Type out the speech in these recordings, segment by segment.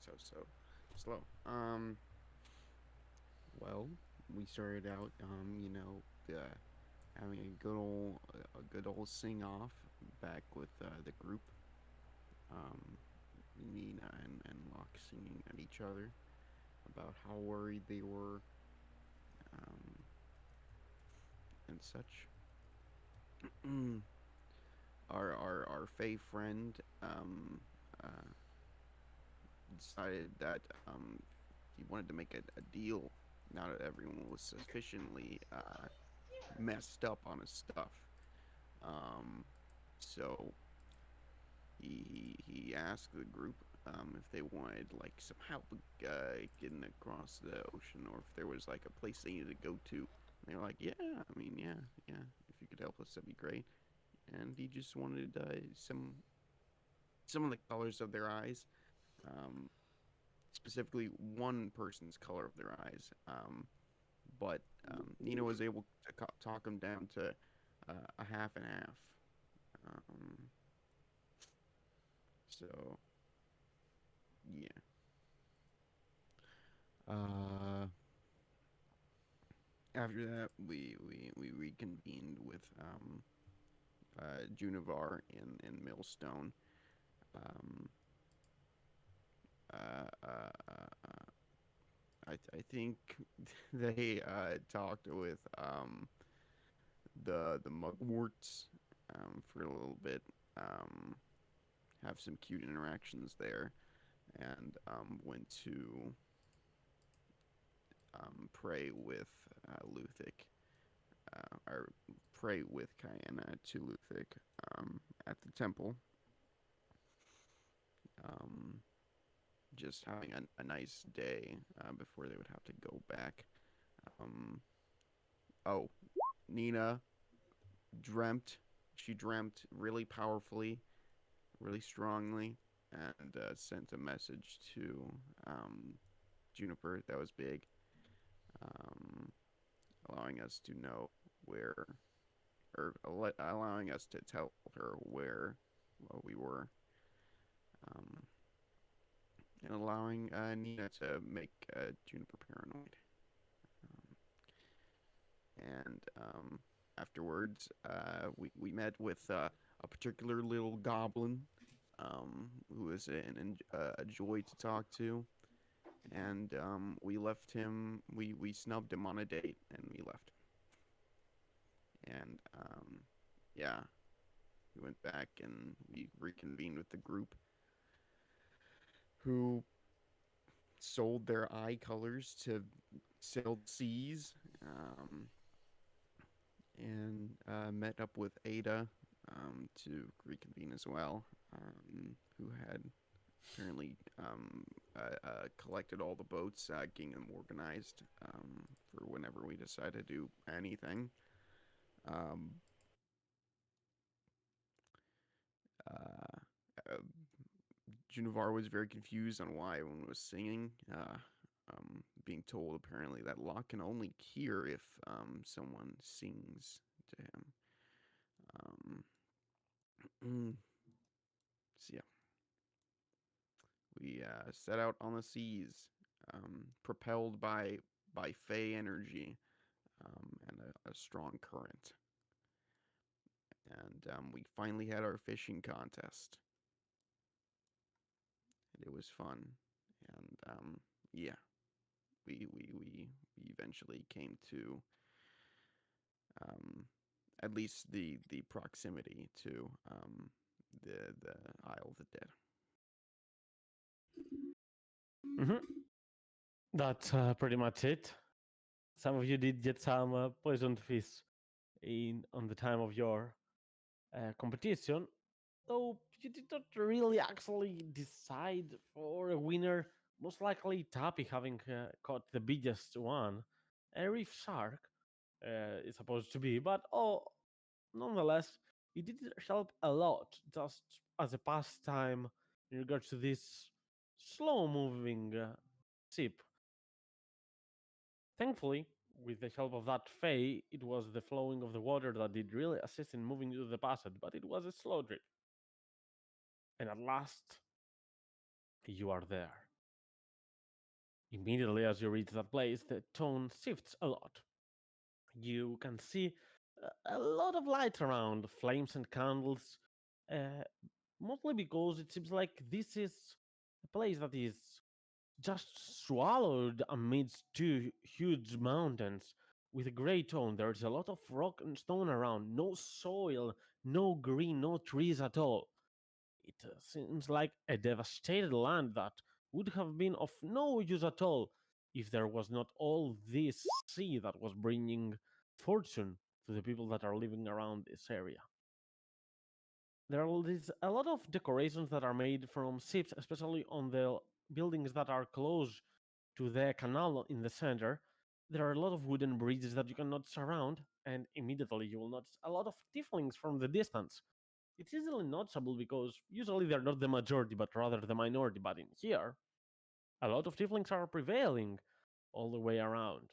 so slow. Well, we started out, having a good old sing off back with the group. Um, Nina and Locke singing at each other about how worried they were, um, and such. our Fey friend uh, decided that he wanted to make a deal now that everyone was sufficiently messed up on his stuff. Um, so he asked the group if they wanted like some help getting across the ocean, or if there was like a place they needed to go to. And they were like, "Yeah, I mean, yeah. If you could help us, that'd be great." And he just wanted some of the colors of their eyes, um, specifically one person's color of their eyes. But Nina was able to talk him down to a half and half. Um, so yeah. Uh, After that, we reconvened with Junivar in Millstone. Um, I think they talked with the mugworts for a little bit. Um, have some cute interactions there, and went to pray with Luthic, or pray with Kyanna to Luthic at the temple. Um, just having a nice day before they would have to go back. Um, oh, Nina dreamt. She dreamt really powerfully, really strongly, and sent a message to Juniper that was big, um, allowing us to know where, or allowing us to tell her where we were, um, and allowing Nina to make Juniper paranoid. Um, and afterwards, we met with a particular little goblin who was a joy to talk to. And we left him, we snubbed him on a date and we left. And yeah, we went back and we reconvened with the group who sold their eye colors to sail the seas, and met up with Ada to reconvene as well, who had apparently collected all the boats, getting them organized for whenever we decide to do anything. Um, uh, uh, Junavar was very confused on why everyone was singing, being told apparently that Locke can only hear if someone sings to him. Um, so yeah, we set out on the seas, propelled by Fey energy and a strong current. And we finally had our fishing contest. And it was fun. And yeah, we eventually came to um, at least the proximity to the Isle of the Dead. Mm-hmm. That's pretty much it. Some of you did get some poisoned fish in on the time of your competition, though you did not really actually decide for a winner. Most likely, Tappy having caught the biggest one, a reef shark is supposed to be, but nonetheless, it did help a lot just as a pastime in regards to this slow-moving ship. Thankfully, with the help of that Fae, it was the flowing of the water that did really assist in moving you to the passage, but it was a slow drip. And at last, you are there. Immediately as you reach that place, the tone shifts a lot. You can see a lot of light around, flames and candles, uh, mostly because it seems like this is a place that is just swallowed amidst two huge mountains with a gray tone. There's a lot of rock and stone around, no soil, no green, no trees at all. It seems like a devastated land that would have been of no use at all if there was not all this sea that was bringing fortune to the people that are living around this area. There is a lot of decorations that are made from ships, especially on the buildings that are close to the canal in the center. There are a lot of wooden bridges that you cannot surround, and immediately you will notice a lot of tieflings from the distance. It's easily noticeable because usually they're not the majority, but rather the minority. But in here, a lot of tieflings are prevailing all the way around.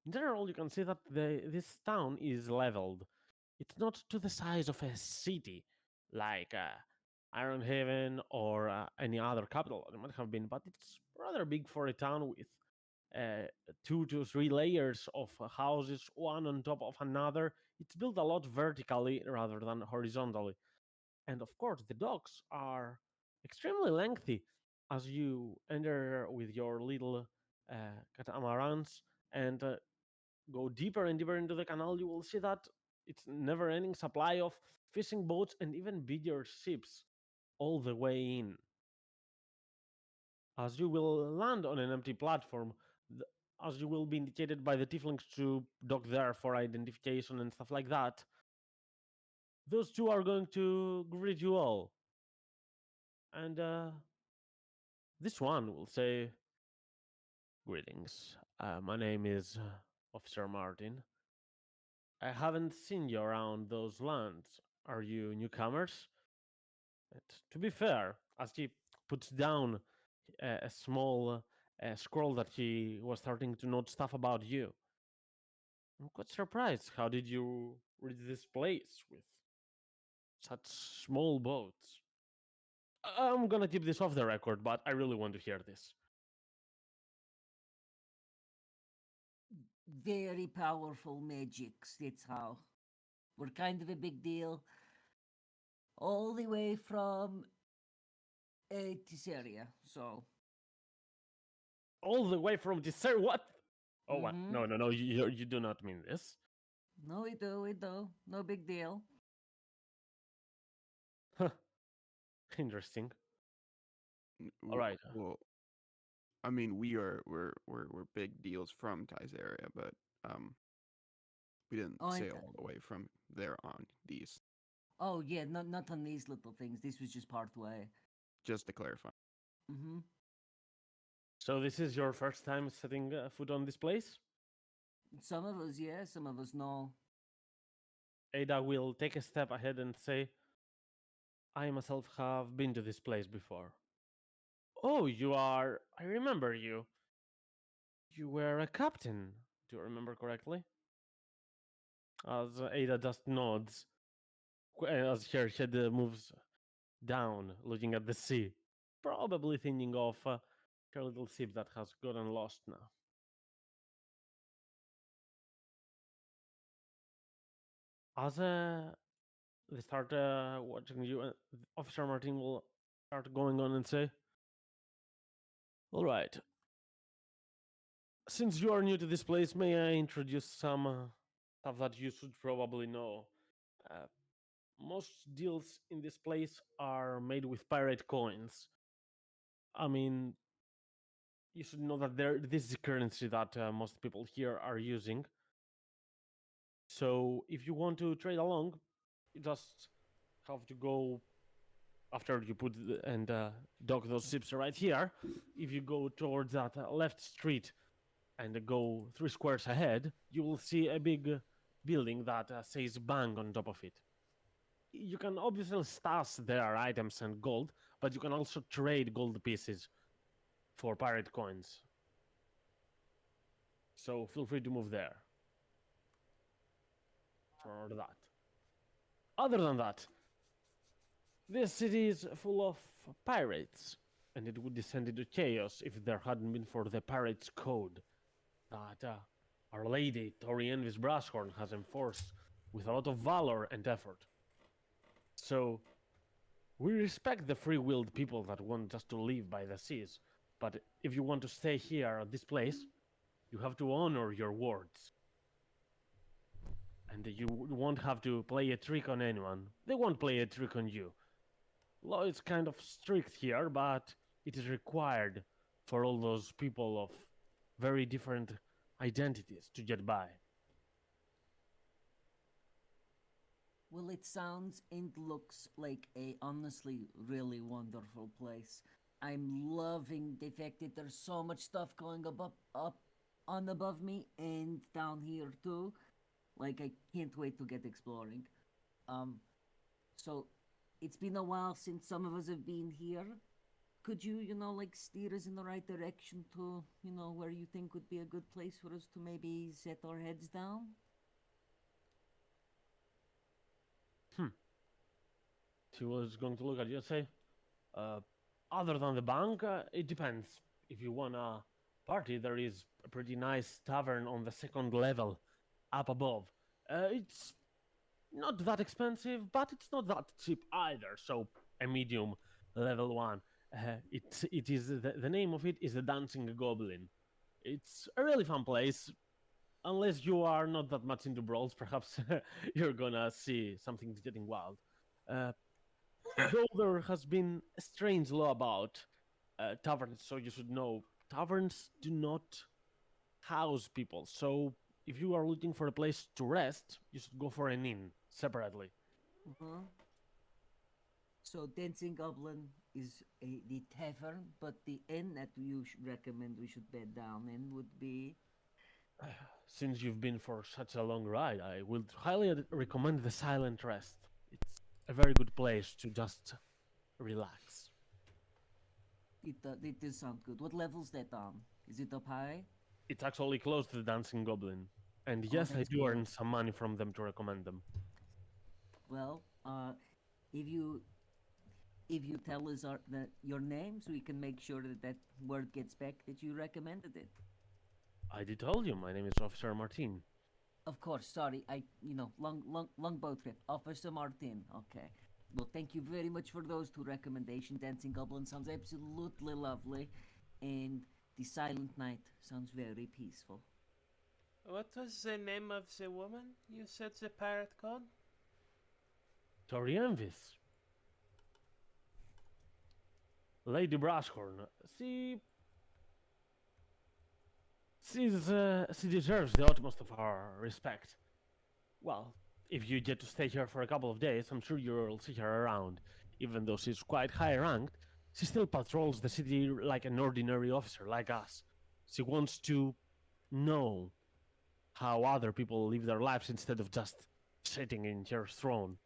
In general, you can see that this town is leveled. It's not to the size of a city like Ironhaven or any other capital it might have been, but it's rather big for a town with uh, 2 to 3 layers of houses, one on top of another. It's built a lot vertically rather than horizontally. And of course, the docks are extremely lengthy as you enter with your little catamarans and go deeper and deeper into the canal. You will see that it's never-ending supply of fishing boats and even bigger ships all the way in. As you will land on an empty platform, as you will be indicated by the tieflings to dock there for identification and stuff like that, those two are going to greet you all. And this one will say, "Greetings. My name is Officer Martin. I haven't seen you around those lands. Are you newcomers?" And to be fair, as he puts down a small scroll that he was starting to note stuff about you, I'm quite surprised. How did you reach this place with such small boats? I'm gonna keep this off the record, but I really want to hear this. Very powerful magics, that's how. We're kind of a big deal. All the way from this area, so. All the way from this, sir. What? Oh, what? Mhm. No. You do not mean this. No, we do. No big deal. Huh. Interesting. All right. Well, I mean, we're big deals from Ty's area, but we didn't Oh, say all the way from there on these. oh yeah, not on these little things. This was just part way. Just to clarify. Mm-hmm. So this is your first time setting foot on this place? Some of us, yeah. Some of us, no. Ada will take a step ahead and say, "I myself have been to this place before." "Oh, you are. I remember you. You were a captain. Do you remember correctly?" As Ada just nods, as her head moves down, looking at the sea, probably thinking of her little ship that has gotten lost now. As they start watching you, Officer Martin will start going on and say, "All right. Since you are new to this place, may I introduce some stuff that you should probably know? Uh, most deals in this place are made with pirate coins. I mean, you should know that this is a currency that most people here are using. So if you want to trade along, you just have to go after you put and dock those ships right here. If you go towards that left street and go 3 squares ahead, you will see a big building that says bank on top of it. You can obviously stash their items and gold, but you can also trade gold pieces for pirate coins. So feel free to move there for that. Other than that, this city is full of pirates. and it would descend into chaos if there hadn't been for the pirate's code that Our Lady Torienvis Brashorn has enforced with a lot of valor and effort. So, we respect the free-willed people that want just to live by the seas, but if you want to stay here at this place, you have to honor your words. And you won't have to play a trick on anyone. They won't play a trick on you. Law is kind of strict here, but it is required for all those people of very different identities to get by. Well, it sounds and looks like a honestly really wonderful place. I'm loving the fact that there's so much stuff going up on above me and down here too. Like I can't wait to get exploring. So it's been a while since some of us have been here. Could you, like steer us in the right direction to, where you think would be a good place for us to maybe set our heads down? She was going to look at you and say, other than the bank, it depends. If you want a party, there is a pretty nice tavern on the second level, up above. It's not that expensive, but it's not that cheap either. So a medium level one. It is the name of it is the Dancing Goblin. It's a really fun place. Unless you are not that much into brawls, perhaps you're gonna see something getting wild. Though there has been a strange law about taverns, so you should know taverns do not house people. So if you are looking for a place to rest, you should go for an inn separately. Uh-huh. So Dancing Goblin is the tavern, but the inn that you recommend we should bed down in would be... Since you've been for such a long ride, I would highly recommend the Silent Rest. It's a very good place to just relax. It does sound good. What level's that on? Is it up high? It's actually close to the Dancing Goblin. And Oh, yes, I that's do good. earn some money from them to recommend them. Well, if you tell us your name, so we can make sure that word gets back that you recommended it. I did tell you, my name is Officer Martin. Of course, sorry, long boat trip. Officer Martin, okay. Well, thank you very much for those two recommendations. Dancing Goblin sounds absolutely lovely, and the Silent Night sounds very peaceful. What was the name of the woman you said the pirate called? Torienvis. Lady Brashorn. She deserves the utmost of our respect. Well, if you get to stay here for a couple of days, I'm sure you'll see her around. Even though she's quite high ranked, she still patrols the city like an ordinary officer like us. She wants to know how other people live their lives instead of just sitting in her throne.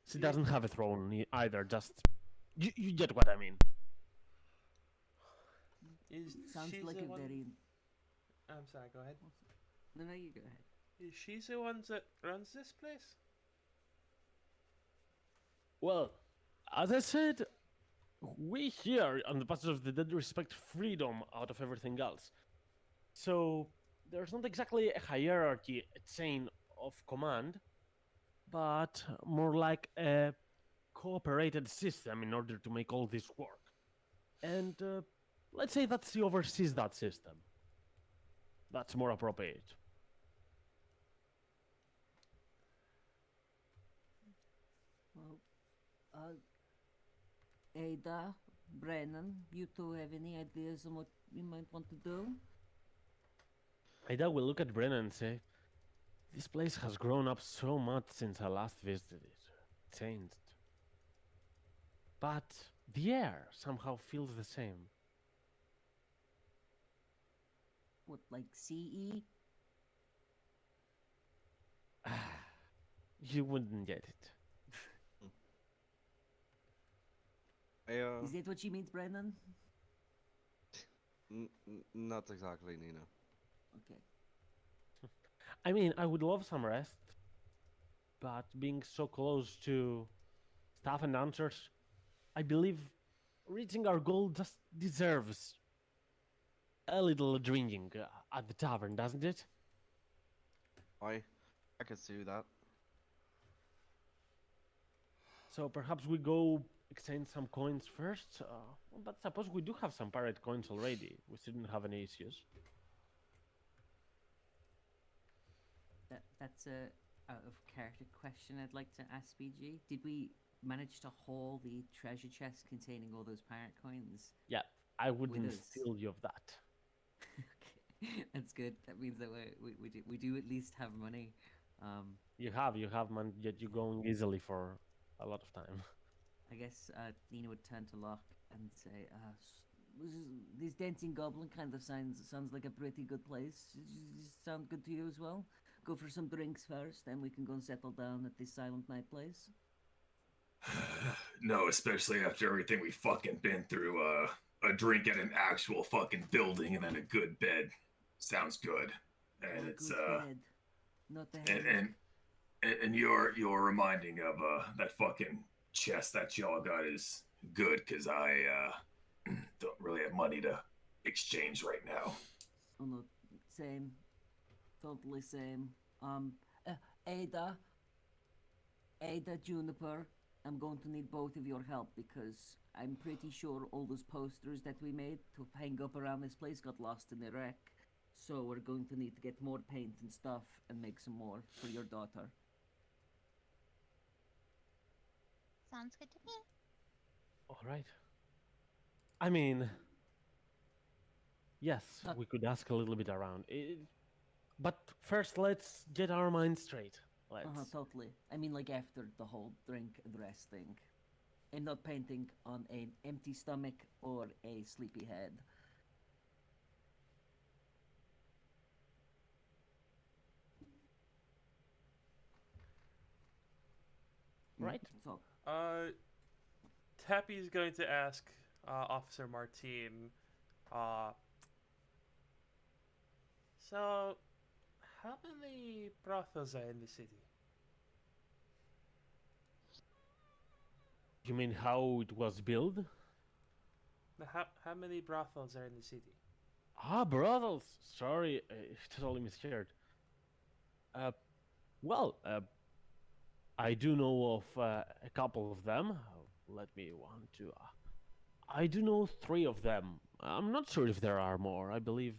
She doesn't have a throne either, just... You get what I mean. Sounds she like the a one... very... I'm sorry, go ahead. No, you go ahead. Is she the one that runs this place? Well, as I said, we here on the Passage of the Dead respect freedom out of everything else. So, there's not exactly a hierarchy, a chain of command, but more like a cooperated system in order to make all this work. And let's say that she oversees that system. That's more appropriate. Well, Ada, Brennan, you two have any ideas on what we might want to do? Ada will look at Brennan and say, this place has grown up so much since I last visited it. Changed. But the air somehow feels the same. What, like CE? You wouldn't get it. Is that what she means, Brennan? Not exactly, Nina. Okay. I mean, I would love some rest, but being so close to staff and dancers, I believe reaching our goal just deserves a little drinking at the tavern, doesn't it? I could see that. So perhaps we go exchange some coins first. But suppose we do have some pirate coins already. We shouldn't have any issues. That's a out of character question I'd like to ask BG. Did we manage to haul the treasure chest containing all those pirate coins? Yeah, I wouldn't us. steal you of that. Okay, that's good. That means that we do at least have money. You have man, yet you're going easily for a lot of time. I guess Nina would turn to Locke and say, "This dancing goblin kind of sounds like a pretty good place. Does it sound good to you as well? Go for some drinks first, then we can go and settle down at this Silent Night place." No, especially after everything we fucking been through. A drink at an actual fucking building and then a good bed sounds good. And Oh, it's good bed. Not the and head. and you're reminding of that fucking chest that y'all got is good because I don't really have money to exchange right now. Oh no, same. Totally same. Ada, Juniper, I'm going to need both of your help because I'm pretty sure all those posters that we made to hang up around this place got lost in the wreck. So we're going to need to get more paint and stuff and make some more for your daughter. Sounds good to me. All right. I mean, yes, Uh, we could ask a little bit around. But first, let's get our minds straight. Let's. Totally. I mean, like after the whole drink and rest thing. I'm not painting on an empty stomach or a sleepy head. Right. So, Tappy's going to ask Officer Martine, so how many brothels are in the city? You mean how it was built? How many brothels are in the city? Ah, brothels. Sorry, totally misheard. Well, I do know of a couple of them. Let me one, two. I do know 3 of them. I'm not sure if there are more. I believe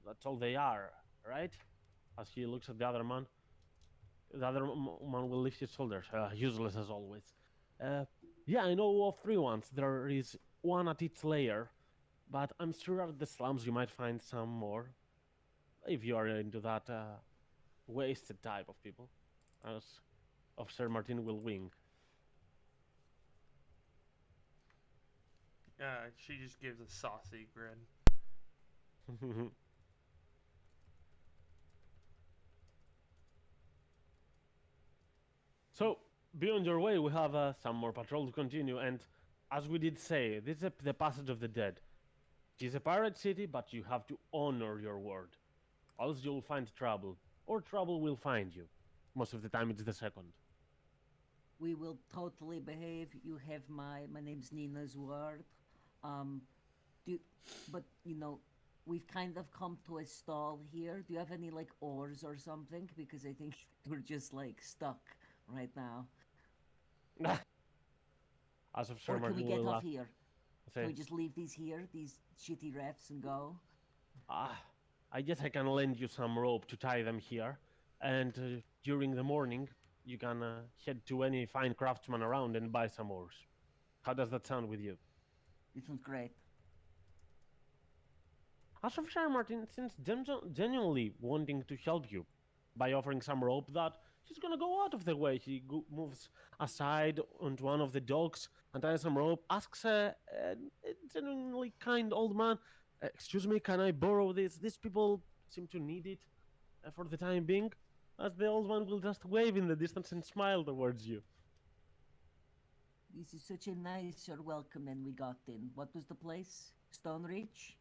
that's all they are, right? As he looks at the other man, the other man will lift his shoulders, useless as always. Yeah, I know of 3 ones. There is one at each layer, but I'm sure at the slums you might find some more. If you are into that wasted type of people, as Officer Martin will wink. She just gives a saucy grin. So, be on your way. We have some more patrol to continue, and as we did say, this is the Passage of the Dead. It is a pirate city, but you have to honor your word. Else you'll find trouble, or trouble will find you. Most of the time it's the second. we will totally behave. You have my name's Nina's word. But you know, we've kind of come to a stall here. Do you have any like oars or something? Because I think we're just like stuck right now. As of Or Sir can we Martin get will off laugh, here? say, Can we just leave these here, these shitty refs, and go? I guess I can lend you some rope to tie them here, and during the morning you can head to any fine craftsman around and buy some oars. How does that sound with you? This one's great. As of Sir Martin seems genuinely wanting to help you by offering some rope that he's gonna go out of the way. He moves aside onto one of the docks and ties some rope, asks a genuinely kind old man, excuse me, can I borrow this? These people seem to need it for the time being. As the old man will just wave in the distance and smile towards you. This is such a nicer welcome than we got in. What was the place? Stone Reach?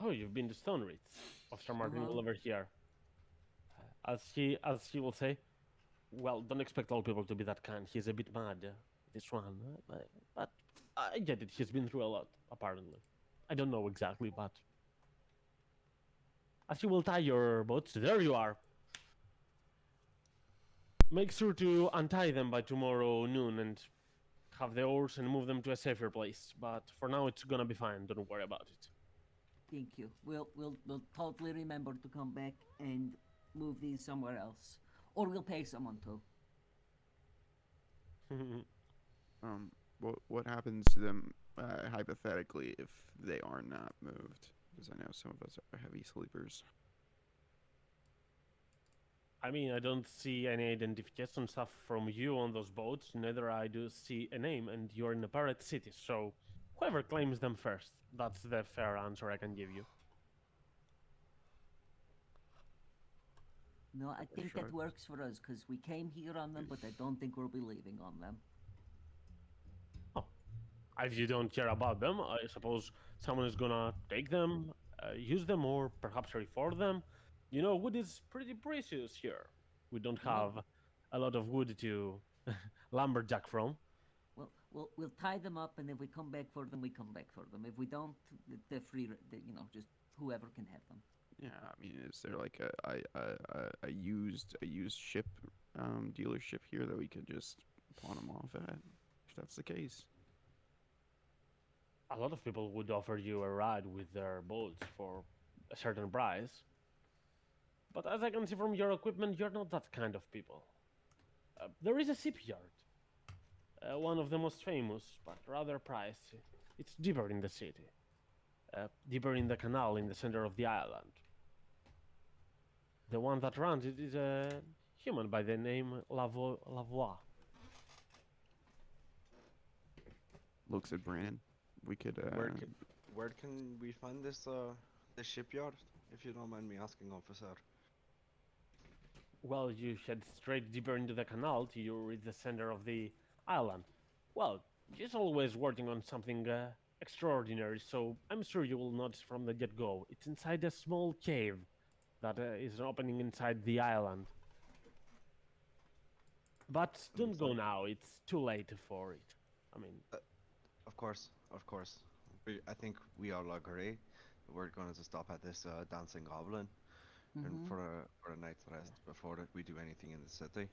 Oh, you've been to Stonereach. Officer Martin will Uh-huh. overhear. As he will say, well, don't expect all people to be that kind. He's a bit mad this one, but I get it. He's been through a lot, apparently. I don't know exactly, but as you will tie your boats, there you are. Make sure to untie them by tomorrow noon and have the oars and move them to a safer place. But for now, it's gonna be fine. Don't worry about it. Thank you. We'll totally remember to come back and move these somewhere else, or we'll pay someone to. What happens to them hypothetically if they are not moved? Because I know some of us are heavy sleepers. I mean, I don't see any identification stuff from you on those boats. Neither I do see a name, and you're in a pirate city. So, whoever claims them first, that's the fair answer I can give you. No, I think Sure. that works for us because we came here on them, but I don't think we'll be leaving on them. If you don't care about them, I suppose someone is gonna take them, use them, or perhaps reform them. You know, wood is pretty precious here. We don't have a lot of wood to lumberjack from. Well, we'll tie them up, and if we come back for them, we come back for them. If we don't, they're free. Just whoever can have them. Yeah, I mean, is there like a used ship dealership here that we could just pawn them off at? If that's the case. A lot of people would offer you a ride with their boats for a certain price. But as I can see from your equipment, you're not that kind of people. There is a shipyard. One of the most famous, but rather pricey. It's deeper in the city. Deeper in the canal in the center of the island. The one that runs it is a human by the name Lavoie. Looks at Brandon. We could. Where can we find this this shipyard? If you don't mind me asking, officer. Well, you head straight deeper into the canal till you reach the center of the island. Well, he's always working on something extraordinary, so I'm sure you will notice from the get-go. It's inside a small cave that is opening inside the island. But don't go now, it's too late for it. I mean... Of course. I think we all agree. We're going to stop at this dancing goblin and for a night's rest before we do anything in the city.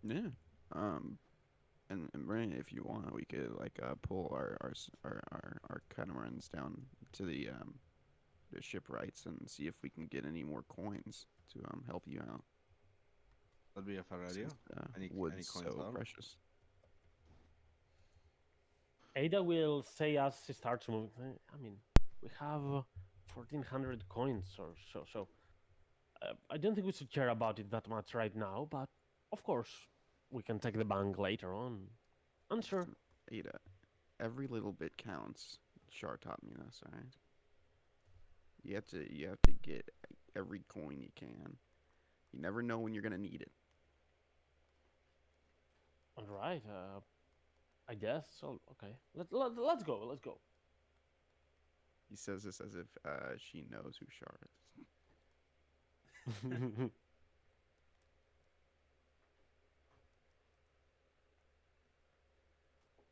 Yeah. And Brandon, if you want, we could like pull our catamarans down to the shipwrights and see if we can get any more coins to help you out. That'd be a fair idea. Since, Any wood's coins so down? precious. Ada will say as she starts moving. I mean, we have 1,400 coins or so. I don't think we should care about it that much right now, but of course, we can take the bank later on. I'm sure. Ada, every little bit counts. Shar taught me this, alright? You have to get every coin you can. You never know when you're gonna need it. All right. I guess. So okay. Let's go. Let's go. He says this as if she knows who Shar is.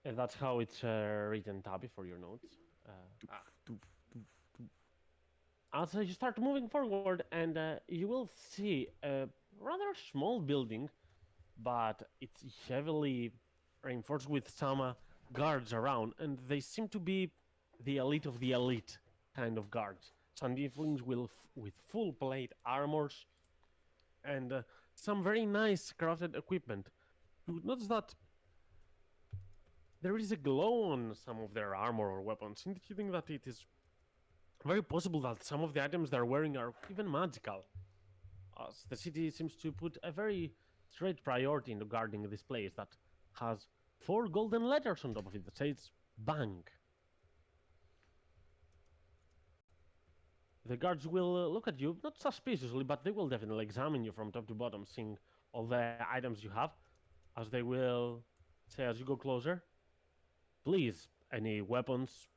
And that's how it's written, Tabby, for your notes. Doof, doof, doof. As you start moving forward, and you will see a rather small building, but it's heavily reinforced with some guards around, and they seem to be the elite of the elite kind of guards. Some tieflings with full plate armors and some very nice crafted equipment. You would notice that there is a glow on some of their armor or weapons, indicating that it is very possible that some of the items they're wearing are even magical. As the city seems to put a very straight priority into guarding this place that has 4 golden letters on top of it that says bank. The guards will look at you, not suspiciously, but they will definitely examine you from top to bottom, seeing all the items you have, as they will say as you go closer, please, any weapons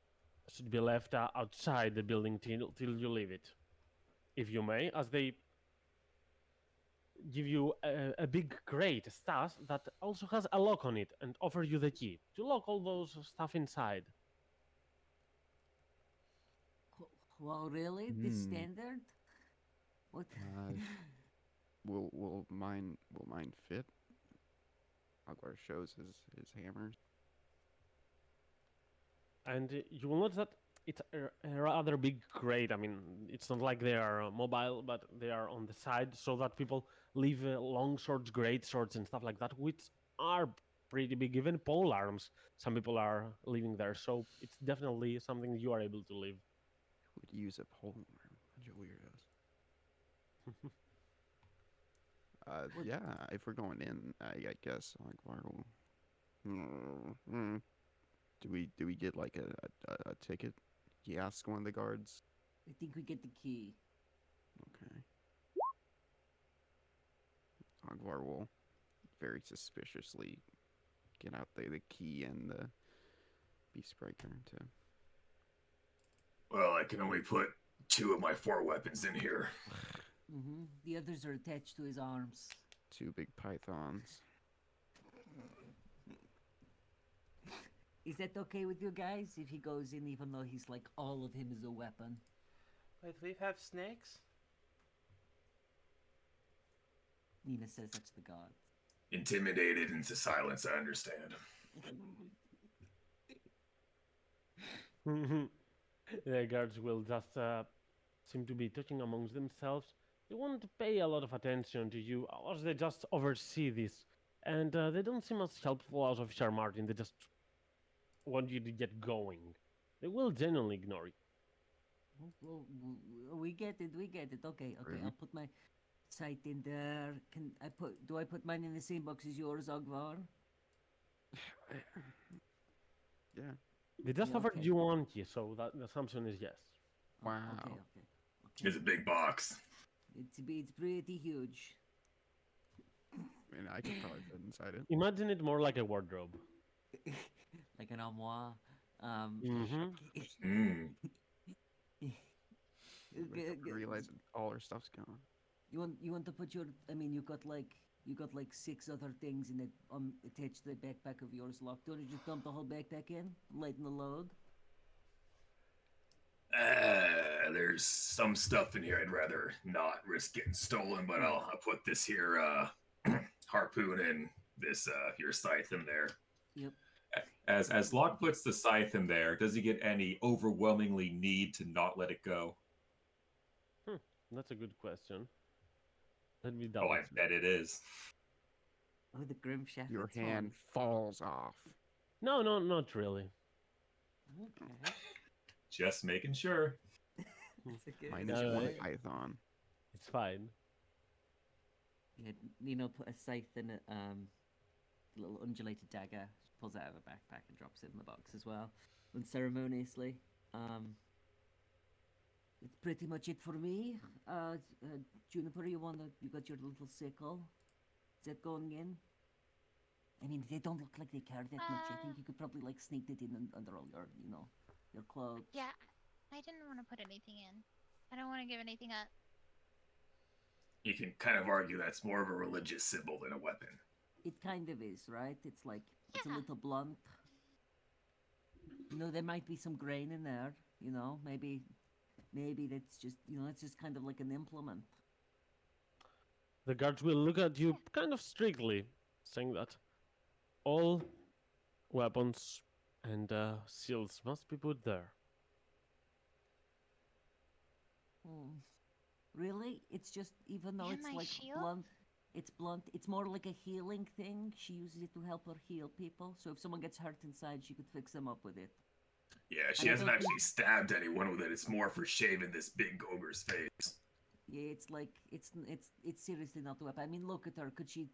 should be left outside the building till you leave it. If you may, as they give you a big crate, stuff that also has a lock on it, and offer you the key to lock all those stuff inside. Well, really? This Hmm. standard? What? Uh, will mine fit? Hogwarts shows his hammers. And you will notice that it's a rather big crate. I mean, it's not like they are mobile, but they are on the side so that people leave long swords, great swords, and stuff like that, which are pretty big. Even pole arms, some people are leaving there. So it's definitely something you are able to leave. Would use a pole arm. Bunch of weirdos. Yeah, if we're going in, I guess Hogwarts will. Do we get like a ticket? He asks one of the guards. I think we get the key. Okay. Hogwarts will very suspiciously get out the key and the beast breaker to. Well, I can only put 2 of my 4 weapons in here. The others are attached to his arms. 2 big pythons. Is that okay with you guys? If he goes in, even though he's like all of him is a weapon. Wait, we have snakes? Nina says that's the gods. Intimidated into silence, I understand. The guards will just seem to be talking amongst themselves. They won't pay a lot of attention to you, or they just oversee this. And they don't seem as helpful as Officer Martin. They just want you to get going. They will genuinely ignore you. Well, we get it. We get it. Okay. Really? I'll put my sight in there. Do I put mine in the same box as yours, Ogvar? Yeah. They just Yeah, offered okay. you one key, so that the assumption is yes. Wow. Okay. It's a big box. It's pretty huge. I mean, I could probably fit inside it. Imagine it more like a wardrobe. Like an armoire. Mm-hmm. I realize all our stuff's gone. You want to put your? I mean, you got like 6 other things in it attached to the backpack of yours, locked. Don't you just dump the whole backpack in, lighten the load? There's some stuff in here I'd rather not risk getting stolen, but I'll put this here harpoon and this your scythe in there. Yep. As Locke puts the scythe in there, does he get any overwhelmingly need to not let it go? That's a good question. Let me Oh, double I check. bet it is. Oh, the grim shaft. Your that's fun. hand falls off. No, not really. Okay. Just making sure. That's a good. Minus No, 1 I- python. It's fine. Yeah, Nino put a scythe and a little undulated dagger. She pulls it out of her backpack and drops it in the box as well, unceremoniously. It's pretty much it for me. Juniper, you got your little sickle. Is that going in? I mean, they don't look like they care that much. I think you could probably like sneak it in under all your, your clothes. Yeah, I didn't want to put anything in. I don't want to give anything up. You can kind of argue that's more of a religious symbol than a weapon. It kind of is, right? It's like it's a Yeah. little blunt. There might be some grain in there. Maybe that's just it's just kind of like an implement. The guards will look at you kind of strictly, saying that all weapons and shields must be put there. Really? It's just even though And it's my like shield? blunt. It's blunt. It's more like a healing thing. She uses it to help her heal people. So if someone gets hurt inside, she could fix them up with it. Yeah, she I hasn't don't actually think- stabbed anyone with it. It's more for shaving this big ogre's face. Yeah, it's like it's seriously not the weapon. I mean, look at her.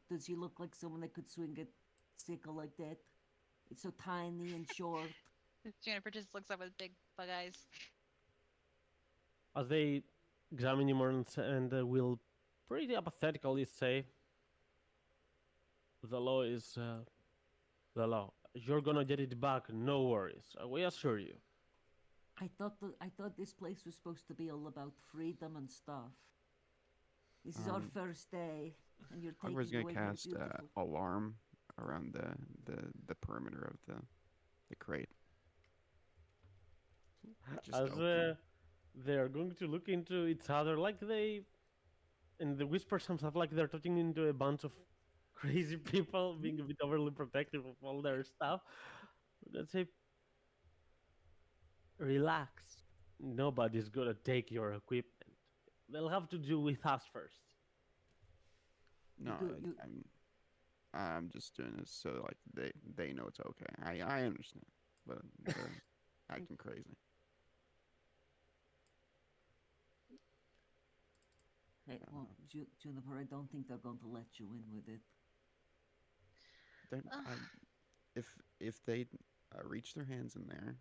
Does she look like someone that could swing a sickle like that? It's so tiny and short. Juniper just looks up with big bug eyes. As they examine you more and will pretty apathetically say, the law is the law. You're gonna get it back, no worries. We assure you. I thought this place was supposed to be all about freedom and stuff. This is our first day, and you're taking Hogwarts gonna away my cast beautiful. alarm around the perimeter of the crate. Just As open. they're going to look into each other like they, and the whisper some stuff like they're talking into a bunch of crazy people being a bit overly protective of all their stuff. Let's say, relax. Nobody's gonna take your equipment. They'll have to deal with us first. No, I'm just doing this so like they know it's okay. I understand, but they're acting crazy. Hey, well, Juniper, I don't think they're going to let you in with it. If they reach their hands in there,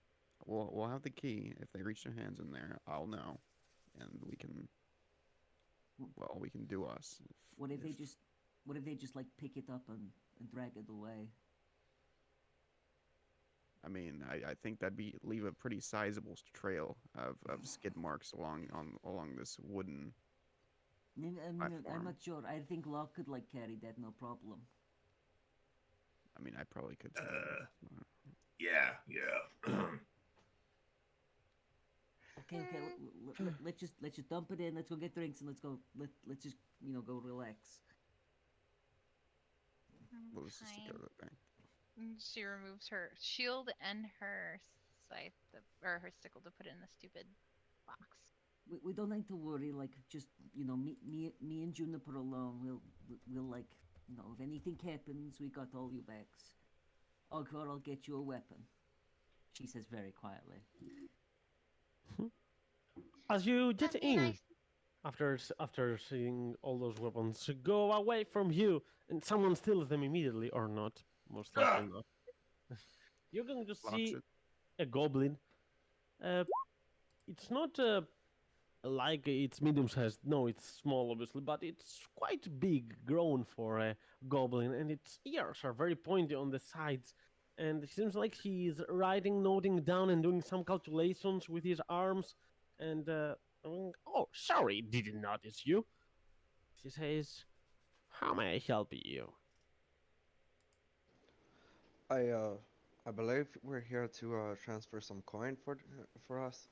we'll have the key. If they reach their hands in there, I'll know, and we can. Well, we can do us. What if they just like pick it up and drag it away? I mean, I think that'd leave a pretty sizable trail of skid marks along this wooden. I'm Platform. not sure. I think Locke could like carry that, no problem. I mean, I probably could. Too. Yeah. Okay. Let's just dump it in. Let's go get drinks and let's let's just go relax. Well, this is to go to the bank. She removes her shield and her scythe, or her sickle, to put it in the stupid box. We don't need to worry. Like just me and Juniper alone. We'll like if anything happens, we got all you backs. Ogvar, I'll get you a weapon. She says very quietly. As you get That'd be in, nice. after seeing all those weapons go away from you, and someone steals them immediately, or not, most likely not, you're going to Locks see it. a goblin. It's not like it's medium-sized. No, it's small, obviously, but it's quite big, grown for a goblin, and its ears are very pointy on the sides. And it seems like he's writing, noting down, and doing some calculations with his arms. And oh, sorry, didn't notice you. She says, "How may I help you?" I believe we're here to transfer some coin for us.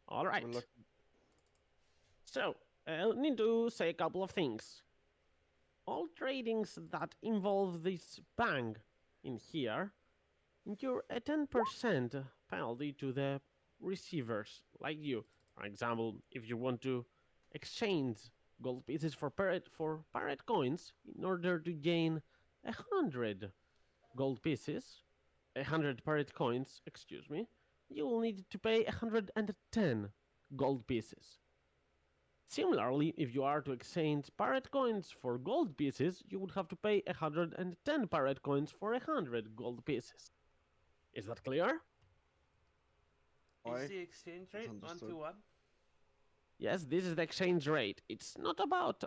All right. We're looking. So, I'll need to say a couple of things. All tradings that involve this bang in here incur a 10% penalty to the receivers, like you. For example, if you want to exchange gold pieces for pirate coins in order to gain 100 gold pieces, 100 pirate coins, excuse me, you will need to pay 110 gold pieces. Similarly, if you are to exchange pirate coins for gold pieces, you would have to pay 110 pirate coins for 100 gold pieces. Is that clear? Aye, Is the exchange that's rate 1 understood. to 1? Yes, this is the exchange rate. It's not about.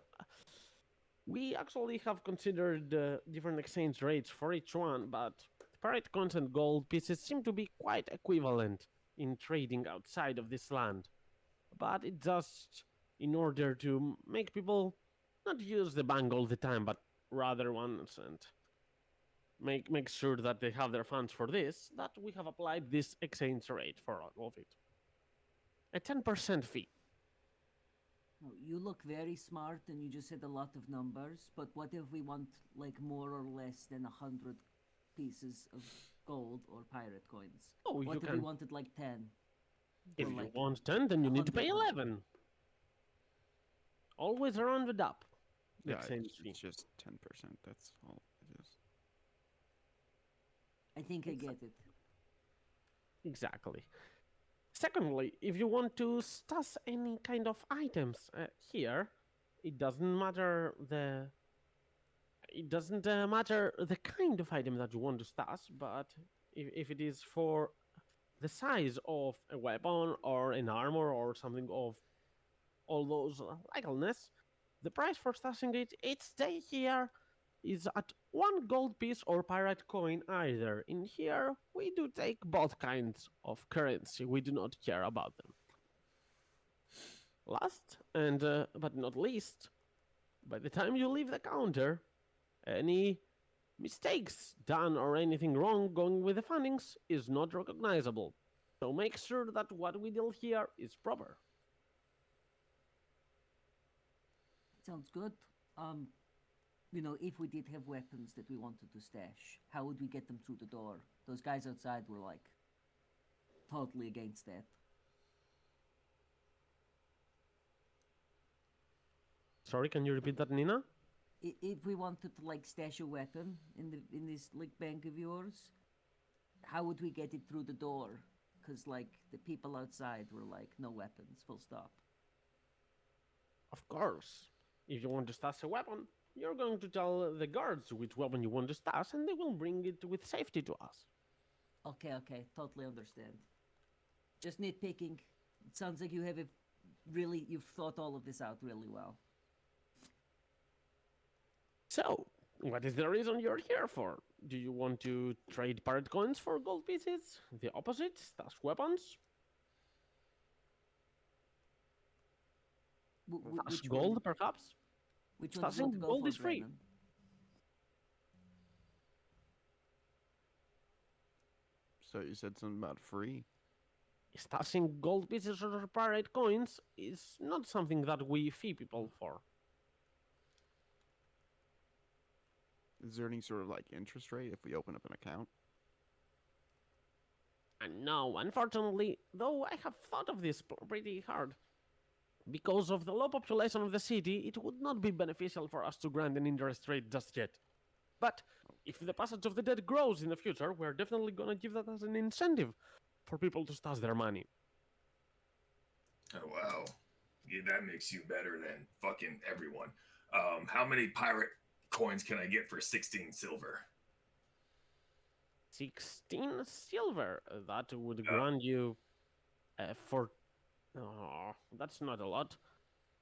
We actually have considered different exchange rates for each one, but pirate coins and gold pieces seem to be quite equivalent in trading outside of this land. But it just in order to make people not use the bank all the time, but rather once and make sure that they have their funds for this, that we have applied this exchange rate for all of it. A 10% fee. Oh, you look very smart and you just said a lot of numbers, but what if we want like more or less than 100 pieces of gold or pirate coins? Oh, What you if we can. wanted like 10? If Or, you like, want 10, then you need to pay 100. 11. Always rounded up. The Yeah, exchange fee. it's just 10%. That's all it is. I think I get it. Exactly. Secondly, if you want to stash any kind of items here, it doesn't matter the kind of item that you want to stash, but if it is for the size of a weapon or an armor or something of all those likeness, the price for stashing it each day here is at 1 gold piece or pirate coin either. In here, we do take both kinds of currency. We do not care about them. Last and but not least, by the time you leave the counter, any mistakes done or anything wrong going with the fundings is not recognizable. So make sure that what we deal here is proper. Sounds good. You know, if we did have weapons that we wanted to stash, how would we get them through the door? Those guys outside were like totally against that. Sorry, can you repeat that, Nina? If we wanted to like stash a weapon in this like bank of yours, how would we get it through the door? Because like the people outside were like, no weapons, full stop. Of course. If you want to stash a weapon, you're going to tell the guards which weapon you want to stash, and they will bring it with safety to us. Okay, totally understand. Just nitpicking. It sounds like you have you've thought all of this out really well. So, what is the reason you're here for? Do you want to trade pirate coins for gold pieces? The opposite? Stash weapons? Stash Which gold, one? perhaps? Which one do you Stashing want to go gold for, is free. Brennan? So you said something about free? Stashing gold pieces or pirate coins is not something that we fee people for. Is there any sort of like interest rate if we open up an account? And no, unfortunately, though I have thought of this pretty hard. Because of the low population of the city, it would not be beneficial for us to grant an interest rate just yet. But if the passage of the dead grows in the future, we're definitely gonna give that as an incentive for people to stash their money. Oh, wow. Yeah, that makes you better than fucking everyone. How many pirate coins can I get for 16 silver? 16 silver. That would grant you for... Oh, that's not a lot.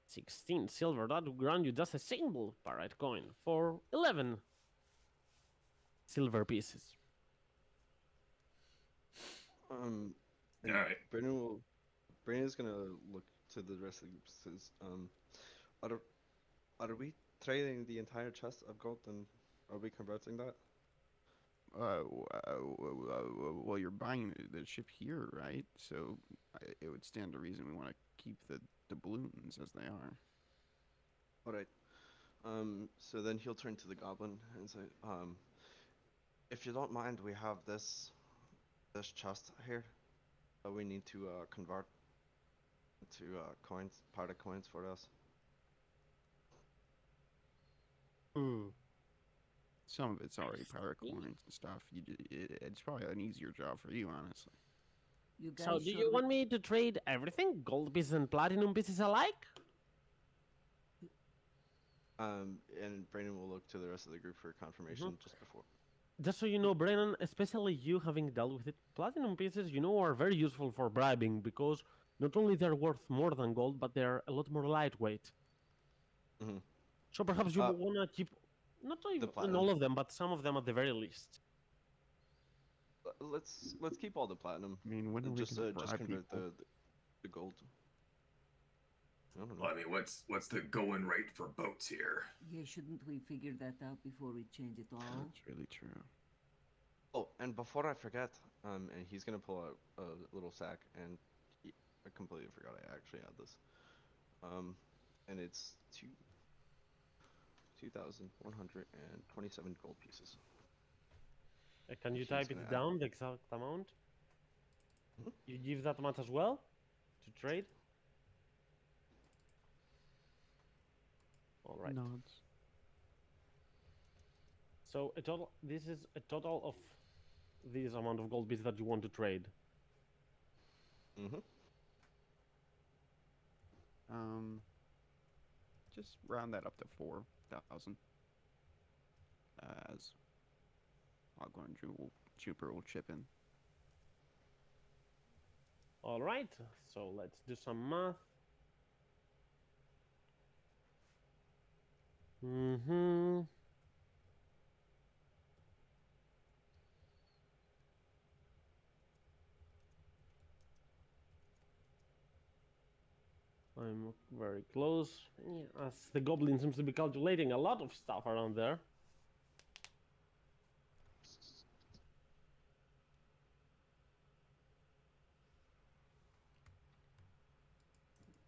16 silver, that would grant you just a single pirate coin for 11 silver pieces. And Alright. Brandon's gonna look to the rest of the group. Says, are we trading the entire chest of gold, and are we converting that? Well, you're buying the ship here, right? So it would stand to reason we want to keep the doubloons as they are. All right. So then he'll turn to the goblin and say, if you don't mind, we have this chest here that we need to convert to coins, pirate coins for us. Some of it's already pirate coins and stuff. It's probably an easier job for you, honestly. You guys So do you sure want me to trade everything? Gold pieces and platinum pieces alike? And Brandon will look to the rest of the group for confirmation just before. Just so you know, Brennan, especially you having dealt with it, platinum pieces, you know, are very useful for bribing because not only they're worth more than gold, but they're a lot more lightweight. Mhm. So perhaps you want to keep, not even platinum. all of them, but some of them at the very least. Let's keep all the platinum. I mean, when are we Just gonna just bribe convert people? the gold. I don't know. Well, I mean, what's the going rate for boats here? Yeah, shouldn't we figure that out before we change it all? That's really true. Oh, and before I forget, and he's gonna pull out a little sack, and I completely forgot I actually had this. And it's 2,127 gold pieces. Can you She's type gonna it add- down, the exact amount? Mhm. You give that much as well to trade? All right. Nods. So this is a total of this amount of gold bits that you want to trade. Mm-hmm. Just round that up to 4,000. As Hogwarts and Jupiter will chip in. All right. So let's do some math. Mm-hmm. I'm very close. Yeah, as the goblin seems to be calculating a lot of stuff around there.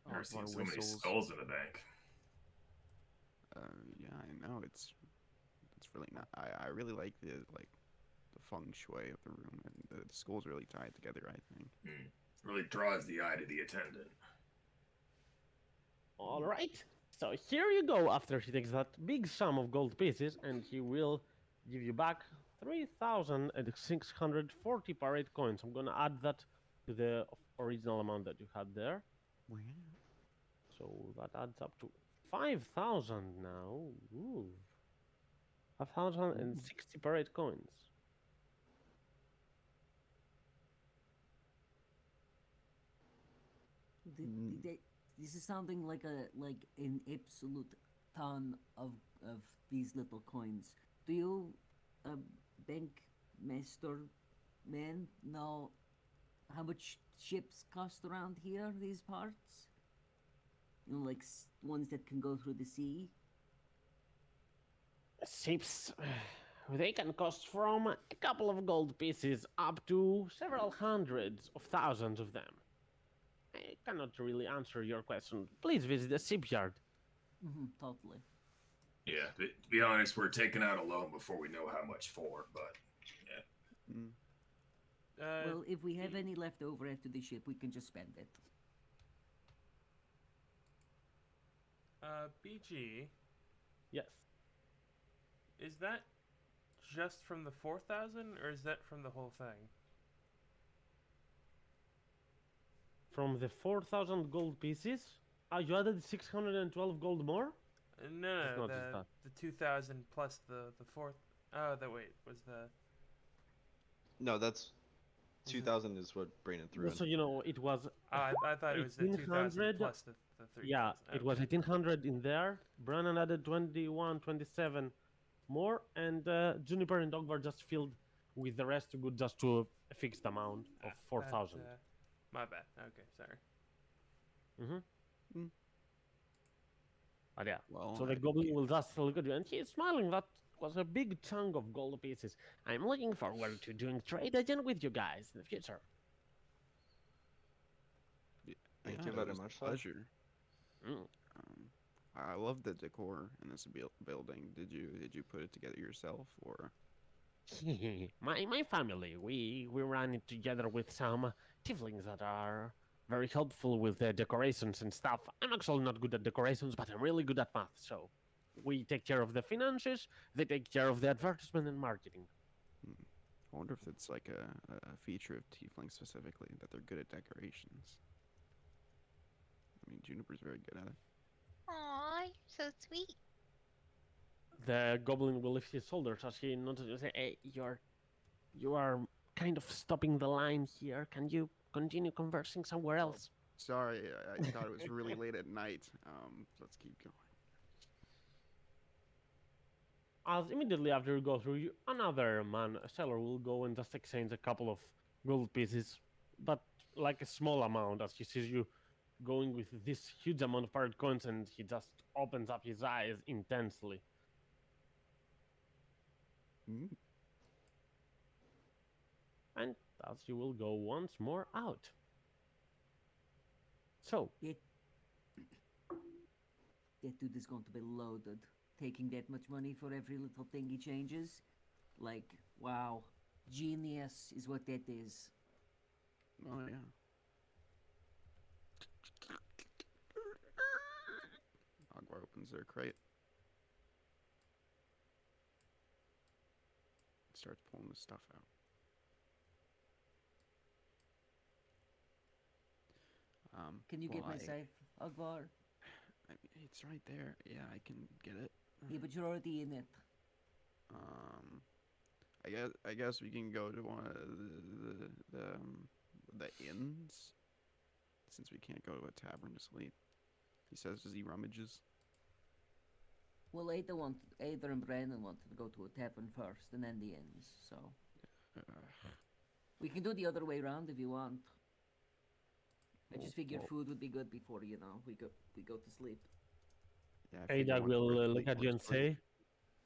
Never seen Ogvar so many whistles. skulls in a bank. Yeah, I know it's really not. I really like the feng shui of the room, and the schools really tied together. I think. Really draws the eye to the attendant. All right. So here you go. After he takes that big sum of gold pieces, and he will give you back 3,640 parade coins. I'm gonna add that to the original amount that you had there. Wow. So that adds up to 5,000 now. Ooh. 5,060 parade coins. This is sounding like an absolute ton of these little coins. Do you, bank master man, know how much ships cost around here? These parts, you know, like ones that can go through the sea. Ships, they can cost from a couple of gold pieces up to several hundreds of thousands of them. I cannot really answer your question. Please visit the shipyard. Totally. Yeah, to be honest, we're taking out a loan before we know how much for, but yeah. Well, if we have any left over after the ship, we can just spend it. BG, Yes. is that just from the 4,000, or is that from the whole thing? From the 4,000 gold pieces, you added 612 gold more? No, It's not just that. the 2,000 plus the fourth. Oh, that wait was the. No, that's 2,000 is what Brandon threw in. So, you know, it was... I thought it was the 2,000 1800. plus the 3,000. Yeah, it was Okay. 1,800 in there. Brannan added 21, 27 more, and Juniper and Ogvar just filled with the rest to go just to a fixed amount of 4,000. My bad. Okay, sorry. But yeah, Well, so the goblin will just look at you, and he's smiling. That was a big chunk of gold pieces. I'm looking forward to doing trade again with you guys in the future. Thank yeah, you it very was a much, sir. pleasure. Mm. I love the decor in this building. Did you put it together yourself, or? my family, we ran it together with some tieflings that are very helpful with the decorations and stuff. I'm actually not good at decorations, but I'm really good at math, so we take care of the finances, they take care of the advertisement and marketing. I wonder if it's like a feature of Tiefling specifically, that they're good at decorations. I mean, Juniper's very good at it. Aw, so sweet. The goblin will lift his shoulders as he notices and say, hey, you are kind of stopping the line here. Can you continue conversing somewhere else? Sorry, I thought it was really late at night. Let's keep going. As immediately after you go through, another man, a seller, will go and just exchange a couple of gold pieces, but like a small amount, as he sees you going with this huge amount of pirate coins, and he just opens up his eyes intensely. Mm. And thus you will go once more out. So, That dude is going to be loaded. Taking that much money for every little thing he changes. Like, wow. Genius is what that is. Oh yeah. Ogvar opens their crate. Starts pulling the stuff out. Can you get well, my scythe, Ogvar? It's right there. Yeah, I can get it. Yeah, but you're already in it. I guess we can go to one of the inns, since we can't go to a tavern to sleep. He says as he rummages. Well, Ada and Brandon wanted to go to a tavern first, and then the inns. So we can do the other way around if you want. I just figured Well, food would be good before we go to sleep. yeah, I figured Ada once will we're look asleep, at we're you and asleep. say,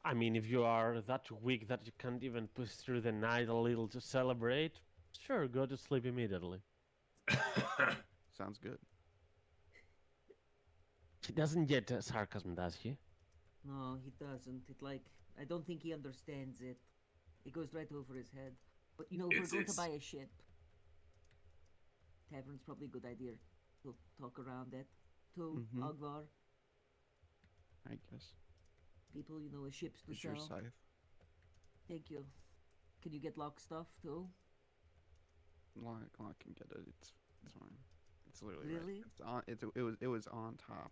I mean, if you are that weak that you can't even push through the night a little to celebrate, sure, go to sleep immediately. Sounds good. He doesn't get sarcasm, does he? No, he doesn't. I don't think he understands it. It goes right over his head. But if we're going to buy a ship, tavern's probably a good idea to talk around it. Too, Mhm. Ogvar. I guess. People, with ships to Is your sell. scythe? Thank you. Can you get lock stuff too? Lock can get it. It's fine. It's literally Really? right. It's on. It was on top.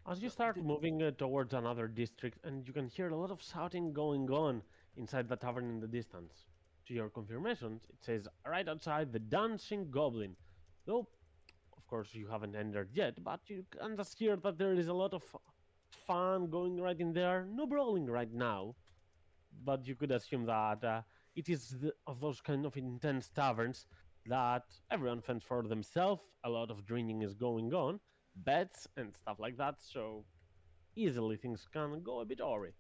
As you So, start did- moving towards another district, and you can hear a lot of shouting going on inside the tavern in the distance. To your confirmation, it says right outside the Dancing Goblin. Though, of course, you haven't entered yet, but you can just hear that there is a lot of fun going right in there. No brawling right now, but you could assume that it is of those kind of intense taverns that everyone fends for themselves. A lot of drinking is going on, bets and stuff like that. So easily things can go a bit awry.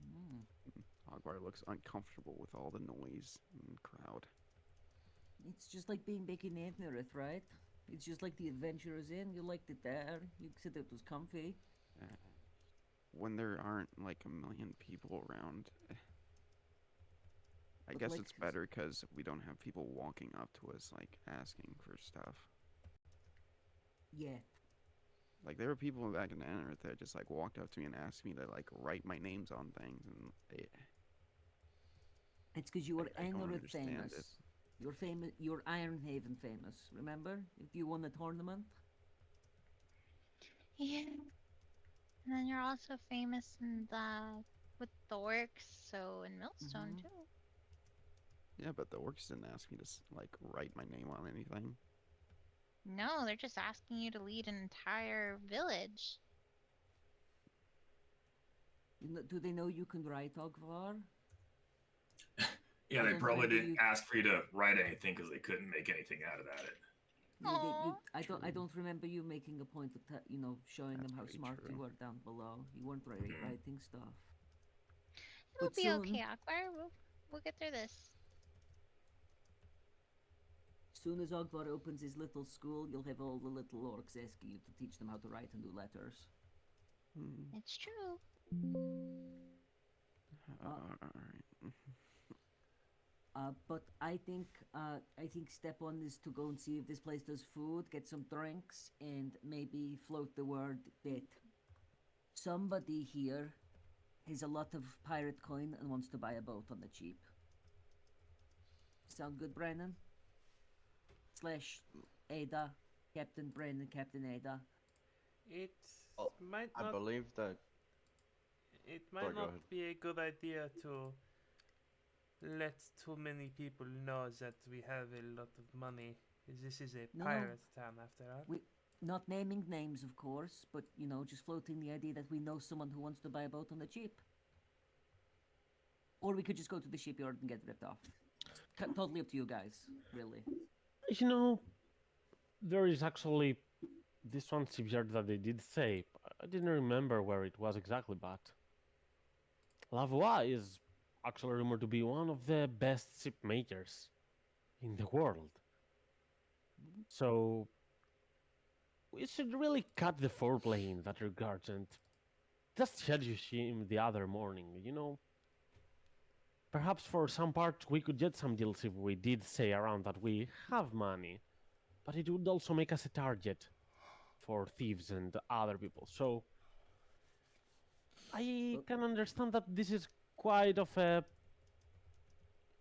Mm. Hogbar looks uncomfortable with all the noise and crowd. It's just like being back in Antnerith, right? It's just like the Adventurers Inn. You liked it there. You said it was comfy. Uh, when there aren't like a million people around, I But, guess like, it's better because we don't have people walking up to us like asking for stuff. Yeah. Like there were people back in Anorith that just like walked up to me and asked me to like write my names on things, and It's because you were I don't Antnerith understand famous. it. You're famous. You're Ironhaven famous. Remember? If you won the tournament. Yeah. And then you're also famous in with the orcs, so in Millstone Mhm. too. Yeah, but the orcs didn't ask me to like write my name on anything. No, they're just asking you to lead an entire village. Do they know you can write Ogvar? Yeah, I they don't probably remember didn't you- ask for you to write anything because they couldn't make anything out of that. Aw, I true. don't remember you making a point of showing That's them how pretty smart you true. were down below. You weren't Mhm. writing stuff. it'll But be soon- okay, Akbar. We'll get through this. Soon as Ogvar opens his little school, you'll have all the little orcs asking you to teach them how to write and do letters. Hmm. It's true. Alright. But I think step one is to go and see if this place does food, get some drinks, and maybe float the word that somebody here has a lot of pirate coin and wants to buy a boat on the cheap. Sound good, Brandon? / Ada, Captain Brandon, Captain Ada. It Well, might I not. believe that. It Sorry, might go not ahead. be a good idea to let too many people know that we have a lot of money. This is a No. pirate town, after all. Not naming names, of course, but just floating the idea that we know someone who wants to buy a boat on the cheap. Or we could just go to the shipyard and get ripped off. Totally up to you guys, really. You know, there is actually this one shipyard that they did say. I didn't remember where it was exactly, but Lavoie is actually rumored to be one of the best ship makers in the world. So we should really cut the foreplay in that regard and just schedule him the other morning, Perhaps for some part we could get some deals if we did say around that we have money, but it would also make us a target for thieves and other people. So I Well- can understand that this is quite of a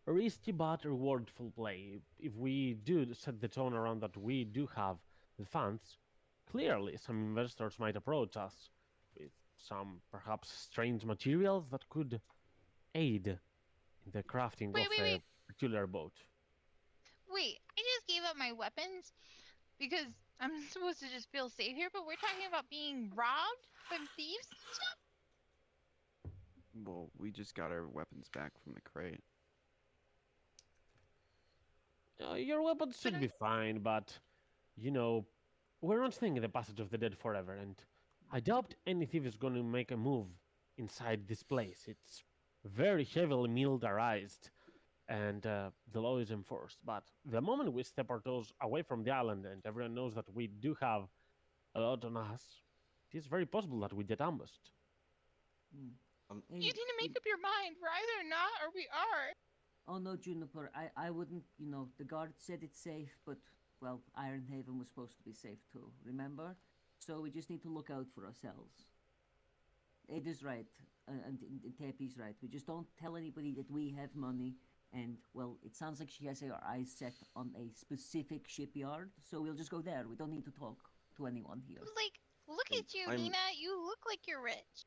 risky but rewardful play. If we do set the tone around that we do have the funds, clearly some investors might approach us with some perhaps strange materials that could aid in the crafting Wait, of wait, a wait. particular boat. Wait, I just gave up my weapons because I'm supposed to just feel safe here, but we're talking about being robbed by thieves and stuff? Well, we just got our weapons back from the crate. Your weapons But should be fine, but you know, we're not staying in the Passage of the Dead forever, and I doubt any thief is going to make a move inside this place. It's very heavily militarized, and the law is enforced. But the moment we step our toes away from the island, and everyone knows that we do have a lot on us, it is very possible that we get ambushed. Mm. Um, And You need to make it- up your mind. We're either not or we are. Oh no, Juniper, I wouldn't, the guard said it's safe, but, well, Ironhaven was supposed to be safe too, remember? So we just need to look out for ourselves. Ed is right, and Tepe's right. We just don't tell anybody that we have money, and, well, it sounds like she has her eyes set on a specific shipyard, so we'll just go there. We don't need to talk to anyone here. Like, look And at you, I'm- Nina. You look like you're rich.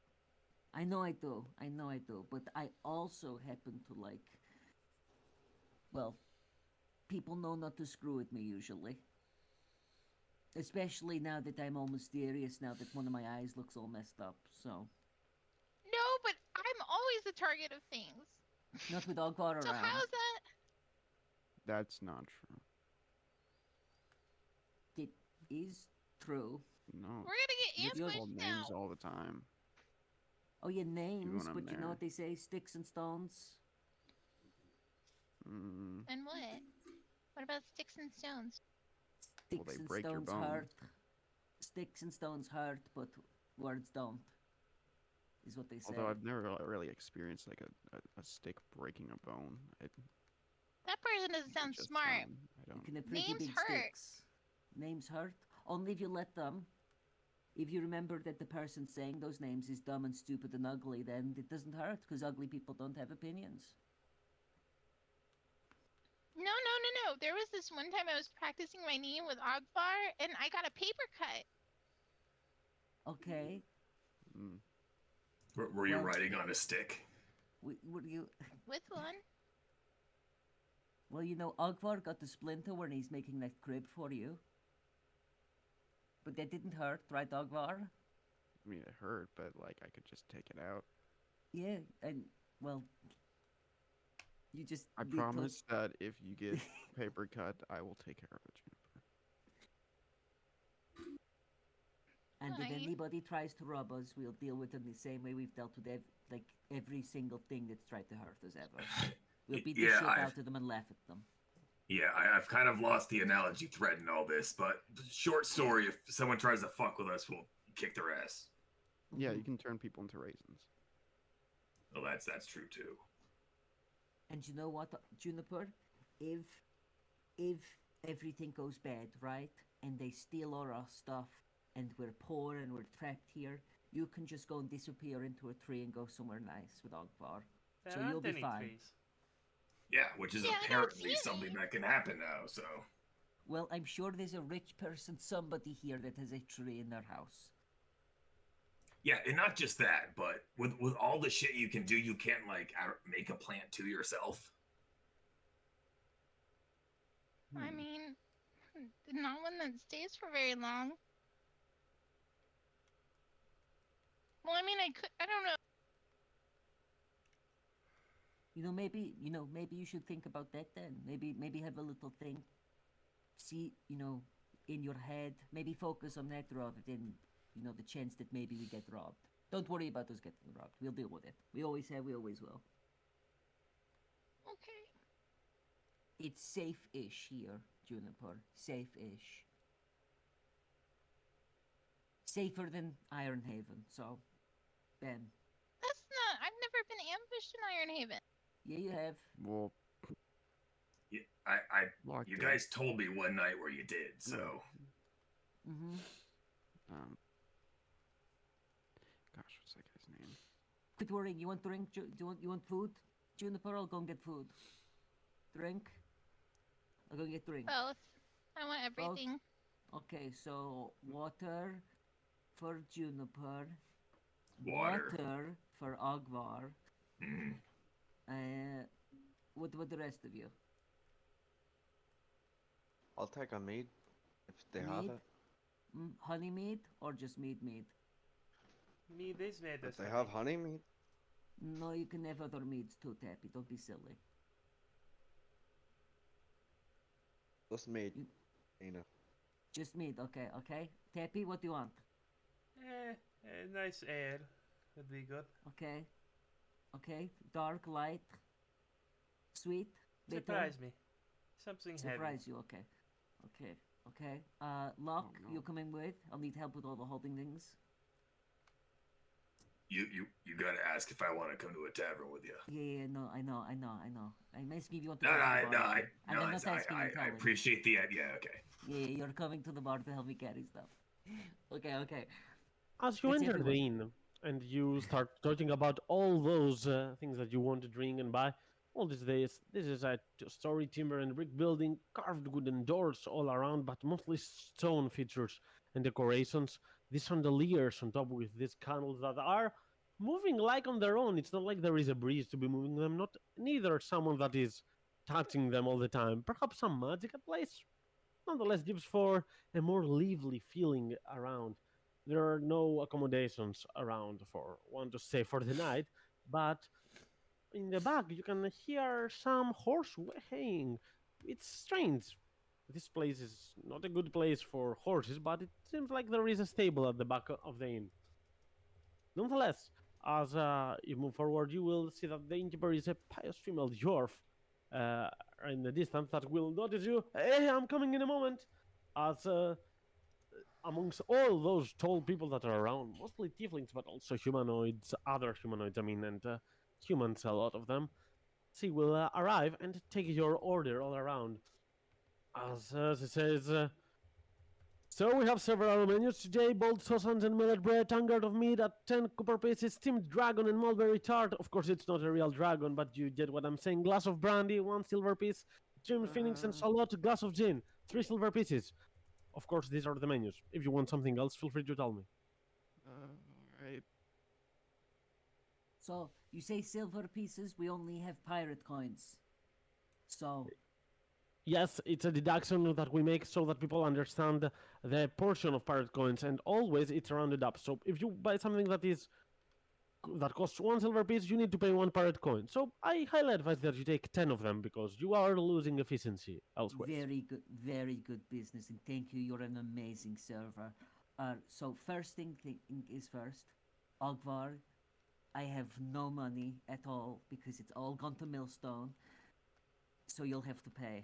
I know I do, but I also happen to like, well, people know not to screw with me usually. Especially now that I'm all mysterious, now that one of my eyes looks all messed up, so. No, but I'm always the target of things. Not with Ogvar around. So how's that? That's not true. It is true. No. We're gonna You get get ambushed called now. names all the time. Oh yeah, names, I'm but you know there. what they say, sticks and stones? Mm, And what? What about sticks and stones? Well, Sticks they and break your stones bones. hurt. Sticks and stones hurt, but words don't. Is what they say. although I've never really experienced like a stick breaking a bone. That person doesn't sound Just, smart. I You don't. can have pretty Names big hurt. sticks. Names hurt. Only if you let them. If you remember that the person saying those names is dumb and stupid and ugly, then it doesn't hurt, because ugly people don't have opinions. No. There was this one time I was practicing my name with Ogbar, and I got a paper cut. Okay. Mm. Were you Well- riding on a stick? Would you? With one. Well, Ogvar got the splinter when he's making that crib for you. But that didn't hurt, right, Ogvar? I mean, it hurt, but like I could just take it out. Yeah, and well, you just. I need to- promise that if you get paper cut, I will take care of it, Juniper. And if Fine. anybody tries to rob us, we'll deal with them the same way we've dealt with every single thing that's tried to hurt us ever. We'll beat the Yeah, shit I've- out of them and laugh at them. Yeah, I've kind of lost the analogy thread in all this, but short story: if someone tries to fuck with us, we'll kick their ass. Yeah, Mhm. you can turn people into raisins. Well, that's true too. And you know what, Juniper? If everything goes bad, right, and they steal all our stuff, and we're poor and we're trapped here, you can just go and disappear into a tree and go somewhere nice with Ogvar. There So aren't you'll be any fine. trees. Yeah, which is Yeah, I don't apparently see something any. that can happen now. So Well, I'm sure there's a rich person, somebody here that has a tree in their house. yeah, and not just that, but with all the shit you can do, you can't like make a plant to yourself. I mean, not one that stays for very long. Well, I mean, I don't know. Maybe you should think about that then. Maybe have a little thing. See, in your head. Maybe focus on that rather than, the chance that maybe we get robbed. Don't worry about us getting robbed. We'll deal with it. We always have, we always will. Okay. It's safe-ish here, Juniper. Safe-ish. Safer than Ironhaven, so, bam. That's not. I've never been ambushed in Ironhaven. Yeah, you have. Well, Yeah, I locked you in. guys told me one night where you did. So Mm-hmm. Gosh, what's that guy's name? Quit worrying. You want drink? You want food? Juniper, I'll go and get food. Drink? I'll go and get drink. Both. I want everything. Okay, so water for Juniper. Water. for Ogvar. mhm. What about the rest of you? I'll take a mead if they have Mead? it. Honey mead or just mead? Mead is made If of they honey. have honey mead, No, you can have other meats too, Tappy. Don't be silly. Just made. You- Nina. Just meat, okay, okay. Tappy, what do you want? A nice ale would be good. Okay. Okay. Dark, light, sweet, bitter. Surprise me. Something heavy. Surprise you, okay. Okay. Okay. Locke, no. you coming with? I'll need help with all the holding things. You gotta ask if I want to come to a tavern with you. Yeah, no, I know. I'm asking if you want to No, go no, to I, the no, bar. I, And no, I'm it's- not asking you, I Colin. appreciate the idea. Okay. Yeah, you're coming to the bar to help me carry stuff. Okay, okay. As you It's enter the everyone. inn and you start talking about all those things that you want to drink and buy, all these days, this is a story timber and brick building, carved wooden doors all around, but mostly stone features and decorations. These chandeliers on top with these candles that are moving like on their own. It's not like there is a breeze to be moving them, not neither someone that is touching them all the time. Perhaps some magic at place. Nonetheless, gives for a more lively feeling around. There are no accommodations around for one to stay for the night, but in the back you can hear some horse haying. It's strange. This place is not a good place for horses, but it seems like there is a stable at the back of the inn. Nonetheless, as you move forward, you will see that the innkeeper is a pious female dwarf uh, in the distance that will notice you. Hey, I'm coming in a moment. As amongst all those tall people that are around, mostly tieflings, but also humanoids, other humanoids, I mean, and humans, a lot of them, she will arrive and take your order all around. As she says, so we have several menus today: boiled sausage and millet bread, tankard of meat at 10 copper pieces, steamed dragon and mulberry tart. Of course, it's not a real dragon, but you get what I'm saying. Glass of brandy, 1 silver piece, trimmed phoenix and salad, glass of gin, 3 silver pieces. Of course, these are the menus. If you want something else, feel free to tell me. Alright. So, you say silver pieces, we only have pirate coins. So, Yes, it's a deduction that we make so that people understand the portion of pirate coins, and always it's rounded up. So if you buy something that costs 1 silver piece, you need to pay 1 pirate coin. So I highly advise that you take 10 of them because you are losing efficiency elsewhere. very good business, and thank you. You're an amazing server. So first thing is first, Ogvar. I have no money at all because it's all gone to Millstone. So you'll have to pay.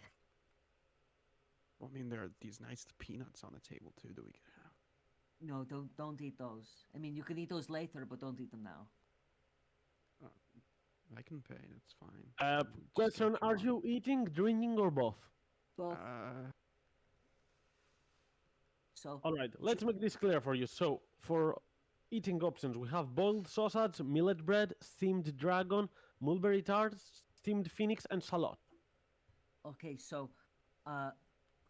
Well, I mean, there are these nice peanuts on the table too that we could have. No, don't eat those. I mean, you can eat those later, but don't eat them now. I can pay. That's fine. Just say Question: what are want. you eating, drinking, or both? Both. So All right, let's make this clear for you. So, for eating options, we have boiled sausage, millet bread, steamed dragon, mulberry tart, steamed phoenix, and salad. okay, so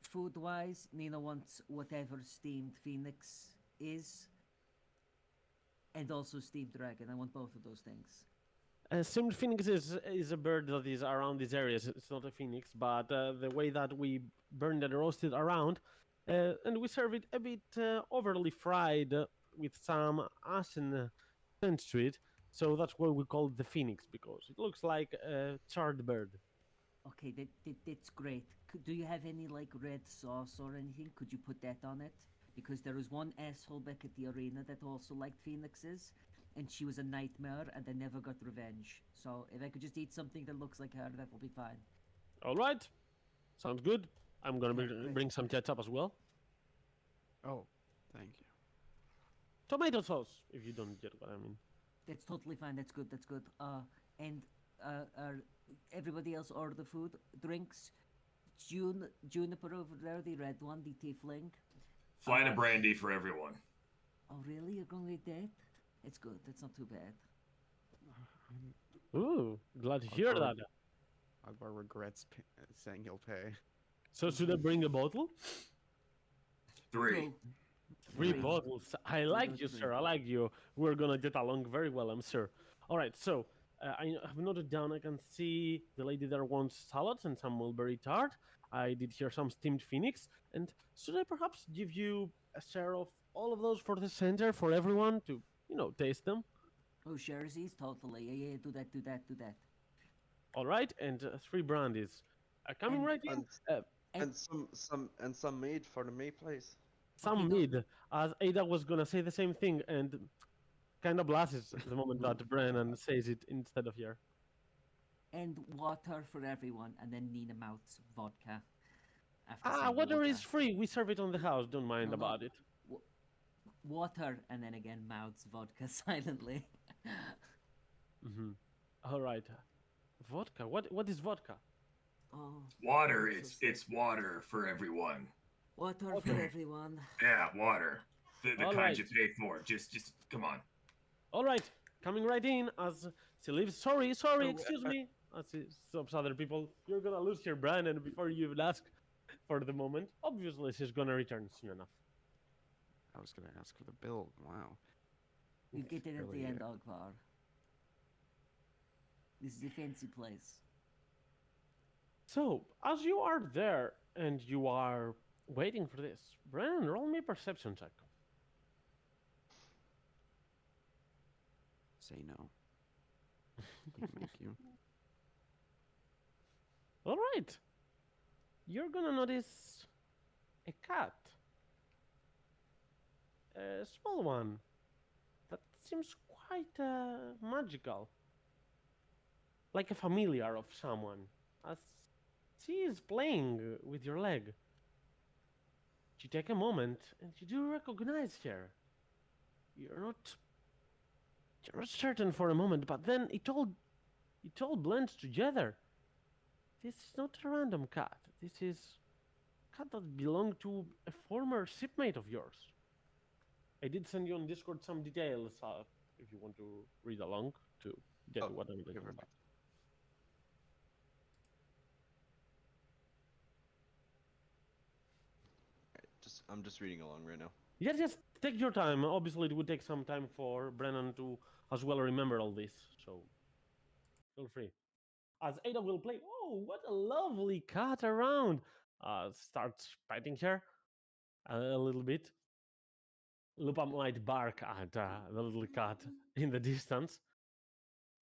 food-wise, Nina wants whatever steamed phoenix is, and also steamed dragon. I want both of those things. Steamed phoenix is a bird that is around these areas. It's not a phoenix, but the way that we burn and roast it around, and we serve it a bit overly fried with some ashen scent to it. So that's why we call it the phoenix, because it looks like a charred bird. Okay, that's great. Do you have any like red sauce or anything? Could you put that on it? Because there was one asshole back at the arena that also liked phoenixes, and she was a nightmare, and I never got revenge. So if I could just eat something that looks like her, that will be fine. All right, sounds good. I'm gonna Yeah, great. bring some ketchup as well. Oh, thank you. Tomato sauce, if you don't get what I mean. That's totally fine. That's good. That's good. And everybody else order food, drinks. Juniper over there, the red one, the tiefling. Flight of brandy for everyone. Oh, really? You're going with that? It's good. That's not too bad. Ooh, glad to hear that. Akbar regrets saying he'll pay. So should I bring a bottle? 3. Cool. 3 Three. bottles. I We'll like do you, three. sir. I like you. We're gonna get along very well, I'm sure. All right, so I have noted down. I can see the lady there wants salads and some mulberry tart. I did hear some steamed phoenix. And should I perhaps give you a share of all of those for the center for everyone to, taste them? Oh, jerseys, totally. Yeah, do that, do that, do that. All right, and 3 brandies. Coming And- right in. And some mead for the me, please. Some Okay, mid, as Ada was gonna say the same thing, and kind of blushes the moment that Brennan says it instead of here. And water for everyone, and then Nina mouths vodka. After saying Water is water. free. We serve it on the house. Don't mind No, no. about it. Water, and then again mouths vodka silently. Mm-hmm. All right. Vodka. What is vodka? Oh, Water, I'm so it's sick. water for everyone. Water for everyone. Yeah, water. The All kind right. you pay for. Just come on. All right. Coming right in as she leaves. Sorry, Oh, excuse me. As she stops other people. You're gonna lose your Brandon before you even ask for the moment. Obviously, she's gonna return soon enough. I was gonna ask for the bill. Wow. You get it at Really, the end, Ogvar. This is a fancy place. So, as you are there and you are waiting for this, Brennan, roll me a perception check. Say no. Can't make you. All right. You're gonna notice a cat. A small one that seems quite magical. Like a familiar of someone, as she is playing with your leg. You take a moment and you do recognize her. You're not certain for a moment, but then it all blends together. This is not a random cat. This is a cat that belonged to a former shipmate of yours. I did send you on Discord some details if you want to read along to get Oh, what I'm talking perfect. about. I'm just reading along right now. Yes, take your time. Obviously, it would take some time for Brennan to as well remember all this, so feel free. As Ada will play, oh, what a lovely cat around! Starts petting her a little bit. Lupa might bark at the little cat in the distance.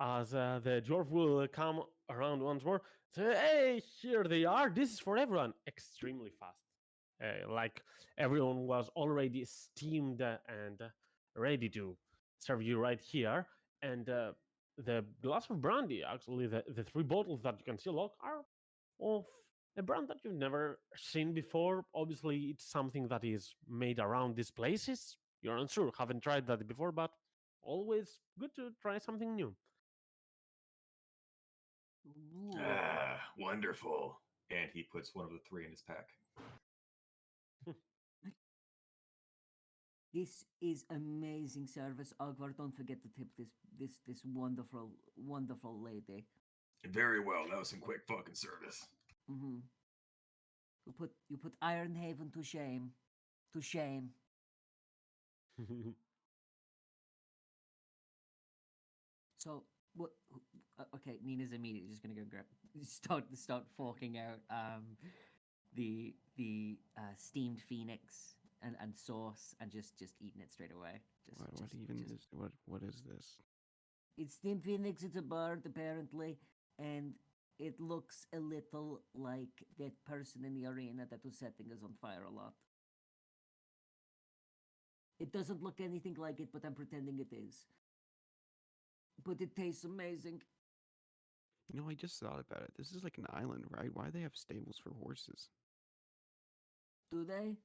As the dwarf will come around once more, say, hey, here they are. This is for everyone. Extremely fast. Like everyone was already steamed and ready to serve you right here. And the glass of brandy, actually, the 3 bottles that you can see look are of a brand that you've never seen before. Obviously, it's something that is made around these places. You're unsure, haven't tried that before, but always good to try something new. Ooh. Ah, wonderful. And he puts one of the 3 in his pack. This is amazing service, Ogvar. Don't forget to tip this wonderful lady. Very well. That was some quick fucking service. Mm-hmm. You put Ironhaven to shame. To shame. So what? Okay, Nina's immediately just gonna go grab start forking out the steamed phoenix and sauce and just eating it straight away. What is this? It's steamed phoenix. It's a bird apparently, and it looks a little like that person in the arena that was setting us on fire a lot. It doesn't look anything like it, but I'm pretending it is. But it tastes amazing. You know, I just thought about it. This is like an island, right? Why do they have stables for horses? Do they?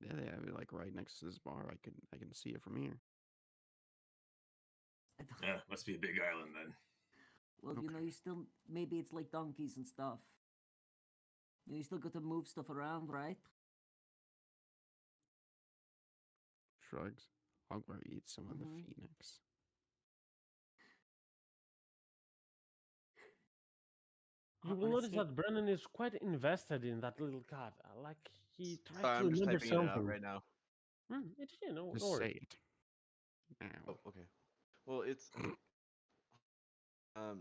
Yeah, they have it like right next to this bar. I can see it from here. I don't- Yeah, must be a big island then. Well, you know, Okay. you still maybe it's like donkeys and stuff. You still got to move stuff around, right? Shrugs. Ogbar eats some of the Mhm. phoenix. You will notice Honestly, that Brennan is quite invested in that little cat. Like he tries Sorry, to I'm just remember typing it out something. right now. It's no Just worries. say it. Now. Oh, okay. Well, it's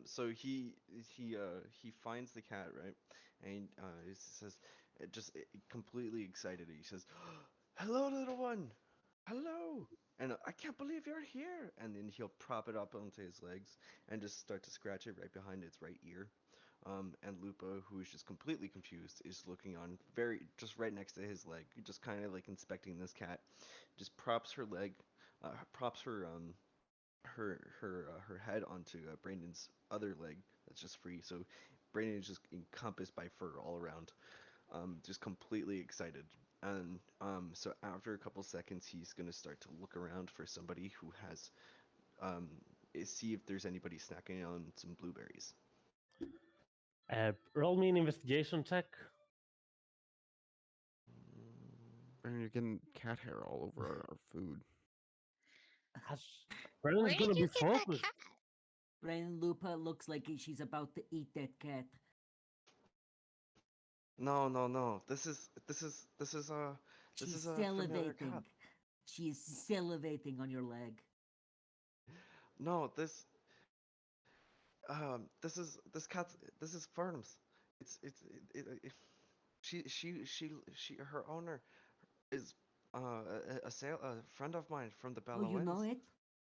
so he finds the cat, right, and he says, completely excited. He says, "Hello, little one. hello, and I can't believe you're here. And then he'll prop it up onto his legs and just start to scratch it right behind its right ear. And Lupa, who is just completely confused, is looking on just right next to his leg, just kind of like inspecting this cat. Just props her leg, props her head onto Brandon's other leg that's just free. So Brandon is just encompassed by fur all around, just completely excited. And so after a couple seconds, he's gonna start to look around for somebody who has um, see if there's anybody snacking on some blueberries. Roll me an investigation check. Brandon, you're getting cat hair all over our food. Brandon's Where gonna did you be get that focused. cat? Brandon Lupa looks like she's about to eat that cat. No. This is She's a familiar salivating. cat. She is salivating on your leg. No, this cat. This is Ferns. It she her owner is a friend of mine from the Oh, Bella you know Winds. it?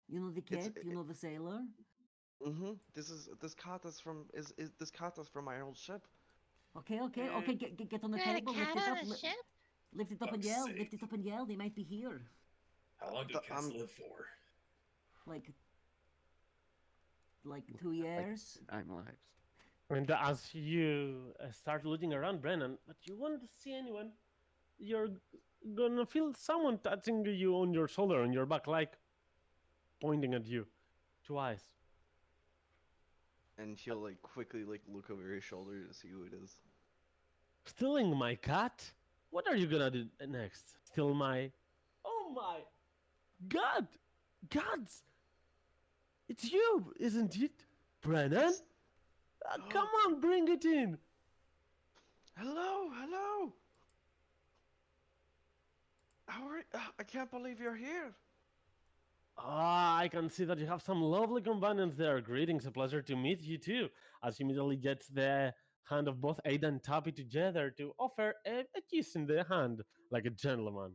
You know the It's cat? You know the sailor? This cat is from this cat is from my old ship. Okay. Mm. Get on the You had a table. cat Lift it on up. a ship? Lift it up and Fuck's yell. sake. Lift it up and yell. They might be here. How long do But, cats live for? Like 2 years. 9 lives. And as you start looking around, Brennan, but you won't see anyone, you're gonna feel someone touching you on your shoulder, on your back, like pointing at you. 2 eyes. And he'll like quickly like look over his shoulder to see who it is. Stealing my cat? What are you gonna do next? Steal my... Oh my... God! Gods! It's you, isn't it? Brennan? It's- Come on, bring it in! Hello. How are I can't believe you're here. Ah, I can see that you have some lovely companions there. Greetings, a pleasure to meet you too. As he immediately gets the hand of both Ada and Tappy together to offer a kiss in the hand, like a gentleman.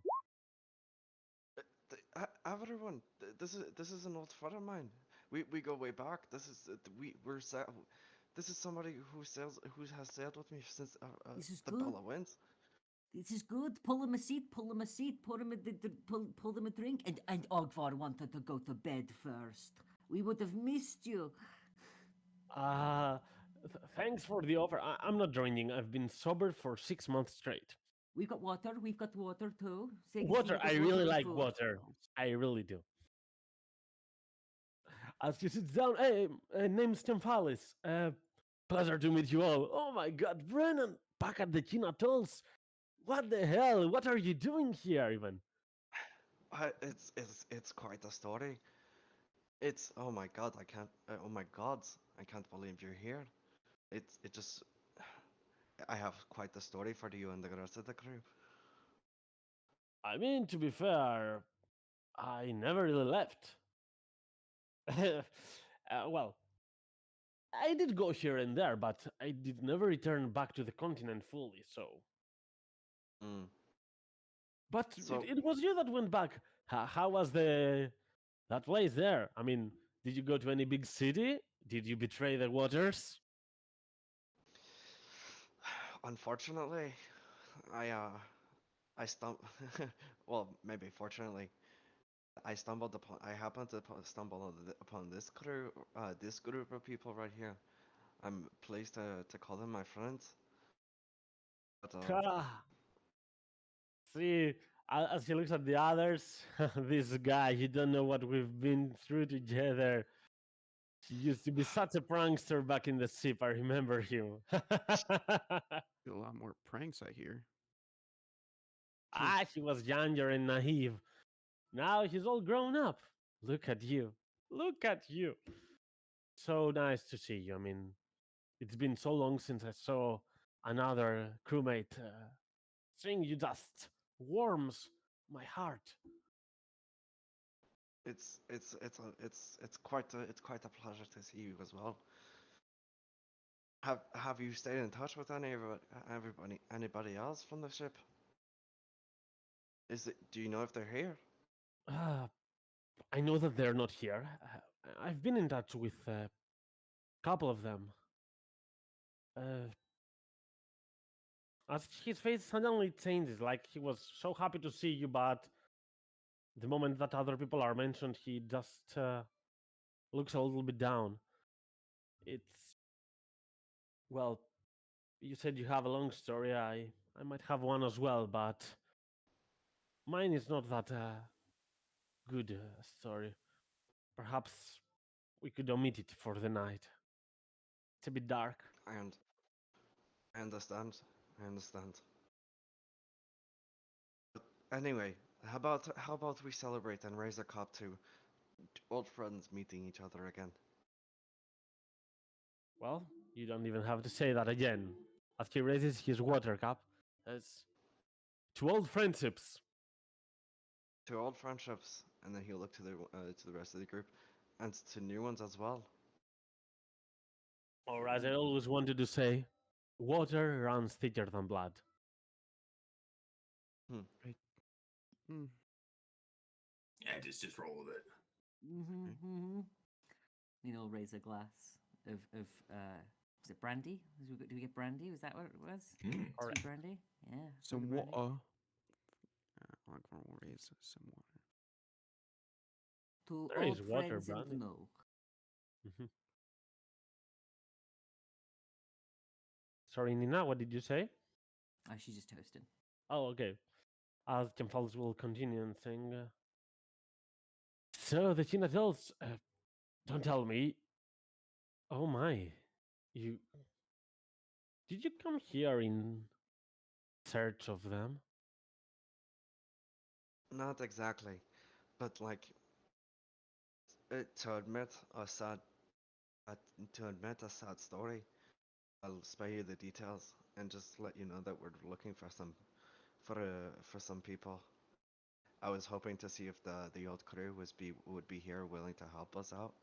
Everyone, this is an old friend of mine. We go way back. This is this is somebody who has sailed with me since This is the good. Bella Winds. This is good. Pull him a seat. Pour him a drink. And Ogvar wanted to go to bed first. We would have missed you. Thanks for the offer. I'm not joining. I've been sober for 6 months straight. We've got water. We've got water too. Water, I really and like food. water. I really do. As you sit down, hey, name's Timphalis. Pleasure to meet you all. Oh my god, Brennan, back at the Chin Atolls. What the hell? What are you doing here, even? It's quite a story. It's oh my god, I can't. Oh my gods, I can't believe you're here. It just. I have quite the story for you and the rest of the crew. I mean, to be fair, I never really left. Well, I did go here and there, but I did never return back to the continent fully, so. Mm. But So- it was you that went back. How was that place there? I mean, did you go to any big city? Did you betray the waters? Unfortunately, I stumbled. Well, maybe fortunately, I happened to stumble upon this crew, this group of people right here. I'm pleased to call them my friends. But See, as he looks at the others, this guy, he don't know what we've been through together. He used to be such a prankster back in the ship. I remember him. Do a lot more pranks, I hear. He was younger and naive. Now he's all grown up. Look at you. Look at you. So nice to see you. I mean, it's been so long since I saw another crewmate. Seeing you just warms my heart. it's quite a pleasure to see you as well. Have you stayed in touch with anybody else from the ship? Do you know if they're here? I know that they're not here. I've been in touch with a couple of them. As his face suddenly changes, like he was so happy to see you, but the moment that other people are mentioned, he just looks a little bit down. It's well, you said you have a long story. I might have one as well, but mine is not that good story. Perhaps we could omit it for the night. It's a bit dark. And I understand. I understand. But anyway, how about we celebrate and raise a cup to old friends meeting each other again? Well, you don't even have to say that again. As he raises his water cup, as to old friendships. To old friendships, and then he'll look to the rest of the group, and to new ones as well. Or as I always wanted to say, water runs thicker than blood. Yeah, just roll with it. Mm-hmm. Nina will raise a glass of is it brandy? Did we get brandy? Was that what it was? Sweet brandy? Yeah. Some sweet brandy. water. Lagvar will raise some water. To There is old water, friends brandy. and no. Sorry, Nina, what did you say? She's just toasting. Oh, okay. As Kemfals will continue and saying, so the Chinatels, don't tell me. Oh my, you... Did you come here in search of them? Not exactly, but like to admit a sad story, I'll spare you the details and just let you know that we're looking for some people. I was hoping to see if the old crew would be here willing to help us out.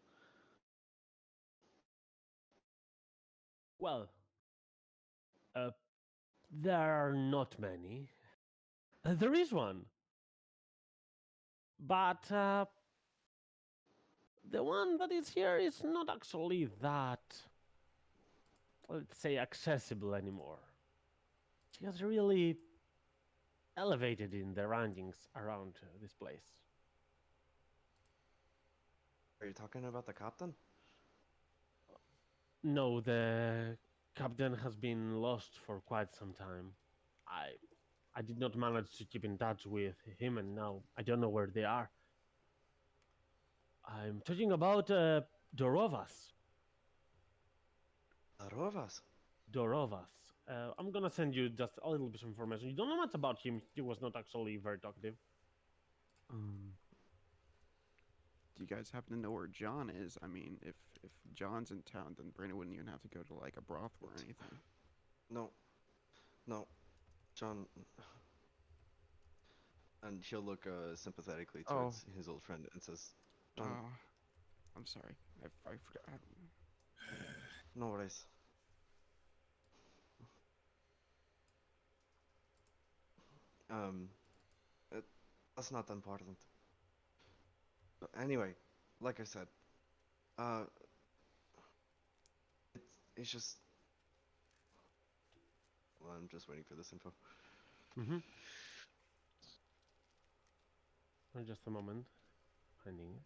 Well, there are not many. There is one. But the one that is here is not actually that, let's say, accessible anymore. She has really elevated in the rankings around this place. Are you talking about the captain? No, the captain has been lost for quite some time. I did not manage to keep in touch with him, and now I don't know where they are. I'm talking about Dorovas. Arovas? Dorovas. I'm gonna send you just a little bit of information. You don't know much about him. He was not actually very talkative. Do you guys happen to know where John is? I mean, if John's in town, then Brandon wouldn't even have to go to like a brothel or anything. No, John. And he'll look sympathetically towards his old friend and says, "John, I'm sorry. I forgot. no worries. That's not important. But anyway, like I said, it's just. Well, I'm just waiting for this info. Just a moment. Finding it.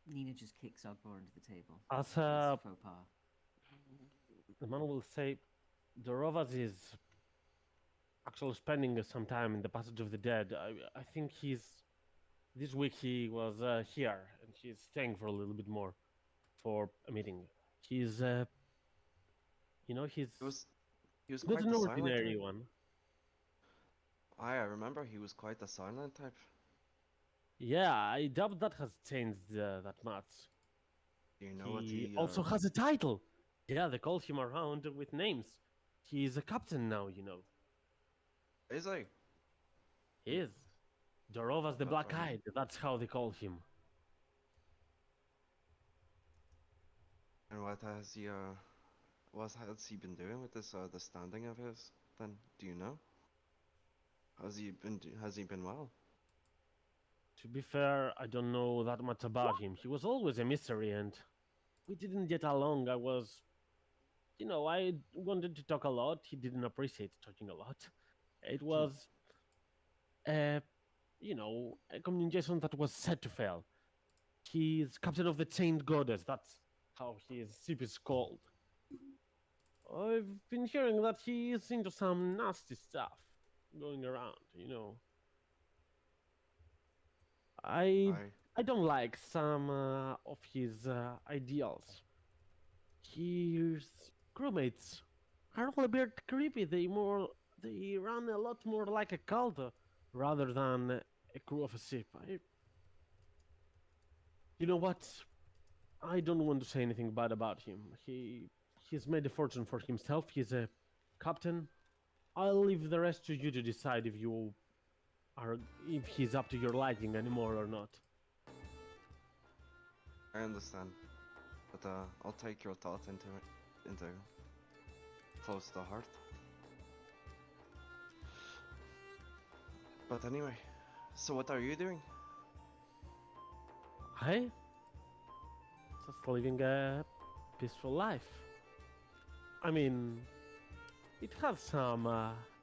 Nina just kicks Ogbar into the table. As It's a faux pas. the man will say, Dorovas is actually spending some time in the Passage of the Dead. I think this week he was here, and he's staying for a little bit more for a meeting. He's, he's He was not quite an the silent ordinary type. one. I remember he was quite the silent type. Yeah, I doubt that has changed that much. Do you know what He he also has a title. Yeah, they call him around with names. He is a captain now, you know. is he? He is. Jorovas the Uh, Black um, Eyed, that's how they call him. And what has he been doing with this the standing of his? Then do you know? Has he been well? To be fair, I don't know that much about him. He was always a mystery and we didn't get along. I wanted to talk a lot. He didn't appreciate talking a lot. It was, uh, a communication that was set to fail. He's captain of the Chained Goddess. That's how his ship is called. I've been hearing that he is into some nasty stuff going around. I I I don't like some of his ideals. His crewmates are all a bit creepy. They run a lot more like a cult rather than a crew of a ship. You know what? I don't want to say anything bad about him. He's made a fortune for himself. He's a captain. I'll leave the rest to you to decide if he's up to your liking anymore or not. understand, but I'll take your thought into close to heart. But anyway, so what are you doing? I just living a peaceful life. I mean, it has some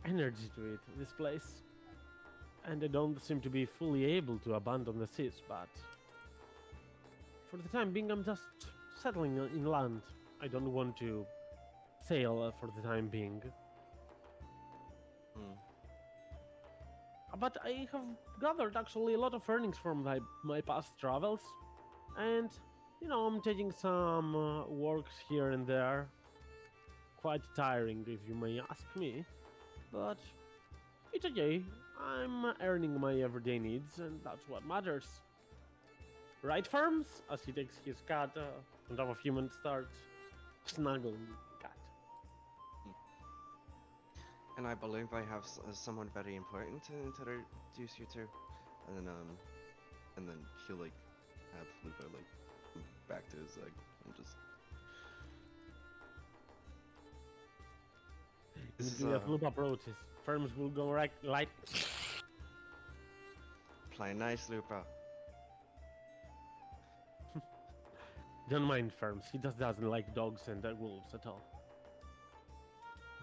energy to it, this place. And I don't seem to be fully able to abandon the seas, but for the time being, I'm just settling in land. I don't want to sail for the time being. Hmm. But I have gathered actually a lot of earnings from my past travels. And, I'm taking some works here and there. Quite tiring, if you may ask me. But it's okay. I'm earning my everyday needs, and that's what matters. Right, Firms? As he takes his cat on top of him and starts snuggling the cat. And I believe I have someone very important to introduce you to, and then he'll like have Lupa like back to his leg and just. This is If Lupa approaches, Firms will go right, like. play nice, Lupa. Don't mind Firms. He just doesn't like dogs and wolves at all.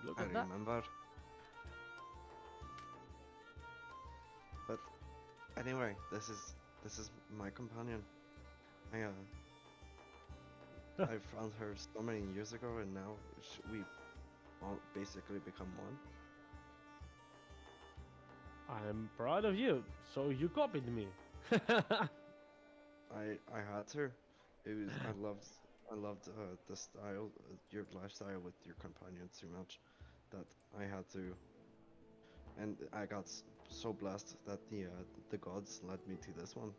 Look I at that. remember. But anyway, this is my companion. I found her so many years ago, and now we all basically become one. I'm proud of you. So you copied me. I had to. It was I loved the style, your lifestyle with your companion so much that I had to. And I got so blessed that the gods led me to this one.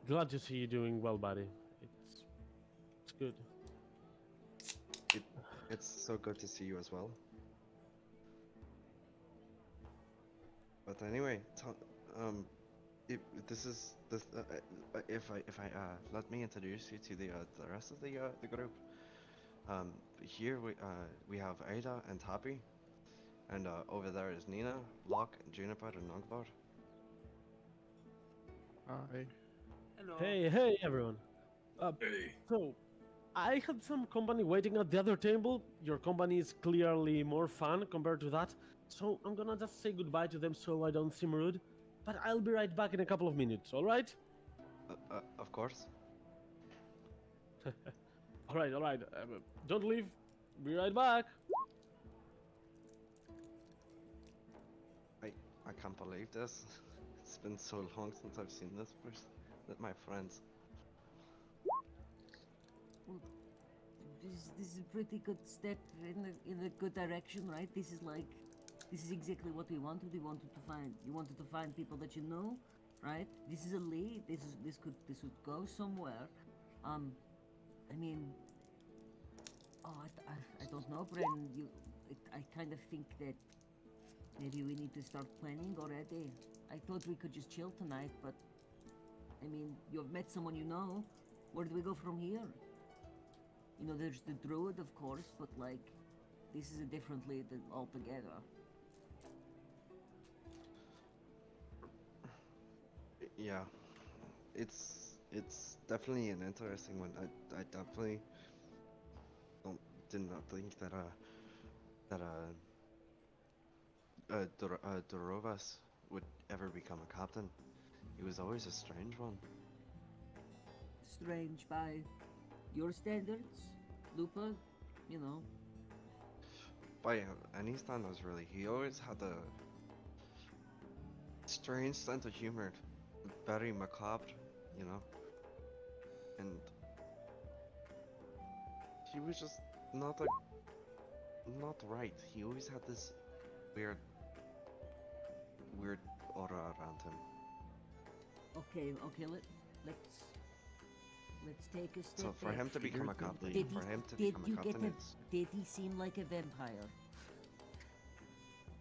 Glad to see you doing well, buddy. It's good. It's so good to see you as well. But anyway, if I let me introduce you to the rest of the group. Here we have Ada and Happy, and over there is Nina, Locke, Juniper, and Nogbar. Hi. Hello. Hey, everyone. Hey. So, I had some company waiting at the other table. Your company is clearly more fun compared to that. So, I'm gonna just say goodbye to them so I don't seem rude. But I'll be right back in a couple of minutes, alright? Of course. Alright. Don't leave. Be right back. I can't believe this. It's been so long since I've seen this person with my friends. Well, this is a pretty good step in a good direction, right? This is exactly what we wanted. You wanted to find people that you know, right? This is a lead. This could go somewhere. I mean, I don't know, Bren. I kind of think that maybe we need to start planning already. I thought we could just chill tonight, but I mean, you've met someone you know. Where do we go from here? You know, there's the druid, of course, but like, this is a different lead altogether. Yeah, it's definitely an interesting one. I definitely did not think that Dorovas would ever become a captain. He was always a strange one. Strange by your standards, Lupa, you know. By any standards, really, he always had a strange sense of humor, very macabre, you know. And he was just not right. He always had this weird aura around him. Okay, let's take a step So for back. him to become a captain, Did it's did he seem like a vampire?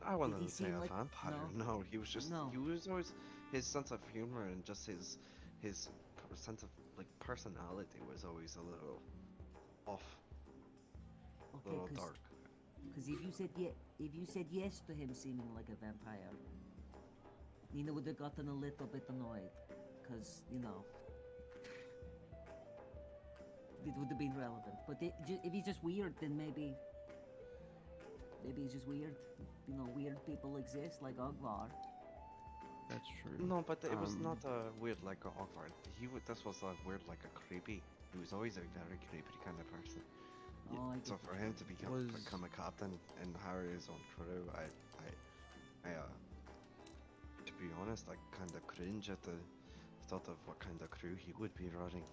I wouldn't he say seem a like- vampire. no? No, he was just No. he was always his sense of humor and just his sense of like personality was always a little off, a Okay, little dark. because if you said yes to him seeming like a vampire, Nina would have gotten a little bit annoyed, because you know it would have been relevant. But if he's just weird, then maybe he's just weird. You know, weird people exist like Ogvar. That's true. No, but it was Um, not weird like a awkward. This was weird like a creepy. He was always a very creepy kind of person. Oh, I So get for what him you to mean. become a captain and hire his own crew, to be honest, I kind of cringe at the thought of what kind of crew he would be running.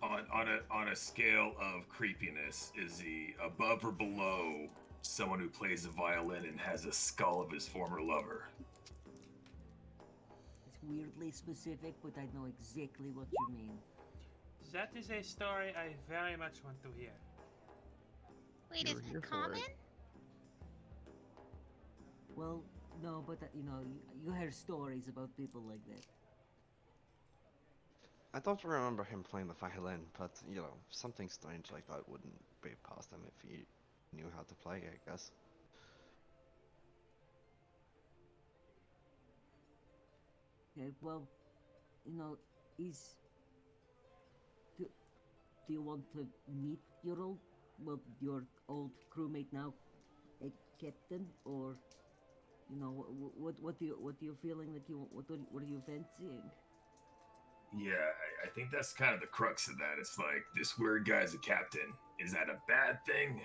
On a scale of creepiness, is he above or below someone who plays a violin and has a skull of his former lover? It's weirdly specific, but I know exactly what you mean. That is a story I very much want to hear. Wait, You is were here it for it. common? Well, no, but you know, you hear stories about people like that. I don't remember him playing the violin, but you know, something strange like that wouldn't be past him if he knew how to play, I guess. Okay, well, you know, do, do you want to meet your old crewmate now, a captain, or you know, what do you feeling that what are you fancying? Yeah, I think that's kind of the crux of that. It's like, this weird guy's a captain. Is that a bad thing?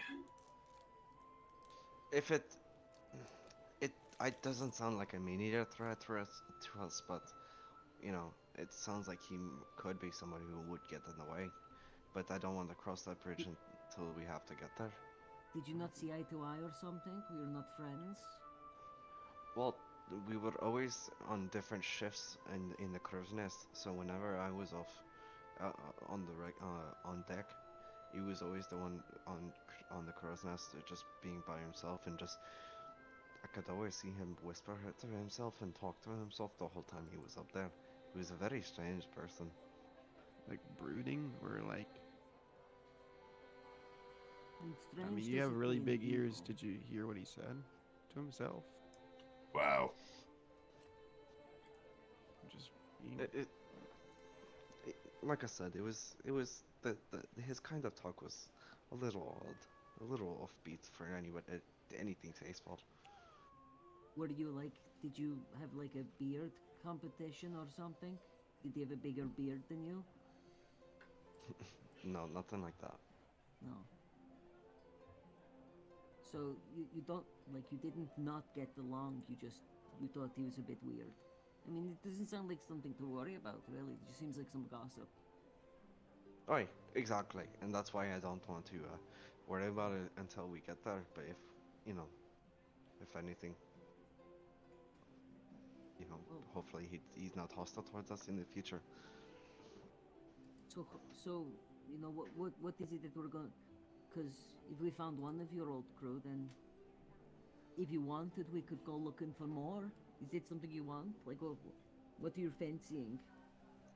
If it doesn't sound like a immediate threat to us, but you know, it sounds like he could be somebody who would get in the way. But I don't want to cross that bridge until we have to get there. Did you not see eye to eye or something? We are not friends. Well, we were always on different shifts in the crow's nest. So whenever I was off on deck, he was always the one on the crow's nest, just being by himself, and just I could always see him whisper to himself and talk to himself the whole time he was up there. He was a very strange person. like brooding or like. It's I mean, strange you have really discipline, big ears. evil. Did you hear what he said to himself? Wow. Just being. It like I said, it was his kind of talk was a little odd, a little offbeat for anything tasteful. Were you like? Did you have like a beard competition or something? Did he have a bigger beard than you? No, nothing like that. No. So you don't like you didn't not get along. You thought he was a bit weird. I mean, it doesn't sound like something to worry about, really. It just seems like some gossip. Right, exactly, and that's why I don't want to worry about it until we get there. But if you know, if anything, you know, Well- hopefully he's not hostile towards us in the future. So you know what is it that we're going? Because if we found one of your old crew, then if you wanted, we could go looking for more. Is it something you want? Like, what are you fancying?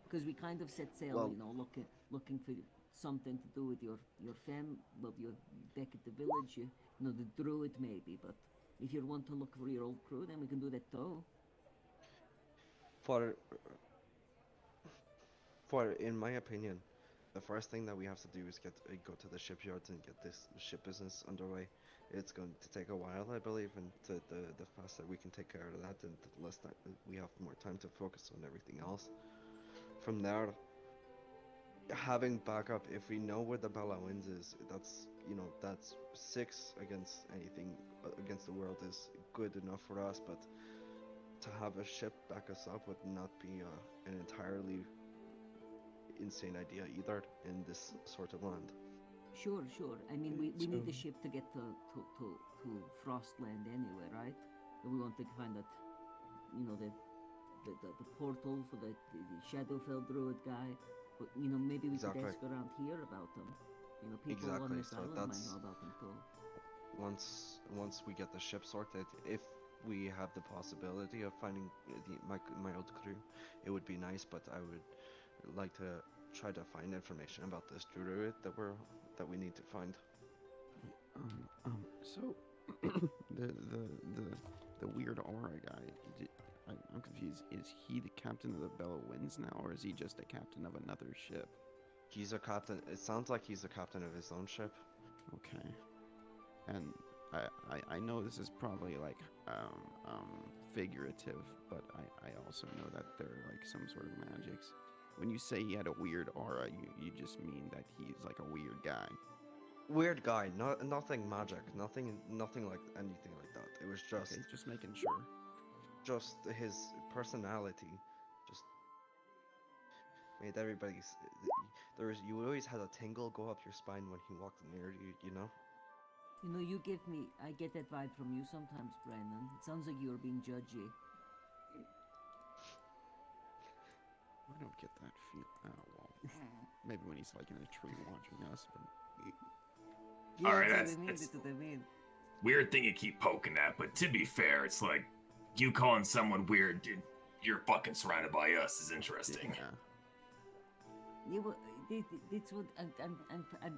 Because we kind of set sail, Well- you know, looking for something to do with your well, your back at the village, you know, the druid maybe. But if you want to look for your old crew, then we can do that too. For in my opinion, the first thing that we have to do is go to the shipyards and get this ship business underway. It's going to take a while, I believe, and the faster we can take care of that, and the less time we have more time to focus on everything else. From there, having backup, if we know where the Bella Winds is, that's 6 against anything against the world is good enough for us. But to have a ship back us up would not be an entirely insane idea either in this sort of land. Sure. I mean, we need the So- ship to get to Frostland anyway, right? And we want to find that, you know, the portal for the Shadowfell druid guy. But you know, maybe we Exactly. could ask around here about them. You know, people on Exactly, this so island might that's- know about them too. Once we get the ship sorted, if we have the possibility of finding my old crew, it would be nice. But I would like to try to find information about this druid that we need to find. So the weird aura guy. I'm confused. Is he the captain of the Bella Winds now, or is he just a captain of another ship? He's a captain. It sounds like he's a captain of his own ship. Okay. And I know this is probably like figurative, but I also know that there are like some sort of magics. When you say he had a weird aura, you just mean that he's like a weird guy. Weird guy. Nothing magic. Nothing like anything like that. It was just Okay, just making sure. just his personality just made everybody's you always had a tingle go up your spine when he walked near you, you know. You know, I get that vibe from you sometimes, Brandon. It sounds like you're being judgy. I don't get that feel. Oh well, maybe when he's like in a tree watching us. But Yeah, All right, that's that's- what I mean. Weird thing you keep poking at, but to be fair, it's like you calling someone weird, dude, you're fucking surrounded by us is interesting. yeah. Yeah, well, that's what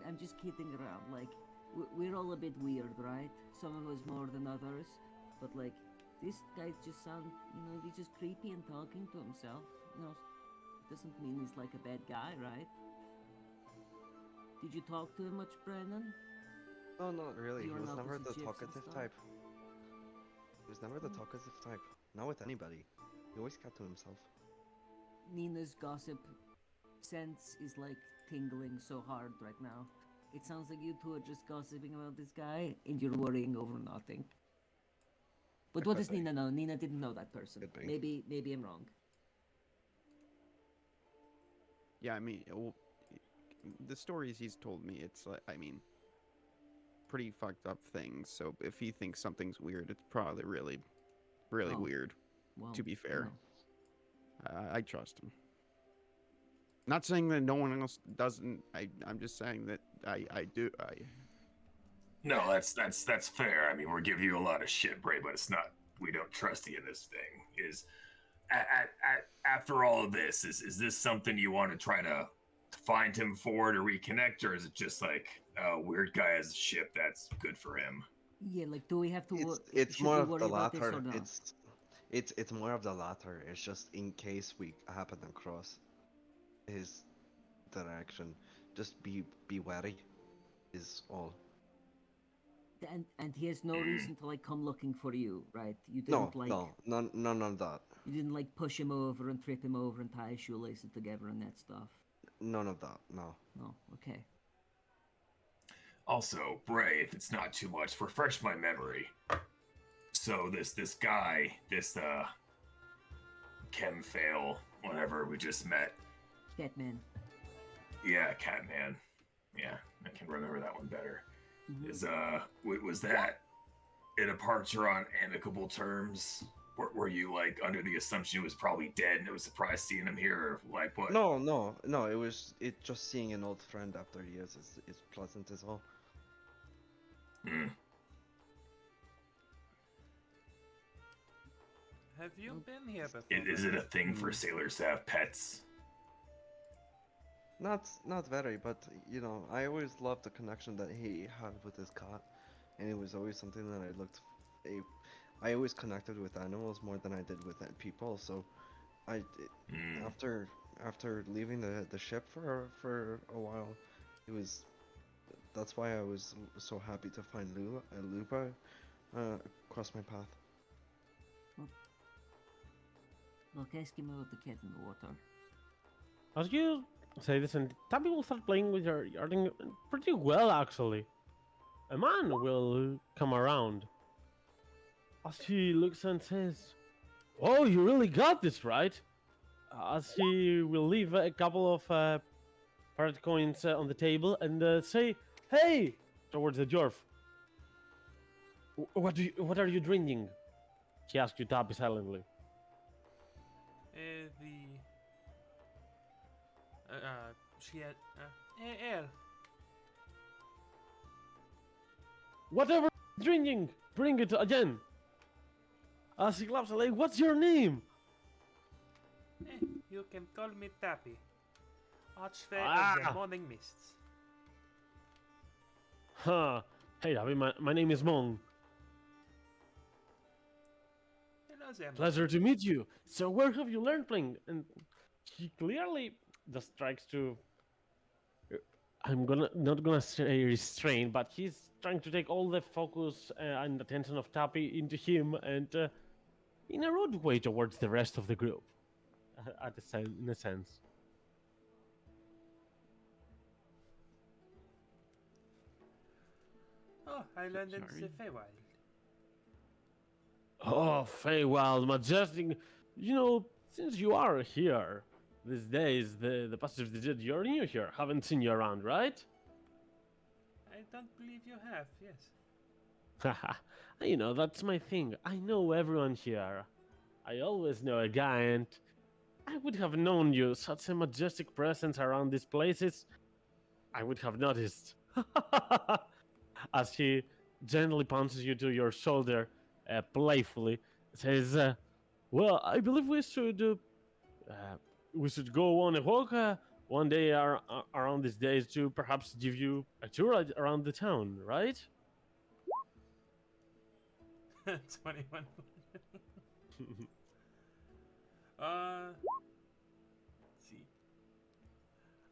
I'm just kidding around. Like, we're all a bit weird, right? Some of us more than others. But like, this guy just he's just creepy and talking to himself. You know, doesn't mean he's like a bad guy, right? Did you talk to him much, Brandon? No, not really. You He were was not never with the the gyps and talkative stuff? type. He was never the talkative type. Not with anybody. He always kept to himself. Nina's gossip sense is like tingling so hard right now. It sounds like you two are just gossiping about this guy and you're worrying over nothing. But It what could does be. Nina know? Nina didn't know that person. Could be. Maybe I'm wrong. Yeah, I mean, well, the stories he's told me, it's like, I mean, pretty fucked up things. So if he thinks something's weird, it's probably really Oh. weird. Well, To be you fair. know. I trust him. Not saying that no one else doesn't. I'm just saying that I do. No, that's fair. I mean, we're giving you a lot of shit, Bray, but it's not. We don't trust you in this thing. After all of this, is this something you want to try to find him for to reconnect, or is it just like a weird guy has a ship that's good for him? Yeah, like, do we have to? It's should more we of worry the about this latter. or not? It's more of the latter. It's just in case we happen across his direction, just be wary. Is all. And he has no reason to like come looking for you, right? You No, didn't like none of that. you didn't like push him over and trip him over and tie his shoelaces together and that stuff. None of that. No. No, okay. Also, Bray, if it's not too much, refresh my memory. So this guy, this Chemfail, whatever we just met. Catman. Yeah, Catman. Yeah, I can remember that one better. Mhm. Is was that a departure on amicable terms? Were you like under the assumption he was probably dead and it was a surprise seeing him here, or like what? No. It just seeing an old friend after years is pleasant as all. Hmm. Have you been here before? Is it a thing for sailors to have pets? Not very, but you know, I always loved the connection that he had with his cat, and it was always something that I always connected with animals more than I did with people. So, Hmm. after leaving the ship for a while, that's why I was so happy to find Luba across my path. Look, ask him about the cat in the water. As you say this, and Tabby will start playing with your yarding pretty well, actually. A man will come around. As he looks and says, "Oh, you really got this right." As he will leave a couple of parrot coins on the table and say, "Hey," towards the dwarf. What are you drinking?" He asks you, Tabby, silently. She had ale. "Whatever you're drinking, bring it again." As he claps a leg, "What's your name?" You can call me Tappy. Archfey Ah. of the Morning Mists. Huh. Hey, Tabby, my name is Mong. Hello there. Pleasure to meet you. So where have you learned playing? And he clearly just strikes to. I'm not gonna say restrain, but he's trying to take all the focus and attention of Tappy into him, and in a rude way towards the rest of the group. In a sense. Oh, I learned in the Sorry. Feywild. Oh, Feywild, majestic. You know, since you are here these days, the Passage of the Dead, you're new here. Haven't seen you around, right? I don't believe you have, yes. Haha, you know, that's my thing. I know everyone here. I always know a guy, and I would have known you. Such a majestic presence around these places. I would have noticed. As he gently punches you to your shoulder, playfully, says, "Well, I believe we should go on a walk one day around these days to perhaps give you a tour around the town, right?" 21. See.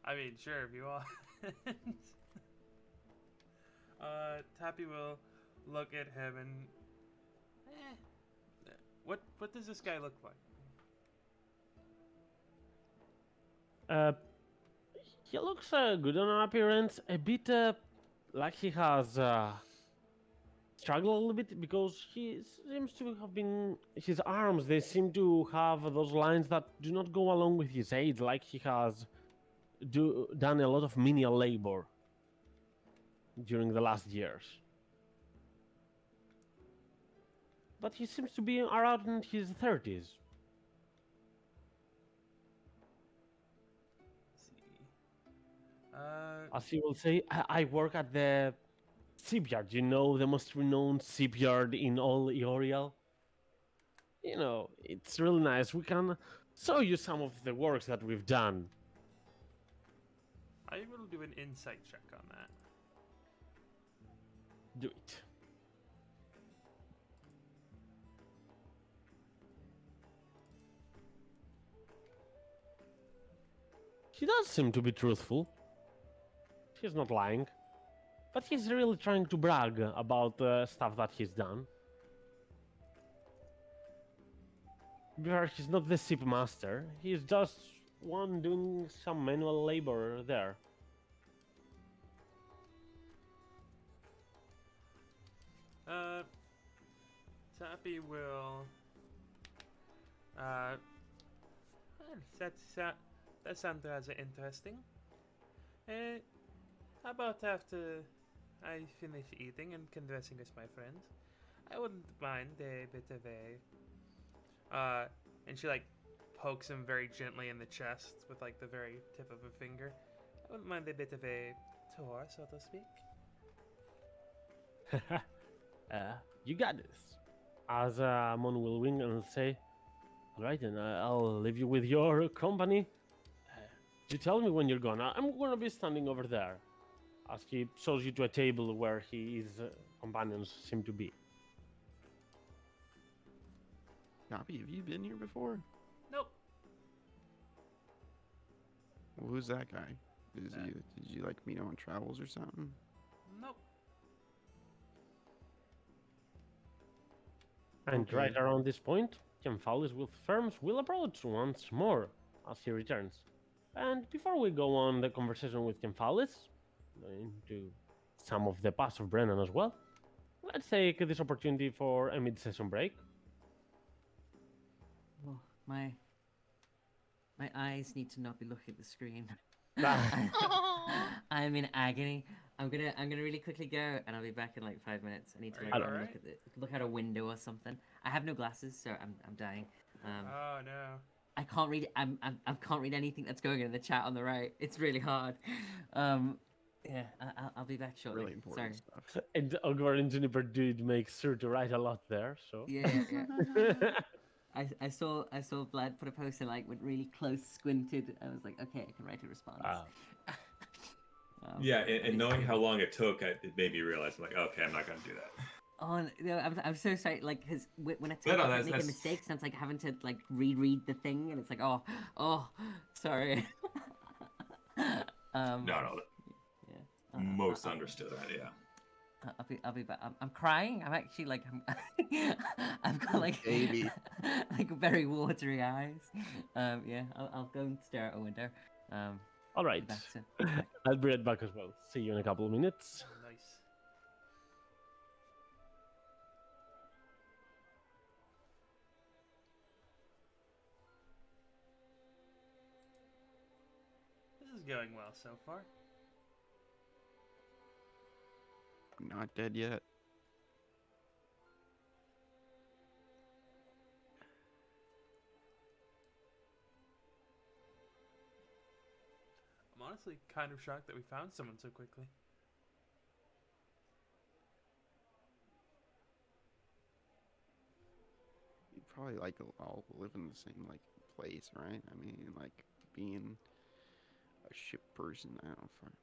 I mean, sure, if you want. Tappy will look at him and. What does this guy look like? He looks good on appearance, a bit like he has struggled a little bit because he seems to have been. His arms, they seem to have those lines that do not go along with his age, like he has done a lot of menial labor during the last years. But he seems to be around in his 30s. As he will say, I work at the shipyard, you know, the most renowned shipyard in all Eorial. You know, it's really nice. We can show you some of the works that we've done. I will do an insight check on that. Do it. He does seem to be truthful. He's not lying. But he's really trying to brag about stuff that he's done. Because he's not the ship master. He's just one doing some manual labor there. Tappy will. Well, that sounds rather interesting. How about after I finish eating and conversing with my friends, I wouldn't mind a bit of a. And she like pokes him very gently in the chest with like the very tip of her finger. I wouldn't mind a bit of a tour, so to speak. You got this. As Mon will wink and say, All right, then I'll leave you with your company. You tell me when you're gone. I'm gonna be standing over there, as he shows you to a table where his companions seem to be. Copy, have you been here before? Nope. Well, who's that guy? Did you like meet him on travels or something? Nope. And Okay. right around this point, Kemphalis with Firms will approach once more as he returns. And before we go on the conversation with Kemphalis, into some of the past of Brennan as well, let's take this opportunity for a mid-session break. Oh, my eyes need to not be looking at the screen. Aw. I'm in agony. I'm gonna really quickly go, and I'll be back in like 5 minutes. I need to Are like you go and alright? look out a window or something. I have no glasses, so I'm dying. Oh no. I can't read. I can't read anything that's going on in the chat on the right. It's really hard. Yeah, I'll be back shortly. Really important Sorry. stuff. And Ogvar and Juniper did make sure to write a lot there, so. Yeah. I saw Vlad put a post in like with really close squinted. I was like, okay, I can write a response. Ah. Yeah, and knowing how long it took, it made me realize, I'm like, okay, I'm not going to do that. Oh no, I'm so sorry. Like, cause when I No, no, type, I that's- make a that's- mistake, so it's like having to like reread the thing, and it's like, oh, sorry. No, no, Yeah. most understood that, yeah. I'll be back. I'm crying. I'm actually like, I've got like, Baby. like very watery eyes. Yeah. I'll go and stare out a window. All right. Back soon. I'll be right back as well. See you in a couple of minutes. Oh, nice. This is going well so far. Not dead yet. I'm honestly kind of shocked that we found someone so quickly. You'd probably like all live in the same like place, right? I mean, like being a ship person. I don't fucking.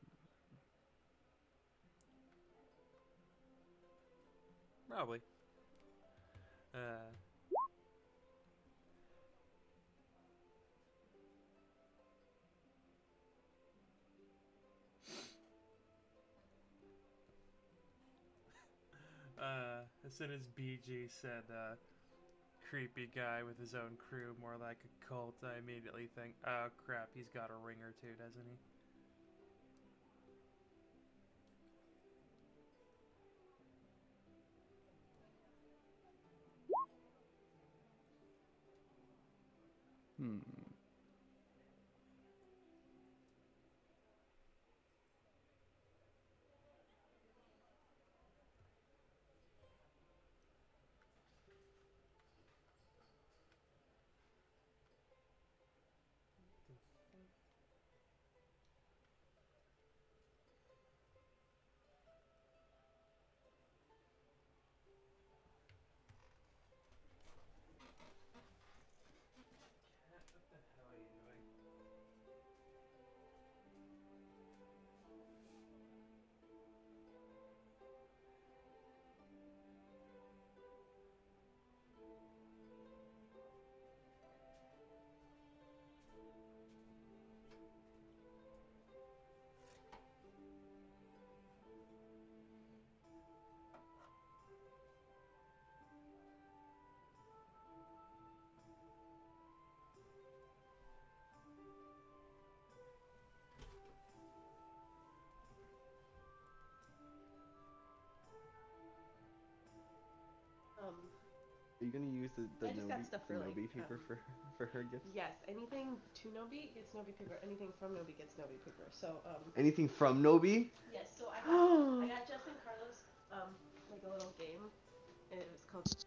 Probably. As soon as BG said, creepy guy with his own crew, more like a cult, I immediately think, oh crap, he's got a ring or two, doesn't he? Hmm. What the hell are you doing? Are you gonna use the I just got Nobi, stuff the for, like, Nobi paper for her gifts? Yes, anything to Nobi gets Nobi paper. Anything from Nobi gets Nobi paper. So Anything from Nobi? yes. So I got Justin Carlos like a little game, and it was called.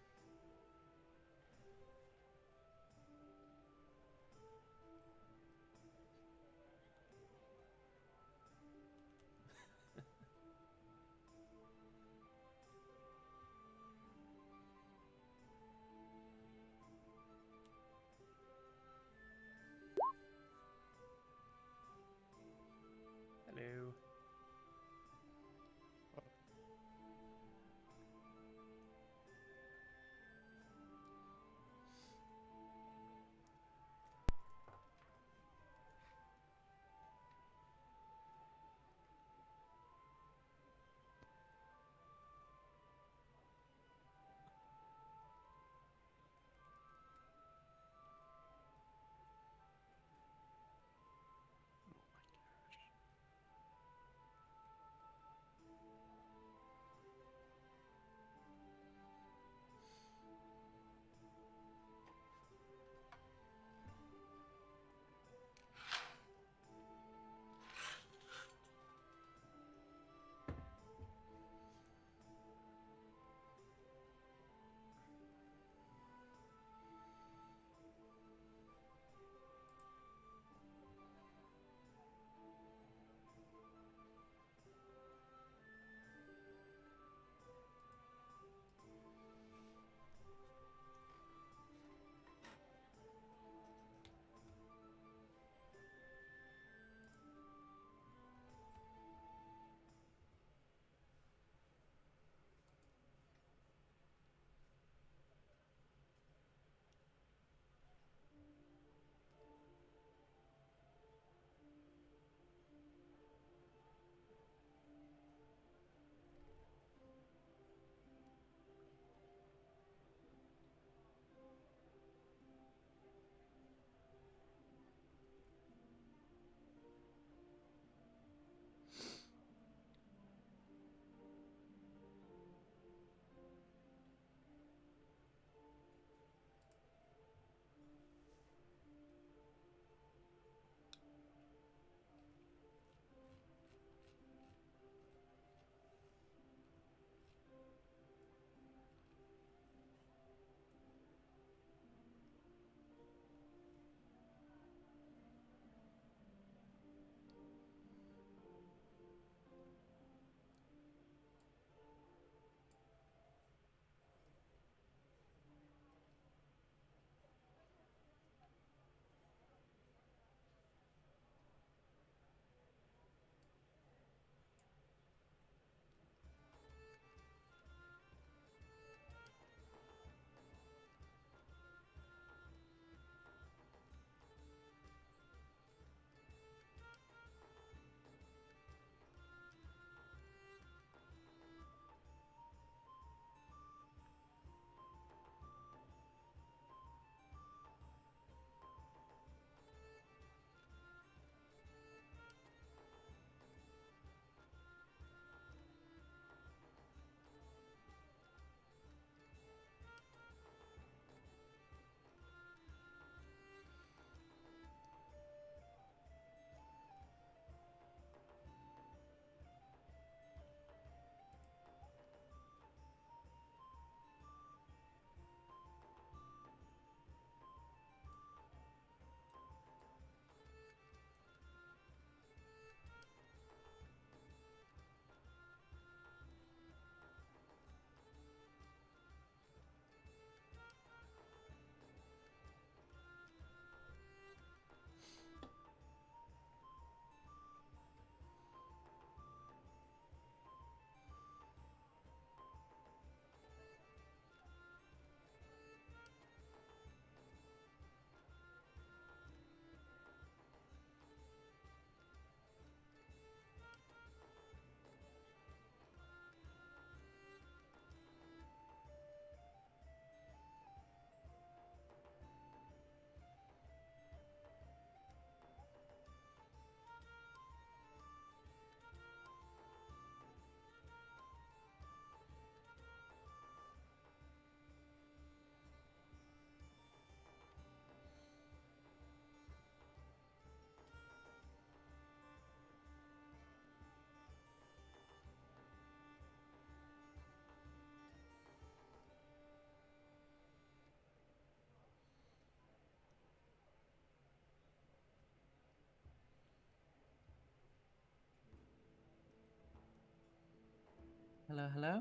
Hello, hello.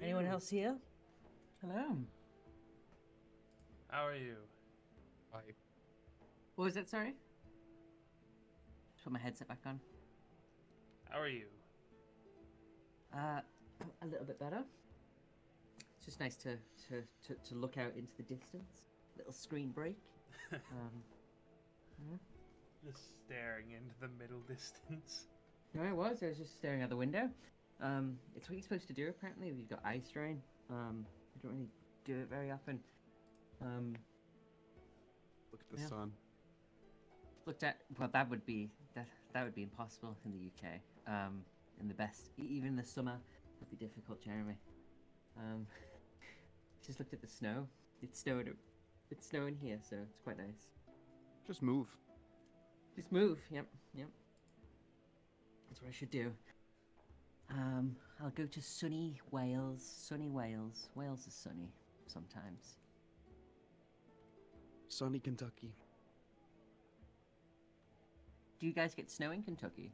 Anyone else here? Hello. How are you? What was that? Sorry. Just put my headset back on. How are you? A little bit better. It's just nice to look out into the distance. Little screen break. Yeah. Just staring into the middle distance. No, I was just staring out the window. It's what you're supposed to do apparently if you've got eye strain. I don't really do it very often. Look at the Yeah. sun. Looked at well, that would be impossible in the UK. In the best, even in the summer, would be difficult, Jeremy. Just looked at the snow. It's snowing here, so it's quite nice. Just move. Just move. Yep. That's what I should do. I'll go to sunny Wales. Sunny Wales. Wales is sunny sometimes. Sunny Kentucky. Do you guys get snow in Kentucky?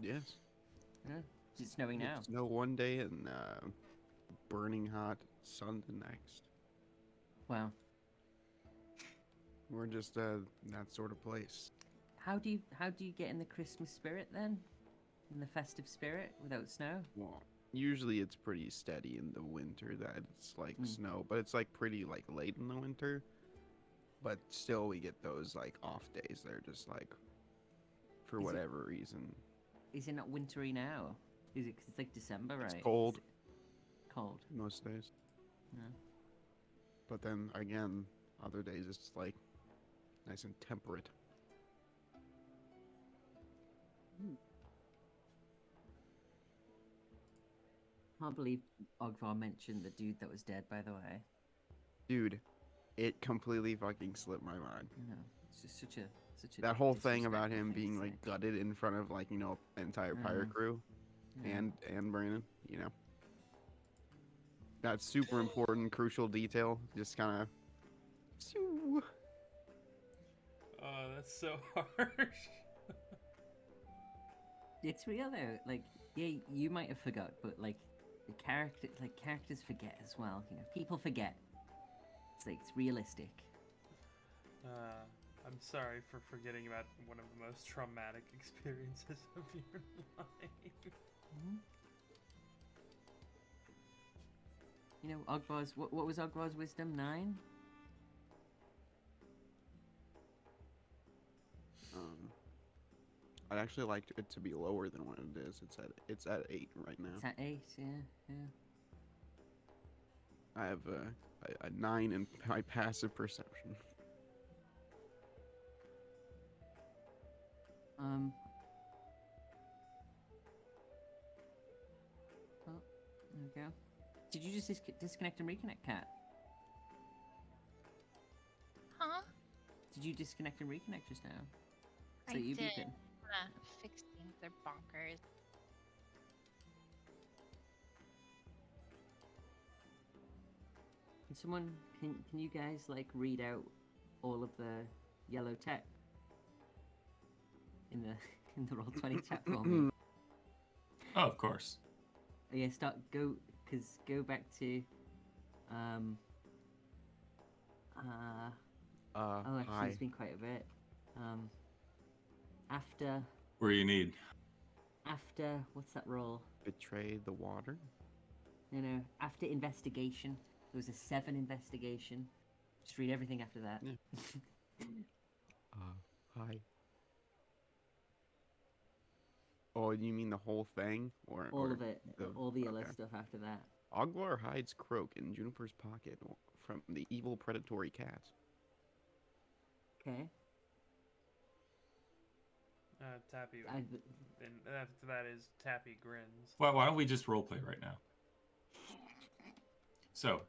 Yes. Yeah. Is it snowing now? Snow one day and burning hot sun the next. Wow. We're just that sort of place. How do you get in the Christmas spirit then? In the festive spirit without snow? Well, usually it's pretty steady in the winter that it's like snow, but it's like pretty like late in the winter. But still, we get those like off days. They're just like for Is it- whatever reason. Is it not wintry now? Is it? 'Cause it's like December, right? It's cold Is it cold. most days. Yeah. But then again, other days it's like nice and temperate. Can't believe Ogvar mentioned the dude that was dead. By the way, Dude, it completely fucking slipped my mind. you know, it's just such a That whole thing about disrespectful him thing to being say. like gutted in front of like, you know, entire pirate crew Yeah. and Brandon, you know. That super important, crucial detail just kind of. Oh, that's so harsh. It's real though. Like, yeah, you might have forgot, but like characters forget as well. You know, people forget. It's like it's realistic. I'm sorry for forgetting about one of the most traumatic experiences of your life. You know, Ogvar's what was Ogvar's wisdom? 9? I'd actually like it to be lower than what it is. It's at 8 right now. It's at 8. Yeah. I have a 9 in my passive perception. Oh, there we go. Did you just disconnect and reconnect, Kat? Huh? Did you disconnect and reconnect just now? I you did. beeping? Fix things. They're bonkers. Can you guys like read out all of the yellow text in the in the Roll20 chat for me? Oh, of course. Yeah, go back to oh, actually hi. it's been quite a bit. After Where you need. what's that roll? Betray the water? No, after investigation. There was a 7 investigation. Just read everything after that. Yeah. Hi. Oh, you mean the whole thing? Or All of it. All the yellow okay. stuff after that. Ogvar hides Croak in Juniper's pocket from the evil predatory cat. Okay. Tappy. I- And after that is Tappy grins. Why don't we just roleplay right now? So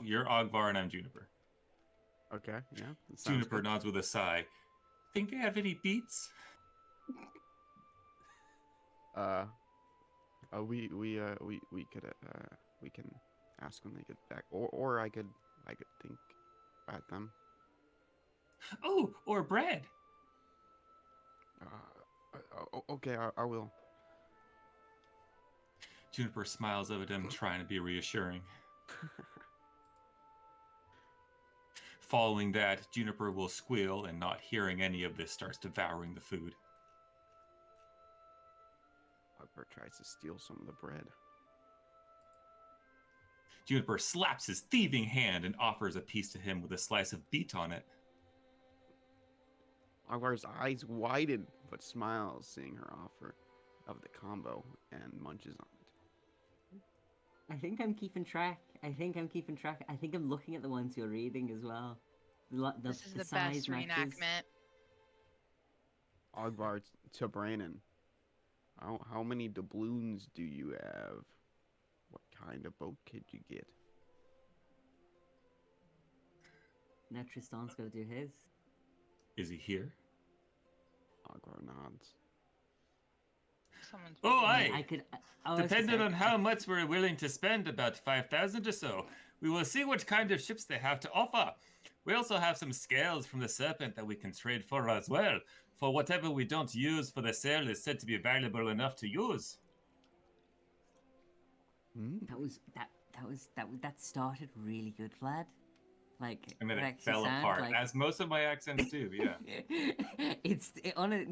you're Ogvar and I'm Juniper. Okay, yeah. that sounds Juniper good. nods with a sigh. Think they have any beats? We can ask when they get back, or I could think at them. Oh, or bread. Okay, I will. Juniper smiles up at him, trying to be reassuring. Following that, Juniper will squeal and, not hearing any of this, starts devouring the food. Ogbert tries to steal some of the bread. Juniper slaps his thieving hand and offers a piece to him with a slice of beet on it. Ogbar's eyes widen, but smiles seeing her offer of the combo and munches on it. I think I'm keeping track. I think I'm looking at the ones you're reading as well. This is the size best matches. reenactment. Ogbar to Brandon. How many doubloons do you have? What kind of boat could you get? Now Tristan's got to do his. Is he here? Ogbar nods. Someone's Oh, reading. aye. I was gonna Depending say, on how much we're willing to spend, about 5,000 or so, we will see what kind of ships they have to offer. We also have some scales from the serpent that we can trade for as well. For whatever we don't use for the sale is said to be valuable enough to use. That started really good, Vlad. Like, And then it actually fell sound apart, like- as most of my accents do, yeah.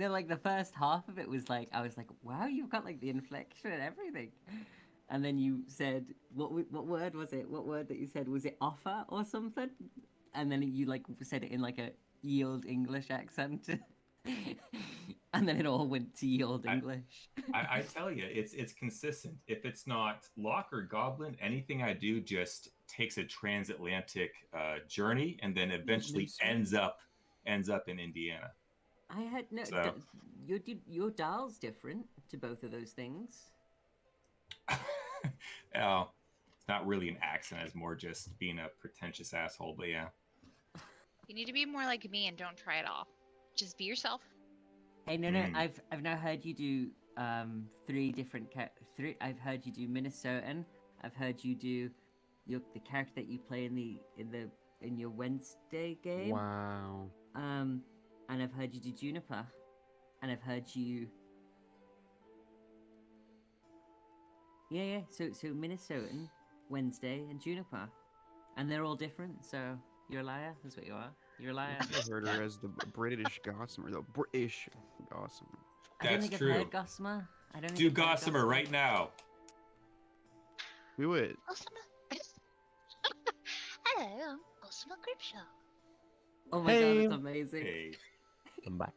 Like the first half of it was like, I was like, wow, you've got like the inflection and everything. And then you said, what word was it? What word that you said? Was it offer or something? And then you like said it in like a yield English accent. And then it all went to yield English. I tell you, it's consistent. If it's not Lock or Goblin, anything I do just takes a transatlantic journey and then eventually ends up in Indiana. I had no. So- Your dial's different to both of those things. Oh, it's not really an accent. It's more just being a pretentious asshole. But yeah. You need to be more like me and don't try it all. Just be yourself. Hey, no, Mm. I've now heard you do three different I've heard you do Minnesotan. I've heard you do the character that you play in your Wednesday game. Wow. And I've heard you do Juniper, and I've heard you. Yeah. So Minnesotan, Wednesday, and Juniper, and they're all different. So you're a liar. That's what you are. You're a liar. I heard her as the British Gossamer, the British Gossamer. I don't That's think true. I've heard Gossamer. I don't. Do think I've heard Gossamer right now. Do it. Hello, I'm Gossamer Gripshaw. Oh my god, it's amazing. Hey. I'm back.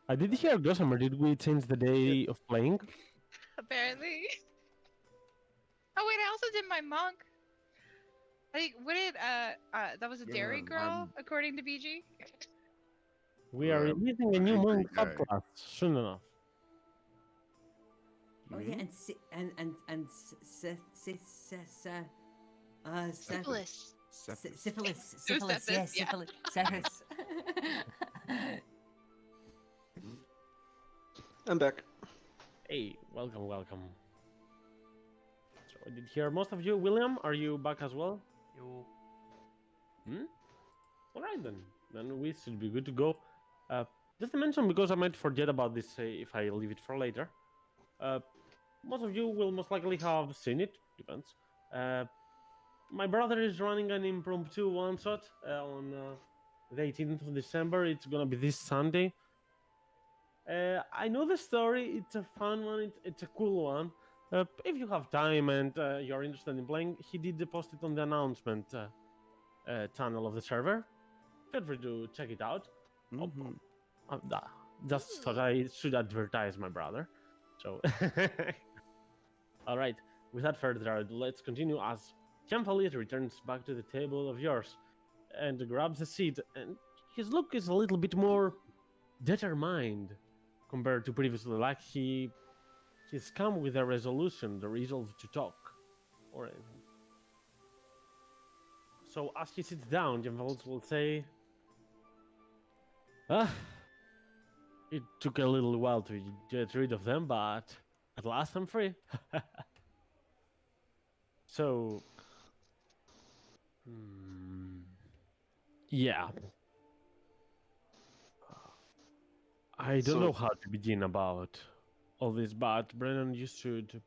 I did hear Gossamer. Did we change the day of playing? Apparently. Oh wait, I also did my monk. What did that was a Yeah, dairy girl, I'm- according to BG. We are Yeah, releasing a new I monk agree, guy. subclass soon enough. Oh yeah, and Syphilis. syphilis. Sepsis, Yes, yeah. syphilis. Syphilis. I'm back. Hey, welcome. So I did hear most of you. William, are you back as well? You. All right then. Then we should be good to go. Just to mention, because I might forget about this if I leave it for later. Most of you will most likely have seen it. Depends. My brother is running an impromptu one-shot on the 18th of December. It's gonna be this Sunday. I know the story. It's a fun one. It's a cool one. If you have time and you're interested in playing, he did post it on the announcement channel of the server. Feel free to check it out. Mhm. Just thought I should advertise my brother. So, all right. Without further ado, let's continue as Kemphalit returns back to the table of yours and grabs a seat. And his look is a little bit more determined compared to previously. Like he's come with a resolution, the resolve to talk, or anything. So as he sits down, Kemphalit will say, it took a little while to get rid of them, but at last I'm free. So, yeah. I don't know So- how to begin about all this, but Brennan, you should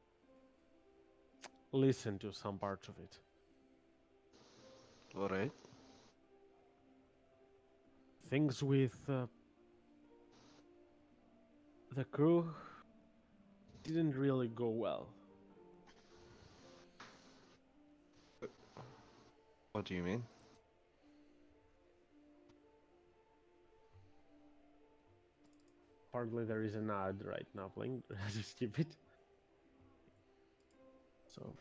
listen to some parts of it. Alright. Things with the crew didn't really go well. What do you mean? Partly there is an ad right now playing. Just skip it. So,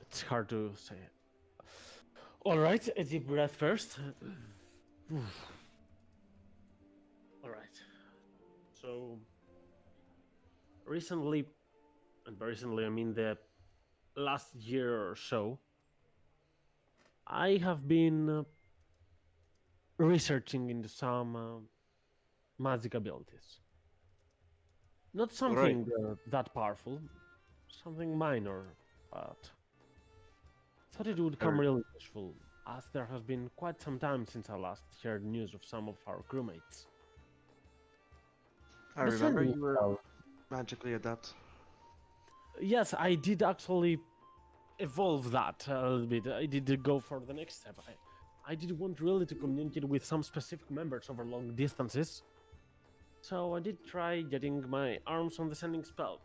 it's hard to say. All right, a deep breath first. All right. So, recently, and by recently I mean the last year or so, I have been researching into some magic abilities. Not something that powerful, something minor, but thought it would come really useful, as there has been quite some time since I last heard news of some of our crewmates. I The remember sending you were spell. magically adept. Yes, I did actually evolve that a little bit. I did go for the next step. I did want really to communicate with some specific members over long distances. So I did try getting my arms on the sending spell.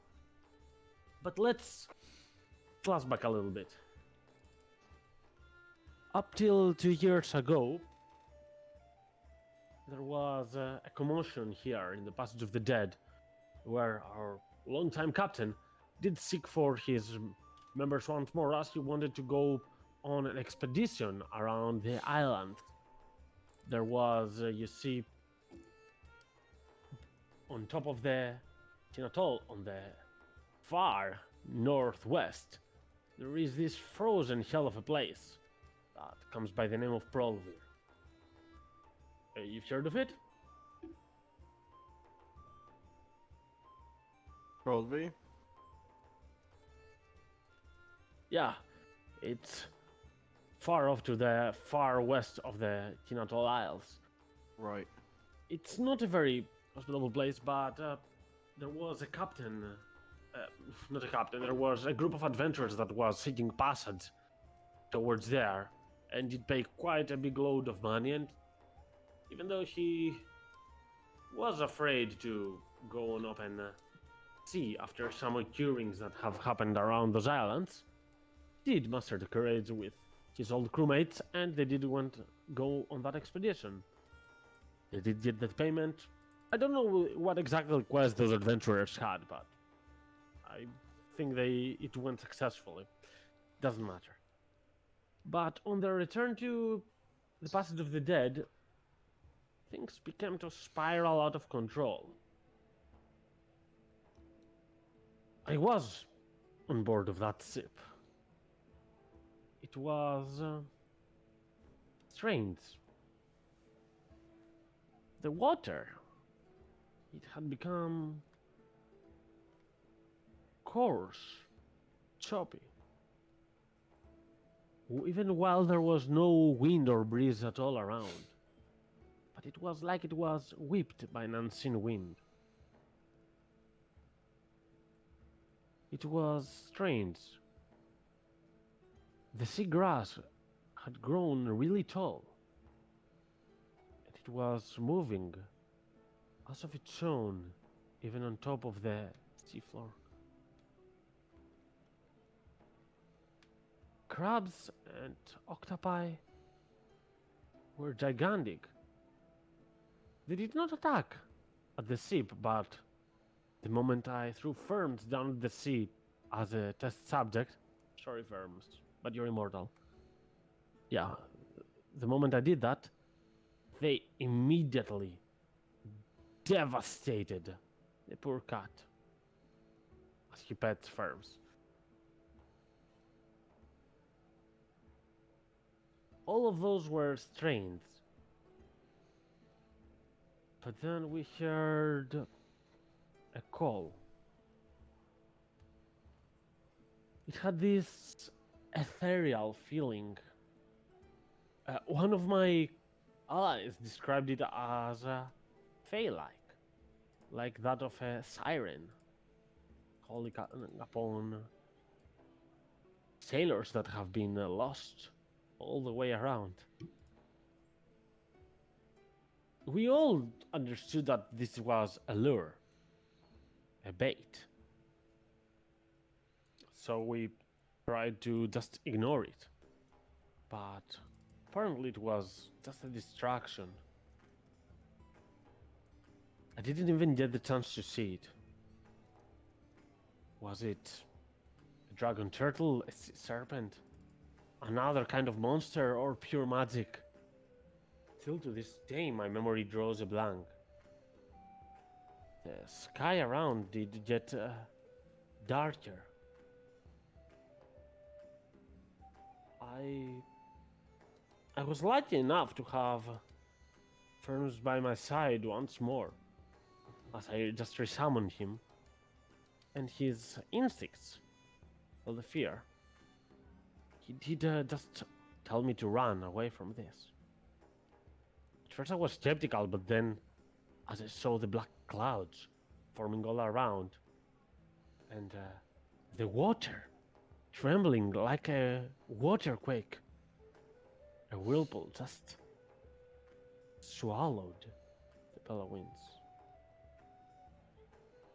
But let's flashback a little bit. Up till 2 years ago, there was a commotion here in the Passage of the Dead, where our longtime captain did seek for his members once more, as he wanted to go on an expedition around the island. There was, you see, on top of the Tinatol, on the far northwest, there is this frozen hell of a place that comes by the name of Prolvir. You've heard of it? Probably. Yeah, it's far off to the far west of the Tinatol Isles. Right. It's not a very hospitable place, but there was a captain, not a captain, there was a group of adventurers that was seeking passage towards there, and it paid quite a big load of money, and even though he was afraid to go on up and sea after some occurrings that have happened around those islands, did muster the courage with his old crewmates, and they did want to go on that expedition. They did get that payment. I don't know what exactly quest those adventurers had, but I think it went successfully. Doesn't matter. But on their return to the Passage of the Dead, things began to spiral out of control. I was on board of that ship. It was strange. The water, it had become coarse, choppy. Even while there was no wind or breeze at all around. But it was like it was whipped by an unseen wind. It was strange. The seagrass had grown really tall, and it was moving as of its own, even on top of the seafloor. Crabs and octopi were gigantic. They did not attack at the ship, but the moment I threw Ferns down the sea as a test subject, sorry Ferns, but you're immortal. Yeah, the moment I did that, they immediately devastated the poor cat as he pets Ferns. All of those were strains. But then we heard a call. It had this ethereal feeling. One of my allies described it as fey-like, like that of a siren calling upon sailors that have been lost all the way around. We all understood that this was a lure, a bait. So we tried to just ignore it. But apparently it was just a distraction. I didn't even get the chance to see it. Was it a dragon turtle, a sea serpent, another kind of monster, or pure magic? Till to this day, my memory draws a blank. The sky around did get darker. I was lucky enough to have Ferns by my side once more, as I just resummoned him, and his instincts, well, the fear. He did just tell me to run away from this. At first I was skeptical, but then, as I saw the black clouds forming all around, and the water trembling like a waterquake, a whirlpool just swallowed the Bellowinds.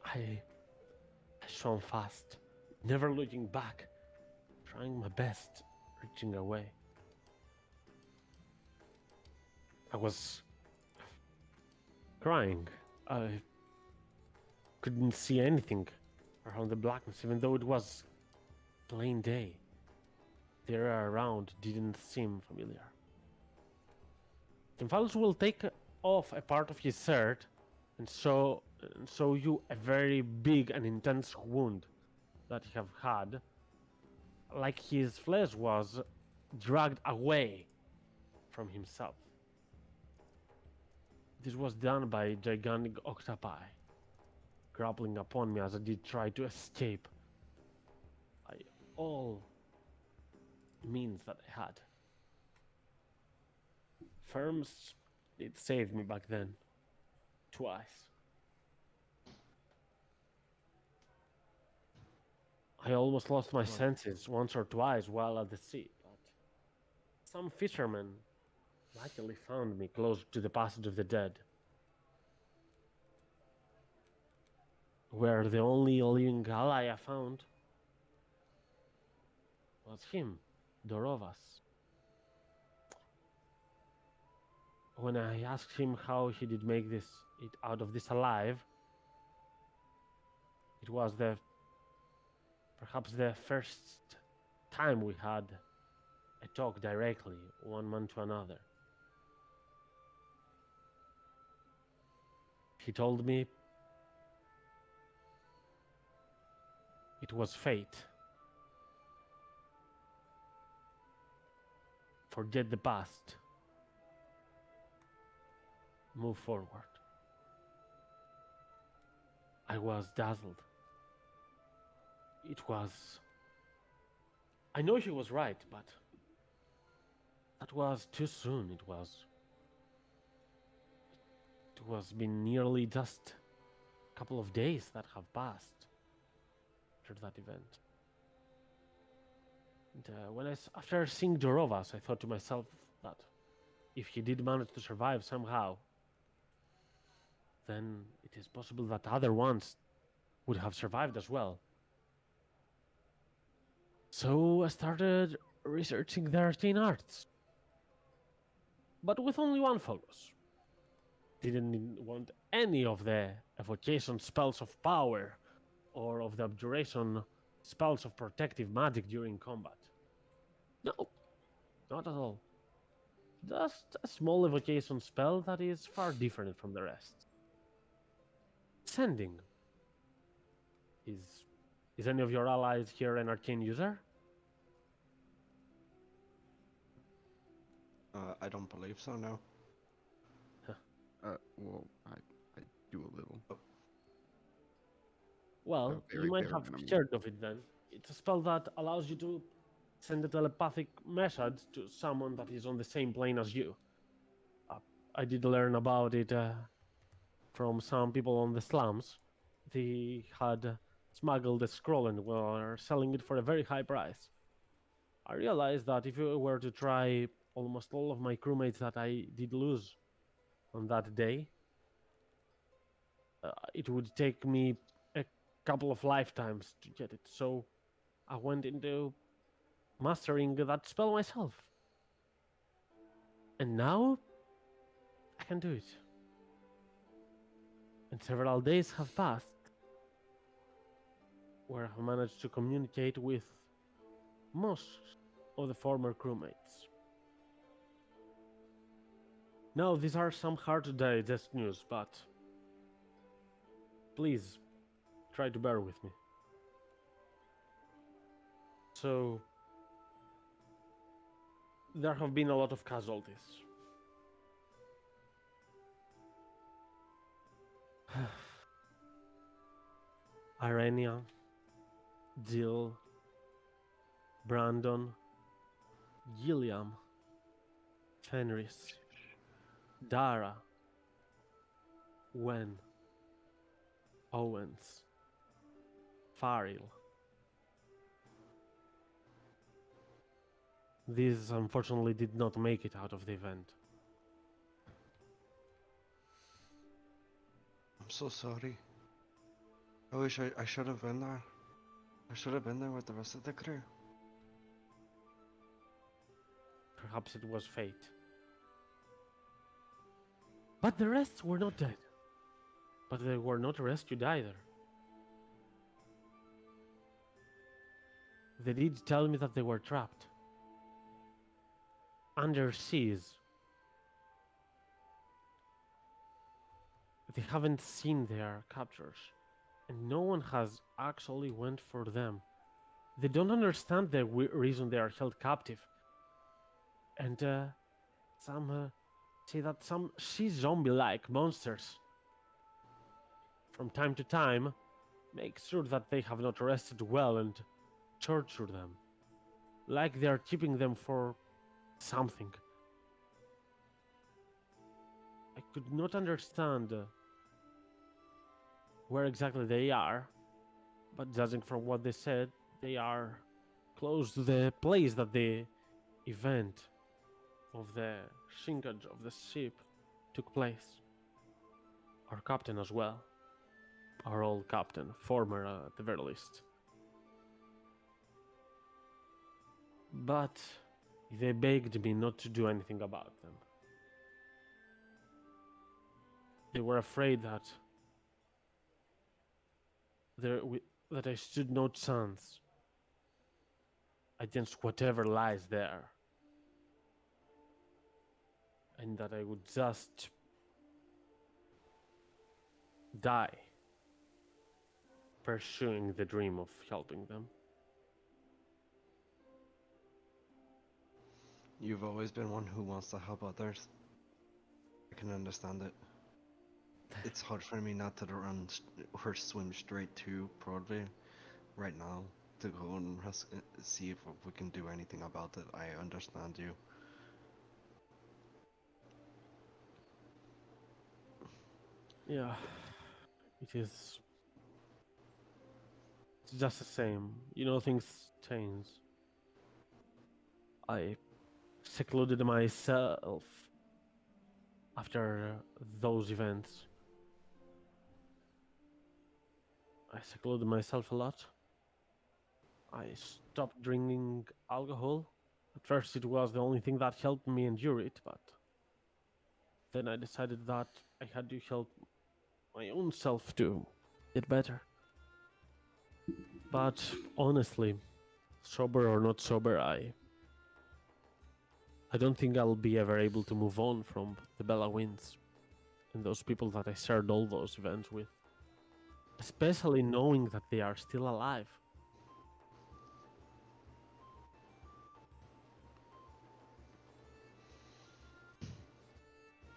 I swam fast, never looking back, trying my best, reaching away. I was crying. I couldn't see anything around the blackness, even though it was plain day. The area around didn't seem familiar. Timphalus will take off a part of his shirt and show you a very big and intense wound that he have had, like his flesh was dragged away from himself. This was done by gigantic octopi, grappling upon me as I did try to escape. By all means that I had. Firms did save me back then, twice. I almost lost my senses once or twice while at the sea, but some fishermen luckily found me close to the Passage of the Dead, where the only living ally I found was him, Dorovas. When I asked him how he did make it out of this alive, it was perhaps the first time we had a talk directly, one man to another. He told me it was fate. Forget the past. Move forward. I was dazzled. I know he was right, but that was too soon. It was been nearly just a couple of days that have passed after that event. And after seeing Dorovas, I thought to myself that if he did manage to survive somehow, then it is possible that other ones would have survived as well. So I started researching the arcane arts, but with only one focus. Didn't want any of the evocation spells of power or of the abjuration spells of protective magic during combat. No, not at all. Just a small evocation spell that is far different from the rest. Sending. Is any of your allies here an arcane user? I don't believe so, no. Well, I do a little. Well, very you might bare have minimum. heard of it then. It's a spell that allows you to send a telepathic message to someone that is on the same plane as you. I did learn about it from some people on the slums. They had smuggled a scroll and were selling it for a very high price. I realized that if I were to try almost all of my crewmates that I did lose on that day, it would take me a couple of lifetimes to get it. So I went into mastering that spell myself. And now I can do it. And several days have passed where I managed to communicate with most of the former crewmates. Now, these are some hard to digest news, but please try to bear with me. So, there have been a lot of casualties. Irenia, Jill, Brandon, Gilliam, Fenris, Dara, Wen, Owens, Farrell. These unfortunately did not make it out of the event. I'm so sorry. I wish I should have been there. I should have been there with the rest of the crew. Perhaps it was fate. But the rest were not dead. But they were not rescued either. They did tell me that they were trapped. Under seas. They haven't seen their captors. And no one has actually went for them. They don't understand the reason they are held captive. And some say that some sea zombie-like monsters from time to time make sure that they have not rested well and torture them. Like they are keeping them for something. I could not understand where exactly they are, but judging from what they said, they are close to the place that the event of the shrinkage of the ship took place. Our captain as well. Our old captain, former at the very least. But they begged me not to do anything about them. They were afraid that that I stood no chance against whatever lies there. And that I would just die pursuing the dream of helping them. You've always been one who wants to help others. I can understand it. It's hard for me not to run or swim straight to Broadway right now to go and see if we can do anything about it. I understand you. Yeah, it is. It's just the same. You know, things change. I secluded myself after those events. I secluded myself a lot. I stopped drinking alcohol. At first it was the only thing that helped me endure it, but then I decided that I had to help my own self to get better. But honestly, sober or not sober, I don't think I'll be ever able to move on from the Bella Winds and those people that I shared all those events with. Especially knowing that they are still alive.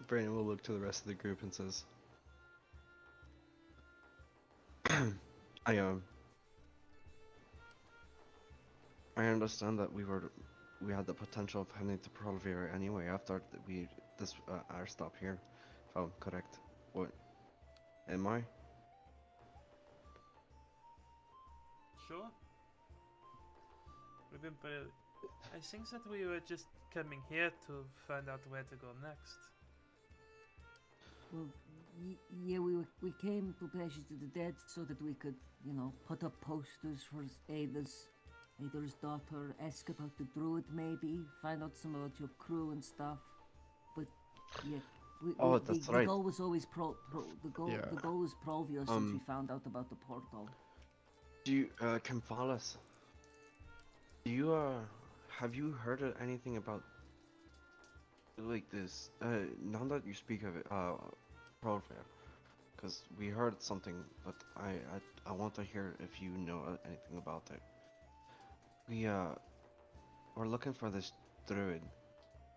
Brandon will look to the rest of the group and says, I understand that we had the potential of heading to Prolvira anyway after our stop here. If I'm correct. What? Am I? Sure. I think that we were just coming here to find out where to go next. Well, yeah, we came to Passion to the Dead so that we could, you know, put up posters for Ada's daughter, ask about the druid maybe, find out some about your crew and stuff. But yeah, Oh, that's the right. goal was always the goal was Provio since we Um, found out about the portal. Do you, Camphalis, do you, have you heard of anything about, like, this, now that you speak of it, Provia, because we heard something, but I want to hear if you know anything about it. We're looking for this druid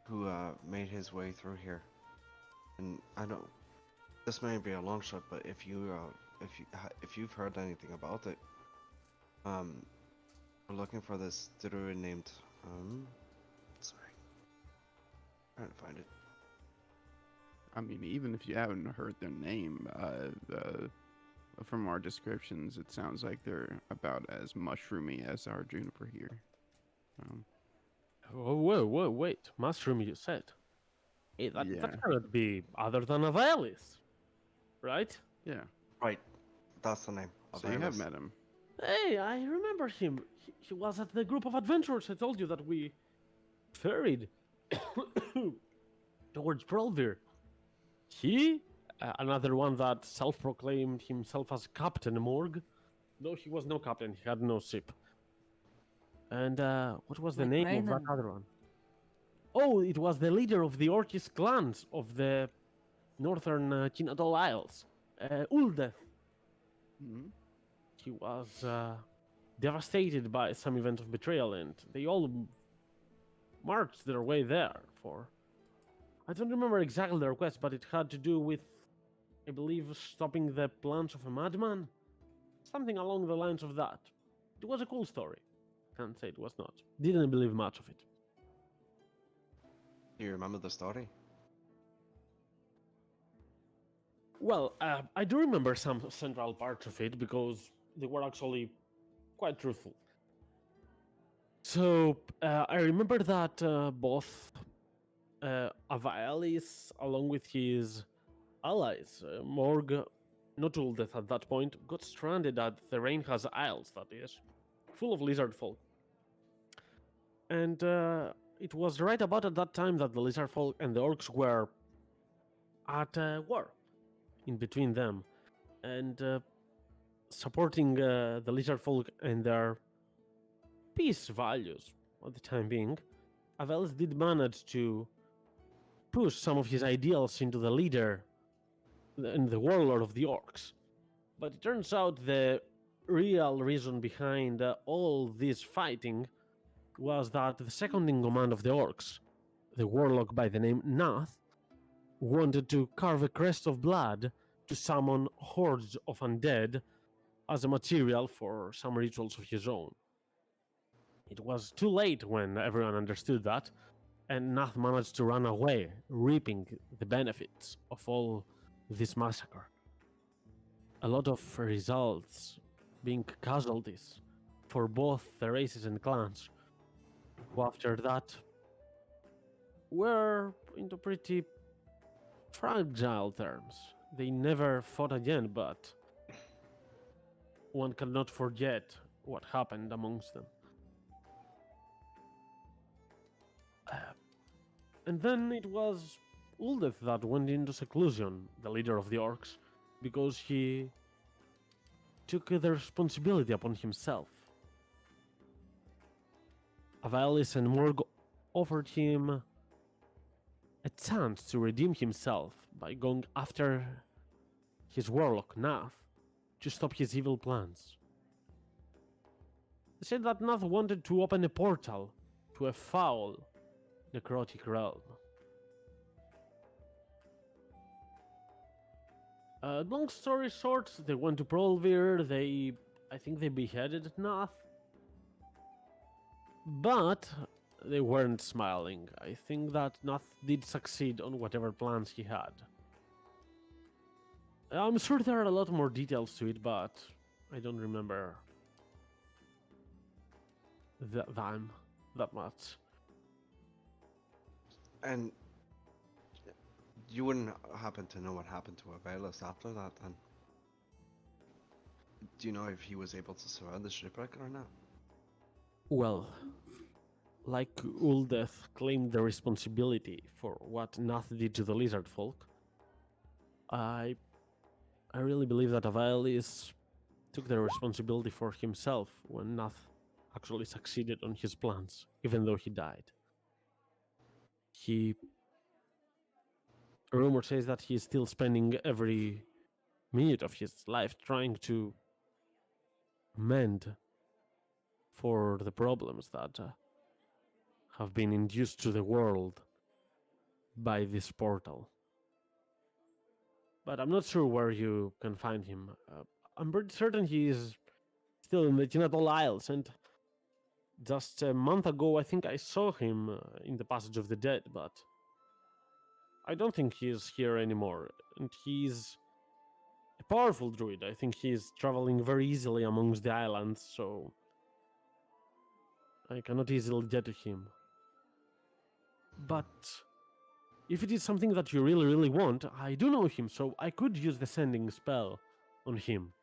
who, made his way through here. And I don't, this may be a long shot, but if you've heard anything about it, we're looking for this druid named, sorry, trying to find it. I mean, even if you haven't heard their name, from our descriptions, it sounds like they're about as mushroomy as our juniper here. Oh, whoa, wait. Mushroom, you said. Hey, that Yeah. cannot be other than Avalis, right? Yeah. Right, that's the name. So you have Awareness. met him. Hey, I remember him. He was at the group of adventurers I told you that we ferried towards Prolvir. He, another one that self-proclaimed himself as Captain Morg, though he was no captain, he had no ship. And what was the Like name of that Raynon. other one? Oh, it was the leader of the Orcish clans of the northern Chinadol Isles, Uldeth. Hmm. He was devastated by some event of betrayal, and they all marched their way there for. I don't remember exactly the request, but it had to do with, I believe, stopping the plans of a madman. Something along the lines of that. It was a cool story. Can't say it was not. Didn't believe much of it. Do you remember the story? Well, I do remember some central parts of it because they were actually quite truthful. So I remember that both Avaelis, along with his allies, Morg, not Uldeth at that point, got stranded at the Rainhas Isles, that is, full of lizard folk. And it was right about at that time that the lizard folk and the orcs were at war in between them, and supporting the lizard folk and their peace values at the time being. Avelis did manage to push some of his ideals into the leader and the warlord of the orcs. But it turns out the real reason behind all this fighting was that the second in command of the orcs, the warlock by the name Nath, wanted to carve a crest of blood to summon hordes of undead as a material for some rituals of his own. It was too late when everyone understood that, and Nath managed to run away, reaping the benefits of all this massacre. A lot of results being casualties for both the races and clans, who after that were into pretty fragile terms. They never fought again, but one cannot forget what happened amongst them. And then it was Uldeth that went into seclusion, the leader of the orcs, because he took the responsibility upon himself. Avalis and Morg offered him a chance to redeem himself by going after his warlock, Nath, to stop his evil plans. They said that Nath wanted to open a portal to a foul, necrotic realm. Long story short, they went to Prolvir, I think they beheaded Nath. But they weren't smiling. I think that Nath did succeed on whatever plans he had. I'm sure there are a lot more details to it, but I don't remember them. that much. And you wouldn't happen to know what happened to Avelis after that, then? Do you know if he was able to survive the shipwreck or not? Well, like Uldeth claimed the responsibility for what Nath did to the lizard folk, I really believe that Avelis took the responsibility for himself when Nath actually succeeded on his plans, even though he died. Rumor says that he is still spending every minute of his life trying to mend for the problems that have been induced to the world by this portal. But I'm not sure where you can find him. I'm pretty certain he is still in the Genital Isles, and just a month ago I think I saw him in the Passage of the Dead, but I don't think he is here anymore. And he's a powerful druid. I think he is traveling very easily amongst the islands, so I cannot easily get to him. But if it is something that you really, really want, I do know him, so I could use the sending spell on him.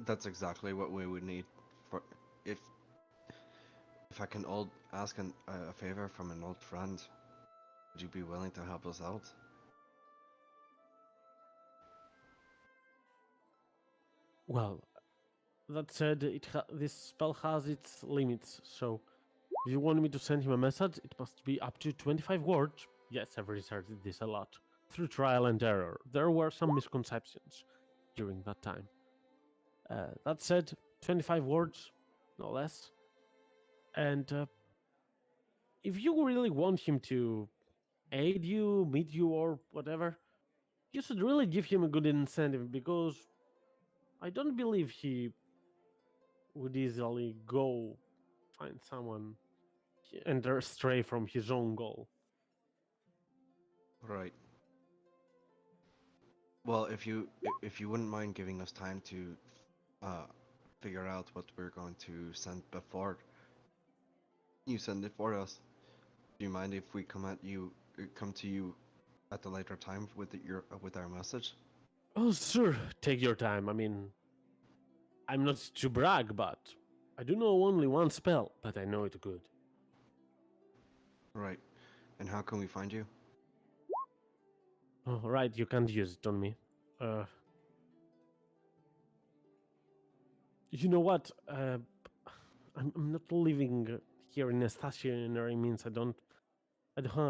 That's exactly what we would need. For if I can ask a favor from an old friend, would you be willing to help us out? Well, that said, this spell has its limits, so if you want me to send him a message, it must be up to 25 words. Yes, I've researched this a lot. Through trial and error, there were some misconceptions during that time. That said, 25 words, no less. And if you really want him to aid you, meet you, or whatever, you should really give him a good incentive, because I don't believe he would easily go find someone and stray from his own goal. Right. Well, if you wouldn't mind giving us time to figure out what we're going to send before you send it for us, do you mind if we come to you at a later time with our message? Oh, sure. Take your time. I mean, I'm not to brag, but I do know only one spell, but I know it good. Right. And how can we find you? Oh, right, you can't use it on me. You know what? I'm not living here in a stationary means. I don't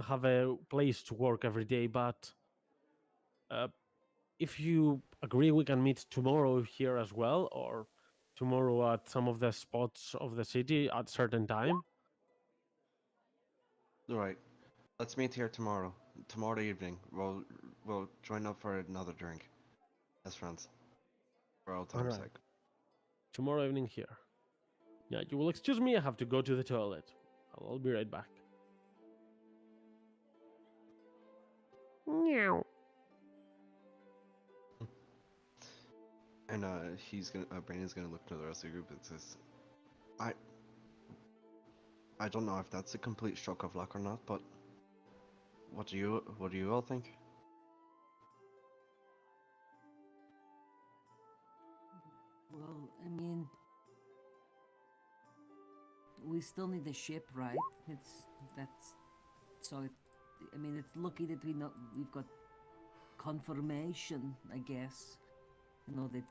have a place to work every day, but if you agree, we can meet tomorrow here as well, or tomorrow at some of the spots of the city at certain time. Right. Let's meet here tomorrow. Tomorrow evening. We'll join up for another drink. As friends. For all time's sake. Tomorrow evening here. Yeah, you will excuse me, I have to go to the toilet. I'll be right back. Meow. And Brandon's gonna look to the rest of the group and says, I don't know if that's a complete stroke of luck or not, but what do you all think? Well, I mean, we still need the ship, right? I mean, it's lucky that we've got confirmation, I guess. You know, that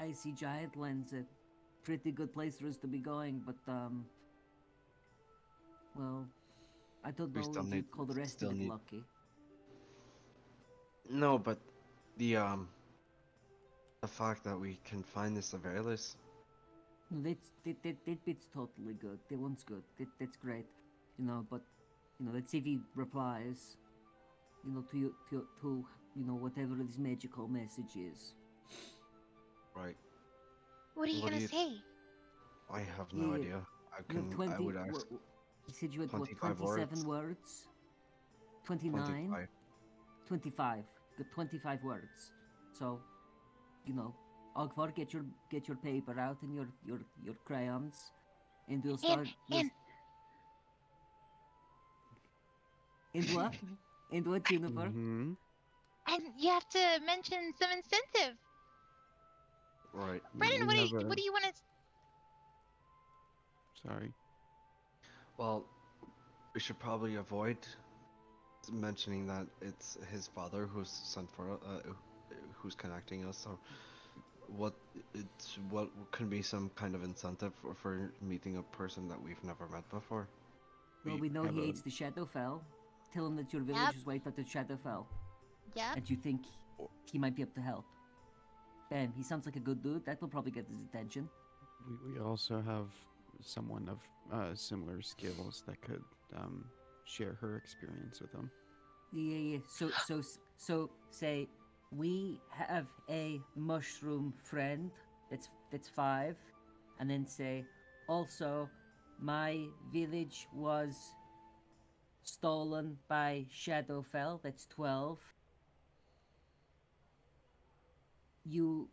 Icy Giant Land's a pretty good place for us to be going, but well, I don't know if you'd call the rest of it lucky. No, but the fact that we can find this Avelis. No, that bit's totally good. That one's good. That's great. You know, but you know, let's see if he replies. You know, to you know, whatever this magical message is. Right. What are you gonna say? I have no idea. I would ask. He said you had what, 25 27 words? 29? 25. 25. Good 25 words. So, you know, Ogvar, get your paper out and your crayons, and we'll start. And And what? And what, Juniper? Mm-hmm. and you have to mention some incentive. Right. Brennan, we what have do you want to? Sorry. Well, we should probably avoid mentioning that it's his father who's sent for who's connecting us. So, what can be some kind of incentive for meeting a person that we've never met before? Well, we know have he a- hates the Shadowfell. Tell him that your village Yep. is wiped out the Shadowfell, Yeah. and you think he might be up to help. Bam, he sounds like a good dude. That will probably get his attention. We also have someone of similar skills that could share her experience with them. Yeah. So say we have a mushroom friend. That's 5, and then say also my village was stolen by Shadowfell. That's 12. You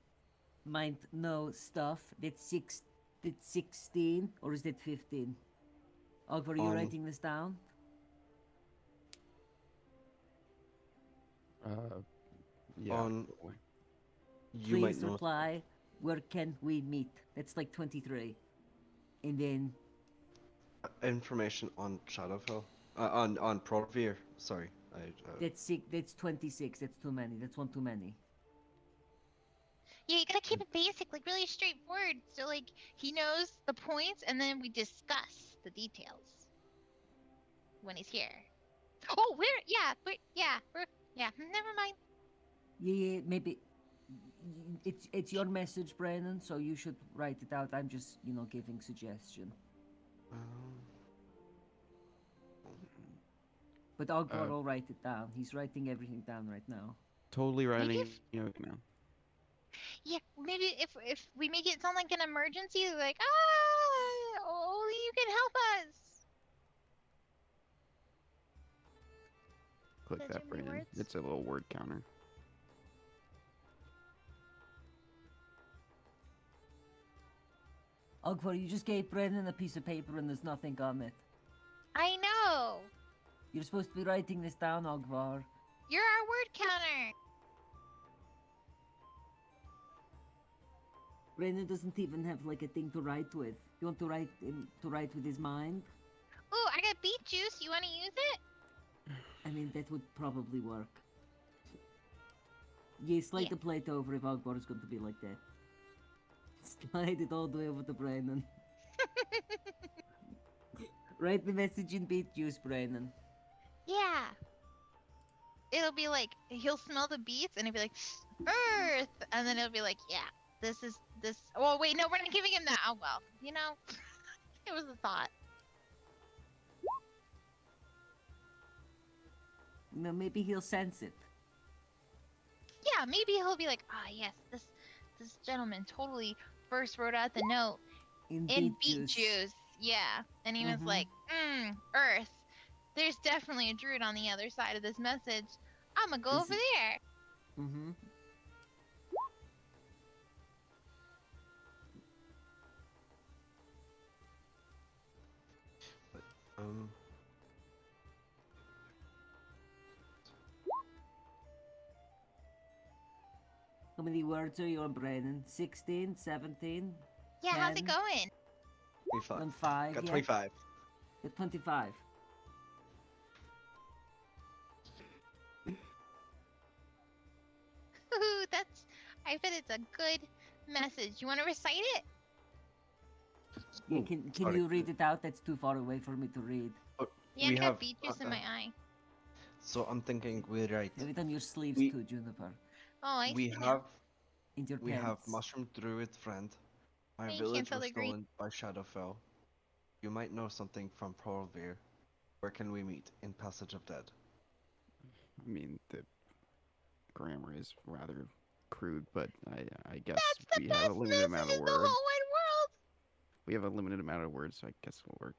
might know stuff. That's 16, or is that 15? Ogvar, are you writing this down? Yeah. On- probably. You might Please know reply. Where can we meet? That's like 23. And then information on Shadowfell. On Provir. Sorry. that's 26. That's too many. That's one too many. Yeah, you gotta keep it basic, like really straightforward. So like he knows the points, and then we discuss the details when he's here. Oh, never mind. Yeah, maybe it's your message, Brandon. So you should write it out. I'm just giving suggestion. But Ogvar will write it down. He's writing everything down right now. Totally Maybe writing. if- Now. Yeah, maybe if we make it sound like an emergency, like only you can help us. Click Those that, are my Brandon. words. It's a little word counter. Ogvar, you just gave Brandon a piece of paper and there's nothing on it. I know. You're supposed to be writing this down, Ogvar. You're our word counter. Brandon doesn't even have like a thing to write with. You want to write with his mind? Ooh, I got beet juice. You want to use it? I mean, that would probably work. Yeah, slide Yeah. the plate over if Ogvar is going to be like that. Slide it all the way over to Brandon. Write the message in beet juice, Brandon. Yeah. It'll be like he'll smell the beets and he'll be like, Earth, and then it'll be like, yeah, this is this. Oh wait, no, we're not giving him that. Oh well, it was a thought. Maybe he'll sense it. Yeah, maybe he'll be like, ah, yes, this gentleman totally first wrote out the note In in beet juice. Yeah, and he was Mhm. like, Earth. There's definitely a druid on the other side of this message. I'm gonna go Is over it- there. Mm-hmm. How many words are you on, Brandon? 16, 17? Yeah, how's 10? it going? 25. On 5, Got yeah? 25. You're 25. Ooh, I bet it's a good message. You want to recite it? Yeah, Ooh, can sorry. you read it out? That's too far away for me to read. Yeah, We I got have, beet juice in my eye. So I'm thinking we write. Have it on your sleeves We- too, Juniper. Oh, I We see now. have In your we have pants. mushroom druid friend. My Hey, village cancel was the green. stolen by Shadowfell. You might know something from Provir. Where can we meet? In Passage of Dead. I mean, the grammar is rather crude, but I guess That's the we best have a limited amount message of in the whole words. wide world. We have a limited amount of words, so I guess it'll work.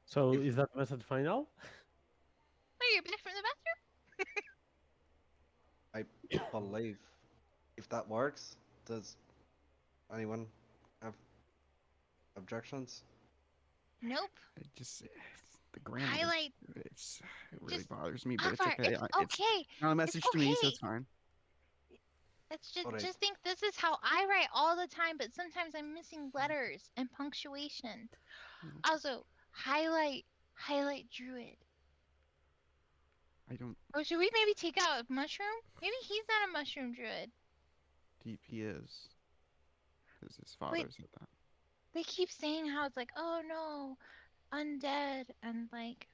So is that message final? Are you back from the bathroom? believe. If that works, does anyone have objections? Nope. It just the grammar. Highlight. It really Just bothers me, but it's Alvar, okay. it's It's okay. not a It's message to me, so okay. it's fine. It's just Alright. just think this is how I write all the time, but sometimes I'm missing letters and punctuation. Mm. Also, highlight druid. I don't. Or should we maybe take out mushroom? Maybe he's not a mushroom druid. DP is. Because his father said that. They keep saying how it's like, oh no, undead, and like,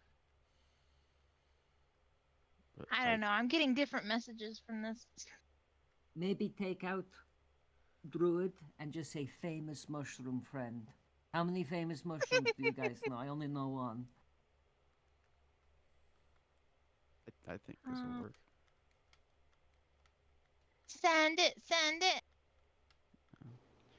But I don't know. I'm getting different messages from this. Maybe take out druid and just say famous mushroom friend. How many famous mushrooms do you guys know? I only know one. I think this will work. Send it, send it.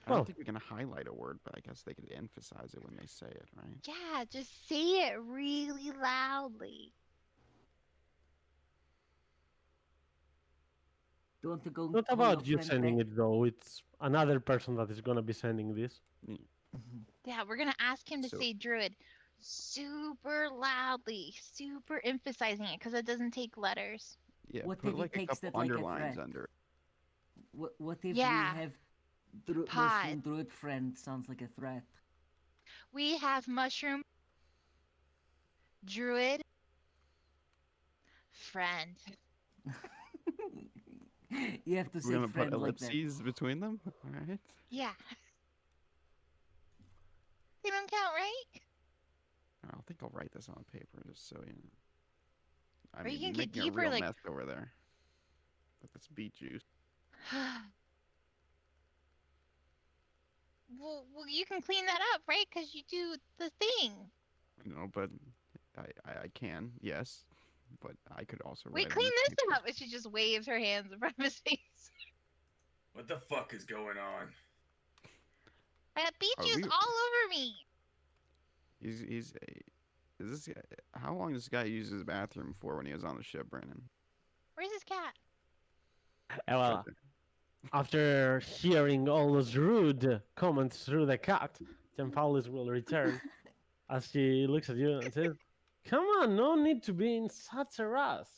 I don't Oh. think we can highlight a word, but I guess they could emphasize it when they say it, right? Yeah, just say it really loudly. Do you want to go? Not call about your you friend sending back? it though. It's another person that is gonna be sending this. Yeah, we're gonna ask him to So- say druid super loudly, super emphasizing it because it doesn't take letters. Yeah, What put if he like a takes couple it like a underlines threat? under it. What if Yeah. we have Pod. mushroom druid friend sounds like a threat? We have mushroom druid friend. You have to We're say gonna put friend like that. ellipses between them, alright? Yeah. They don't count, right? I don't think I'll write this on paper just so you know. I Or you mean, can you're get making deeper, a real like- mess over there. With this beet juice. Well, you can clean that up, right? Because you do the thing. You know, but I can, yes. But I could also We write on clean this this paper. up. And she just waves her hands in front of his face. What the fuck is going on? I got beet Are juice we- all over me. Is this guy, how long does this guy use his bathroom for when he was on the ship, Brandon? Where's his cat? Well, Right there. after hearing all those rude comments through the cat, Tempaulis will return as she looks at you and says, "Come on, no need to be in such a rush.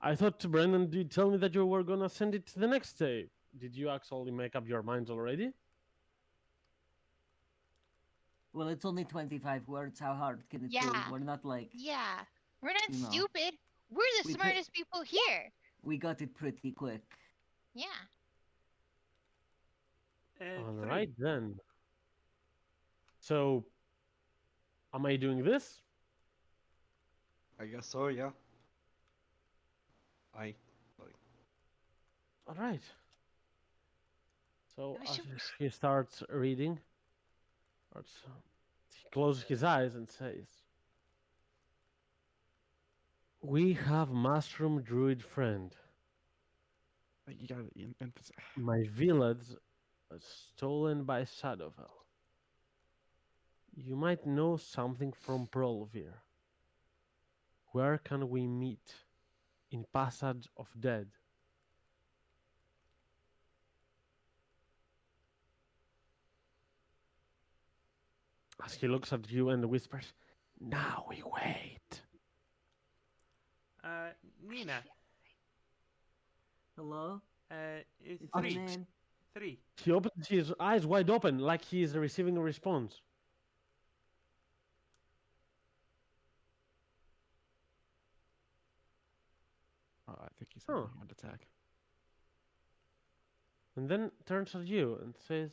I thought Brendan did tell me that you were gonna send it the next day. Did you actually make up your minds already?" Well, it's only 25 words. How hard can it be? Yeah. We're not like Yeah. We're not You know. stupid. We're the We put- smartest people here. we got it pretty quick. Yeah. All Three. right then. So, am I doing this? I guess so, yeah. All right. So I as should- he starts reading, he closes his eyes and says, "We have mushroom druid friend. You gotta emphasize. My village was stolen by Shadowfell. You might know something from Prolvir. Where can we meet? In Passage of Dead." As he looks at you and whispers, "Now we wait." Nina. Hello? It's It's my three. name. Three. He opens his eyes wide open like he is receiving a response. Oh, I think he's having Huh. a heart attack. And then turns at you and says,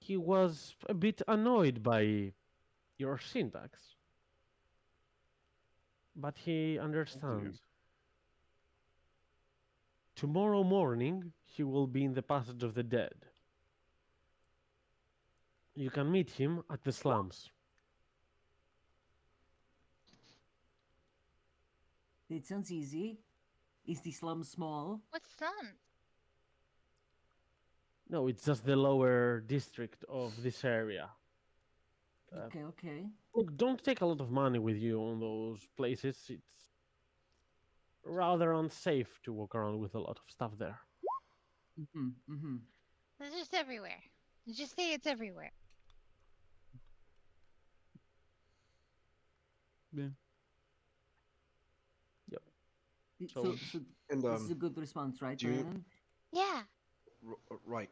he was a bit annoyed by your syntax, but he understands. Tomorrow morning, he will be in the Passage of the Dead. You can meet him at the slums. It sounds easy. Is the slum small? What's sun? No, it's just the lower district of this area. Okay, okay. Look, don't take a lot of money with you on those places. It's rather unsafe to walk around with a lot of stuff there. Mm-hmm. Mm-hmm. It's just everywhere. Just say it's everywhere. So- So And this is a good response, right, do you- Brandon? Yeah. right.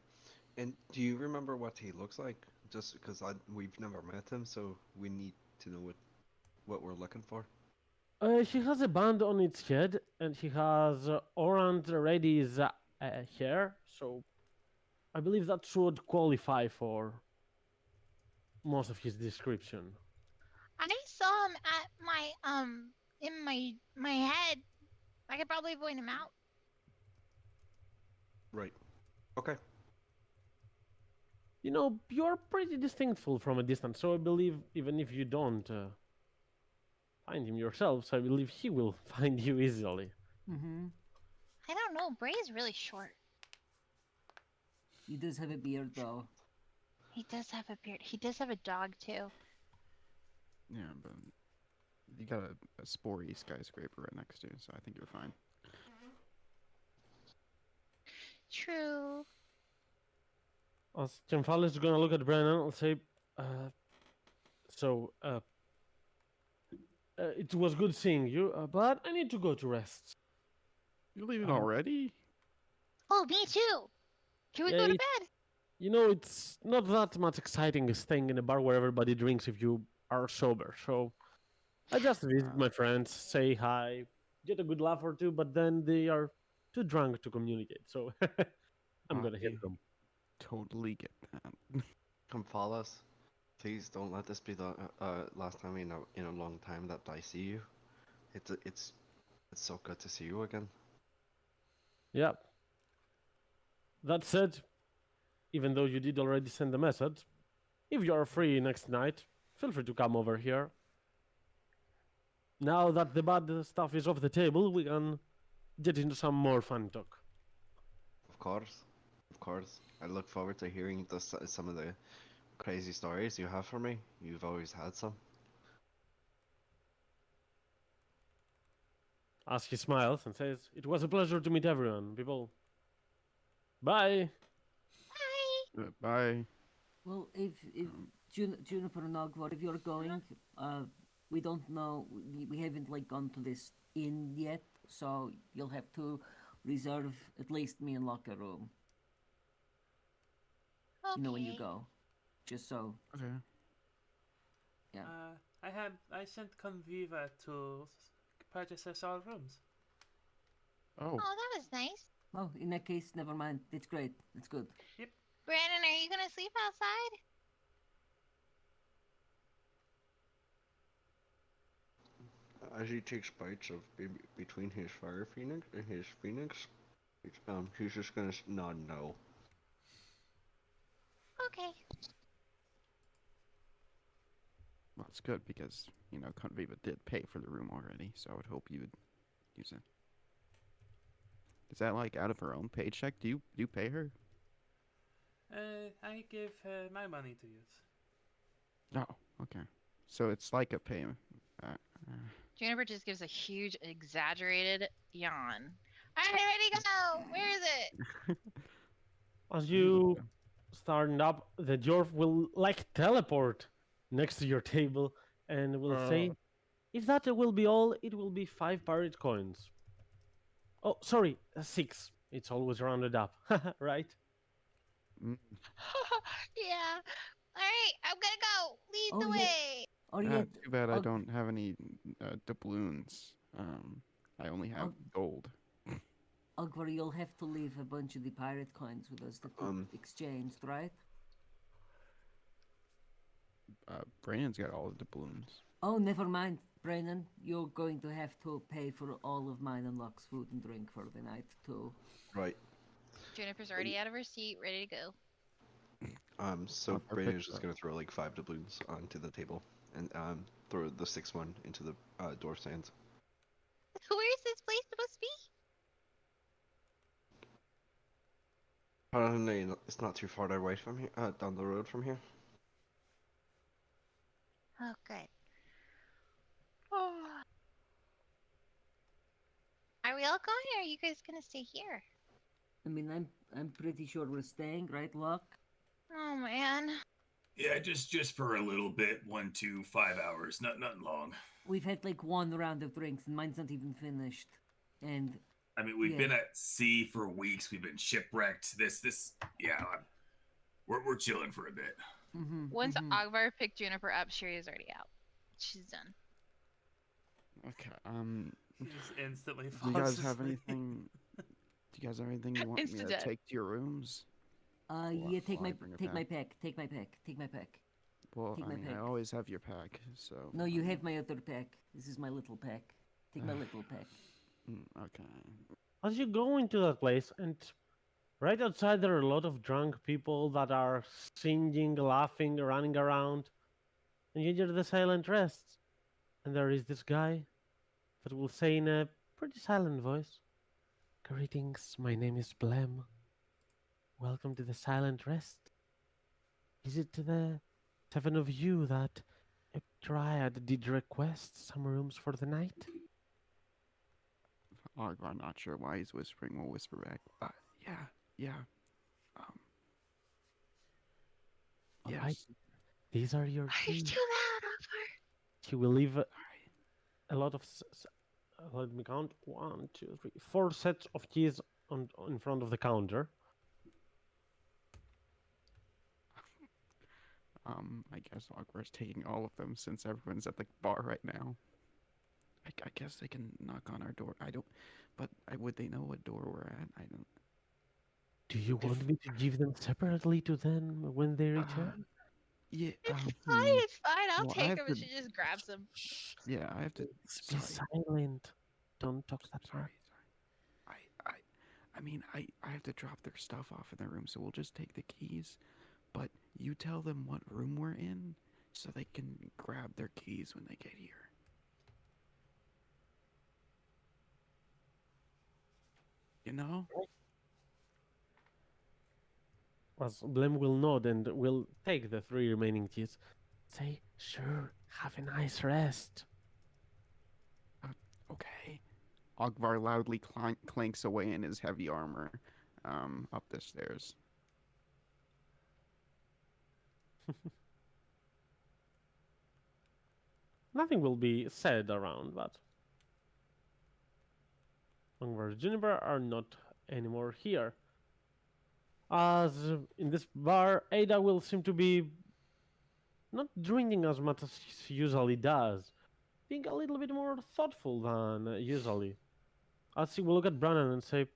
And do you remember what he looks like? Just because we've never met him, so we need to know what we're looking for. He has a band on its head, and he has orange reddish hair. So I believe that should qualify for most of his description. I saw him at my in my head. I could probably point him out. Right. Okay. You know, you're pretty distinctful from a distance, so I believe even if you don't find him yourselves, I believe he will find you easily. Mm-hmm. I don't know. Bray's really short. He does have a beard, though. He does have a beard. He does have a dog too. Yeah, but you got a spory skyscraper right next to you, so I think you're fine. True. As Jemfal is gonna look at Brennan, I'll say, it was good seeing you, but I need to go to rest. You're leaving Um, already? Oh, me too. Can we Yeah, go to it- bed? You know, it's not that much exciting as staying in a bar where everybody drinks if you are sober. So I just visit my friends, say hi, get a good laugh or two, but then they are too drunk to communicate. So I'm gonna hit them. Totally get that. Come follow us. Please don't let this be the last time in a long time that I see you. It's so good to see you again. Yeah. That said, even though you did already send a message, if you are free next night, feel free to come over here. Now that the bad stuff is off the table, we can get into some more fun talk. Of course, of course. I look forward to hearing some of the crazy stories you have for me. You've always had some. As he smiles and says, "It was a pleasure to meet everyone, people. Bye." Bye. Well, if Juniper and Ogvar, if you're going, we don't know. We haven't like gone to this inn yet, so you'll have to reserve at least me and Locke a room. Okay. You know when you go, just so. Okay. Yeah. I sent Conviva to purchase us all rooms. Oh, Oh, that was nice. Oh, in that case, never mind. It's great. It's good. Brandon, are you gonna sleep outside? As he takes bites of between his fire phoenix and his phoenix, he's just gonna nod no. Okay. well, it's good because, Conviva did pay for the room already, so I would hope you would use it. Is that like out of her own paycheck? Do you pay her? I give her my money to use. Oh, okay. So it's like a pay. Juniper just gives a huge, exaggerated yawn. Alright, ready to go. Where is it? As you stand up, the dwarf will like teleport next to your table and will say, "If that will be all, it will be 5 pirate coins." Oh, sorry, 6. It's always rounded up, right? Mm, Yeah. Alright, I'm gonna go. Lead Oh, the yeah. way. Oh yeah. too bad I Oh, don't have any doubloons. I only have gold. Ogvar, you'll have to leave a bunch of the pirate coins with us that we exchanged, right? Brandon's got all the doubloons. Oh, never mind, Brennan. You're going to have to pay for all of mine and Locke's food and drink for the night too. Right. Juniper's already out of her seat, ready to go. So perfect. Brandon's just gonna throw like 5 doubloons onto the table and throw the 6th one into the dwarf's hands. Where is this place supposed to be? It's not too far away from here. Down the road from here. Oh, good. Oh. I you guys gonna stay here? I mean, I'm pretty sure we're staying, right, Locke? Oh man. Yeah, just for a little bit, 1 to 5 hours, nothing long. We've had like one round of drinks, and mine's not even finished. And I mean, we've Yeah. been at sea for weeks. We've been shipwrecked. Yeah, we're chilling for a bit. Once Ogvar picked Juniper up, Shiri's already out. She's done. Okay. He just instantly Do falls you guys have asleep. anything? Do you guys have anything you want me to Insta-dead. take to your rooms? yeah, take while I my bring it take my back? pack, take my pack, take my pack. Well, Take I my mean, I pack. always have your pack, so. No, you have my other pack. This is my little pack. Take my little pack. Okay. As you go into that place, and right outside there are a lot of drunk people that are singing, laughing, running around, and you hear the silent rests. And there is this guy that will say in a pretty silent voice, "Greetings, my name is Blem. Welcome to the silent rest. Is it the 7 of you that a Dryad did request some rooms for the night?" I'm not sure why he's whispering. We'll whisper back. Yeah. All Yes. right. These are your Are you keys. too loud, Ogvar? She will leave a lot of. Let me count. 1, 2, 3, 4 sets of keys in front of the counter. I guess Ogvar's taking all of them since everyone's at the bar right now. I guess they can knock on our door. But would they know what door we're at? I don't. Do you want me to give them separately to them when they return? Yeah. It's fine. It's fine. I'll well, I take have him. And to- she just grabs him. Yeah, I have to. Be Sorry. silent. Don't talk that Sorry. loud. I mean, I have to drop their stuff off in their room, so we'll just take the keys. But you tell them what room we're in, so they can grab their keys when they get here. You know? As Blem will nod and will take the 3 remaining keys. Say, "Sure, have a nice rest." Okay. Ogvar loudly clanks away in his heavy armor, up the stairs. Nothing will be said around, but Ogvar and Juniper are not anymore here. As in this bar, Ada will seem to be not drinking as much as she usually does, being a little bit more thoughtful than usually. As she will look at Brannan and say,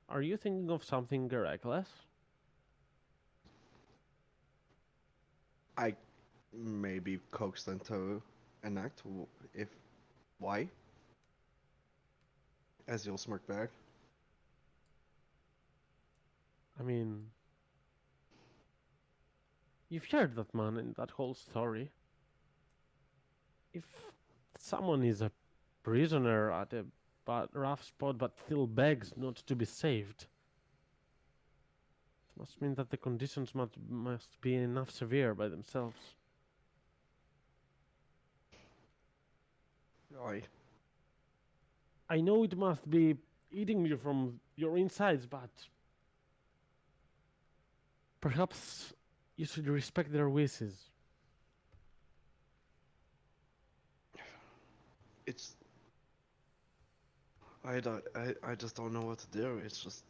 "Are you thinking of something reckless?" I maybe coaxed into an act. Why? As you'll smirk back. I mean, you've heard that man and that whole story. If someone is a prisoner at a rough spot but still begs not to be saved, it must mean that the conditions must be enough severe by themselves. Aye. I know it must be eating you from your insides, but perhaps you should respect their wishes. It's. I just don't know what to do. It's just.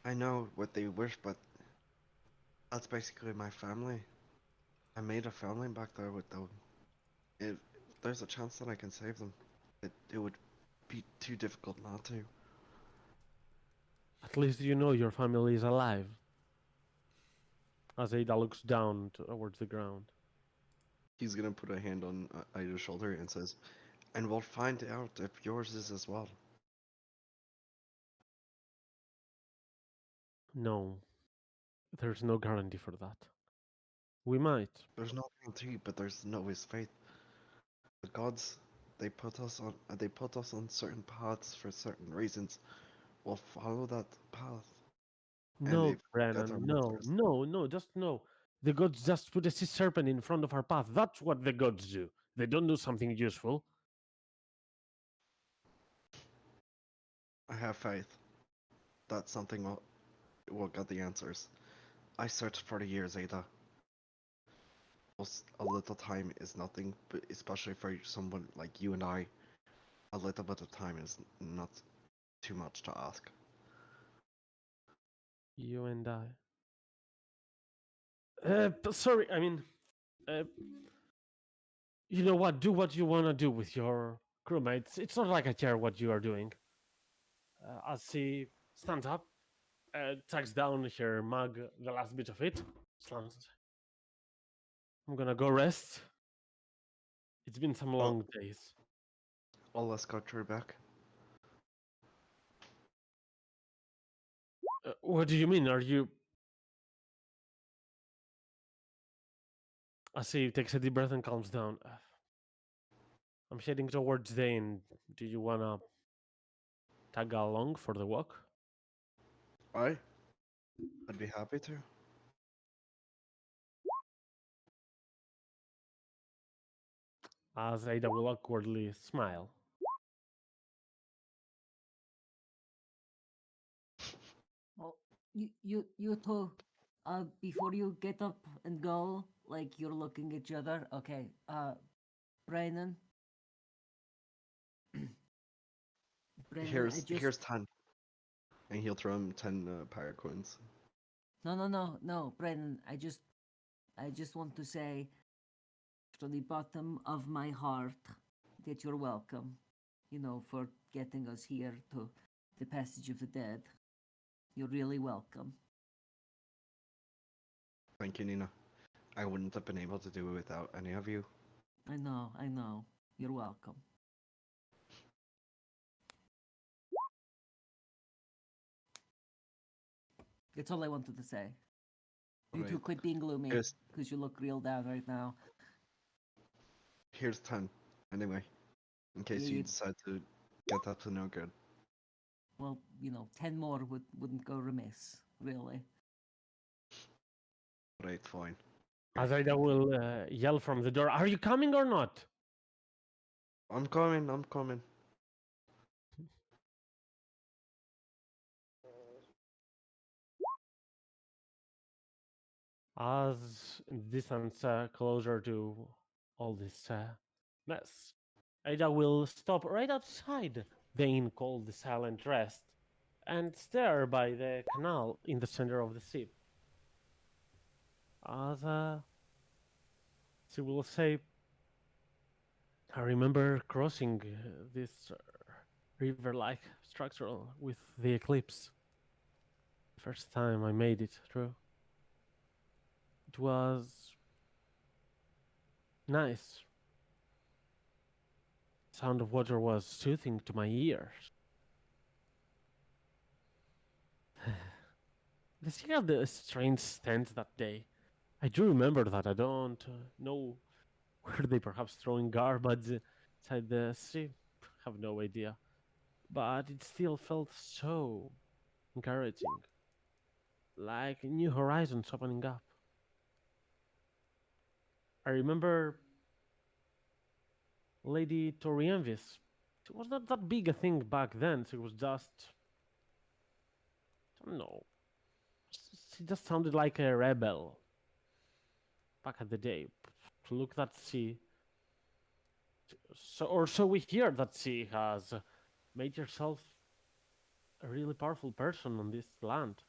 I know what they wish, but that's basically my family. I made a family back there with them. If there's a chance that I can save them, it would be too difficult not to. At least you know your family is alive. As Ada looks down towards the ground. He's gonna put a hand on Ida's shoulder and says, "And we'll find out if yours is as well." No, there's no guarantee for that. We might. There's no guarantee, but there's always faith. The gods, they put us on certain paths for certain reasons. We'll follow that path. And No, if that's our Brennan, no, mothers- no, just no. The gods just put a sea serpent in front of our path. That's what the gods do. They don't do something useful. have faith that something will get the answers. I searched for the years, Ada. A little time is nothing, but especially for someone like you and I, a little bit of time is not too much to ask. You and I. Sorry, I mean, uh, you know what? Do what you want to do with your crewmates. It's not like I care what you are doing. As she stands up, tucks down her mug, the last bit of it, slams. I'm gonna go rest. It's been some long days. I'll escort her back. What do you mean? Are you? As she takes a deep breath and calms down. I'm heading towards Dane. Do you wanna tag along for the walk? I'd be happy to. As Ada will awkwardly smile. Oh, you two, before you get up and go, like you're looking at each other. Okay, Brennan. Brennan, Here's 10. And he'll throw him 10 power coins. No, Brennan. I just want to say, from the bottom of my heart, that you're welcome. You know, for getting us here to the Passage of the Dead. You're really welcome. Thank you, Nina. I wouldn't have been able to do it without any of you. I know. You're welcome. That's all I wanted to say. You two Alright. quit being gloomy, Here's- because you look real down right now. Here's 10, anyway. In case Yeah, you you- decide to get up to no good. Well, 10 more wouldn't go remiss, really. Right, fine. As Ada will yell from the door, "Are you coming or not?" I'm coming. As distance closer to all this mess, Ada will stop right outside the inn called the Silent Rest and stare by the canal in the center of the ship. As she will say, "I remember crossing this river-like structure with the eclipse. First time I made it through. It was nice. Sound of water was soothing to my ears. The sea had a strange stench that day. I do remember that. I don't know were they perhaps throwing garbage inside the sea. Have no idea. But it still felt so encouraging. Like new horizons opening up. I remember Lady Torienvis. She was not that big a thing back then. She was just, I don't know. She just sounded like a rebel back at the day. Look that she, so we hear that she has made herself a really powerful person on this land.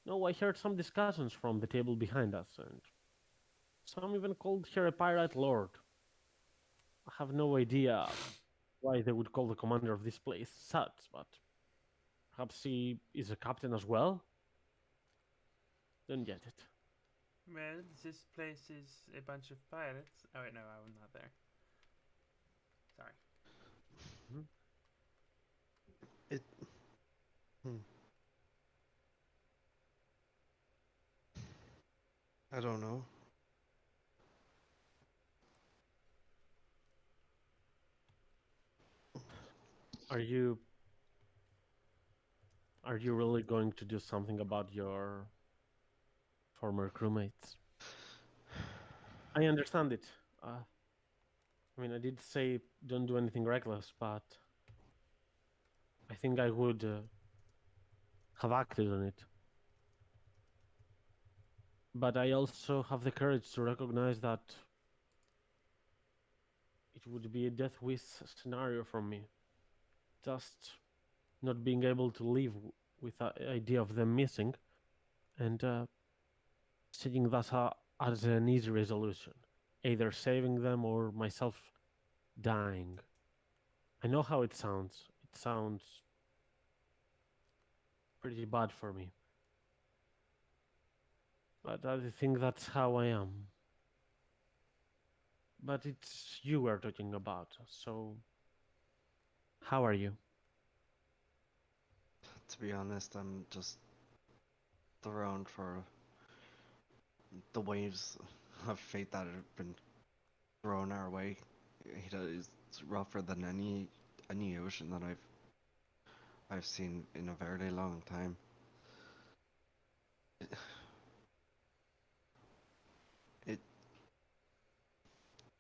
No, I heard some discussions from the table behind us, and some even called her a pirate lord. I have no idea why they would call the commander of this place such, but perhaps he is a captain as well? Don't get it. Well, this place is a bunch of pirates. Oh wait, no, I was not there. Sorry. I don't know. Are you really going to do something about your former crewmates? I understand it. I mean, I did say don't do anything reckless, but I think I would have acted on it. But I also have the courage to recognize that it would be a death wish scenario for me. Just not being able to live with the idea of them missing and seeing that as an easy resolution. Either saving them or myself dying. I know how it sounds. It sounds pretty bad for me. But I think that's how I am. But it's you we're talking about, so how are you? To be honest, I'm just thrown for the waves of fate that have been thrown our way. It's rougher than any ocean that I've seen in a very long time. It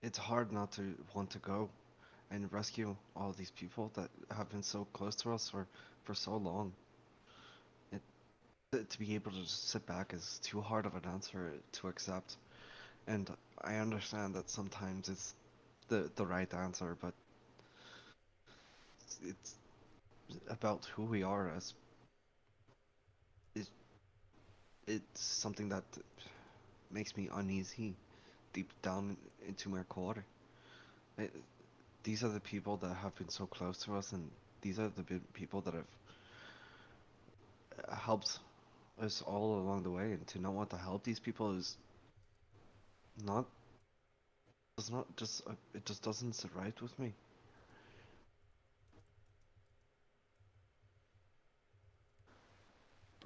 it's hard not to want to go and rescue all these people that have been so close to us for so long. To be able to just sit back is too hard of an answer to accept, and I understand that sometimes it's the right answer, but it's about who we are as it's something that makes me uneasy deep down into my core. These are the people that have been so close to us, and these are the people that have helped us all along the way, and to not want to help these people is not does not just it just doesn't sit right with me.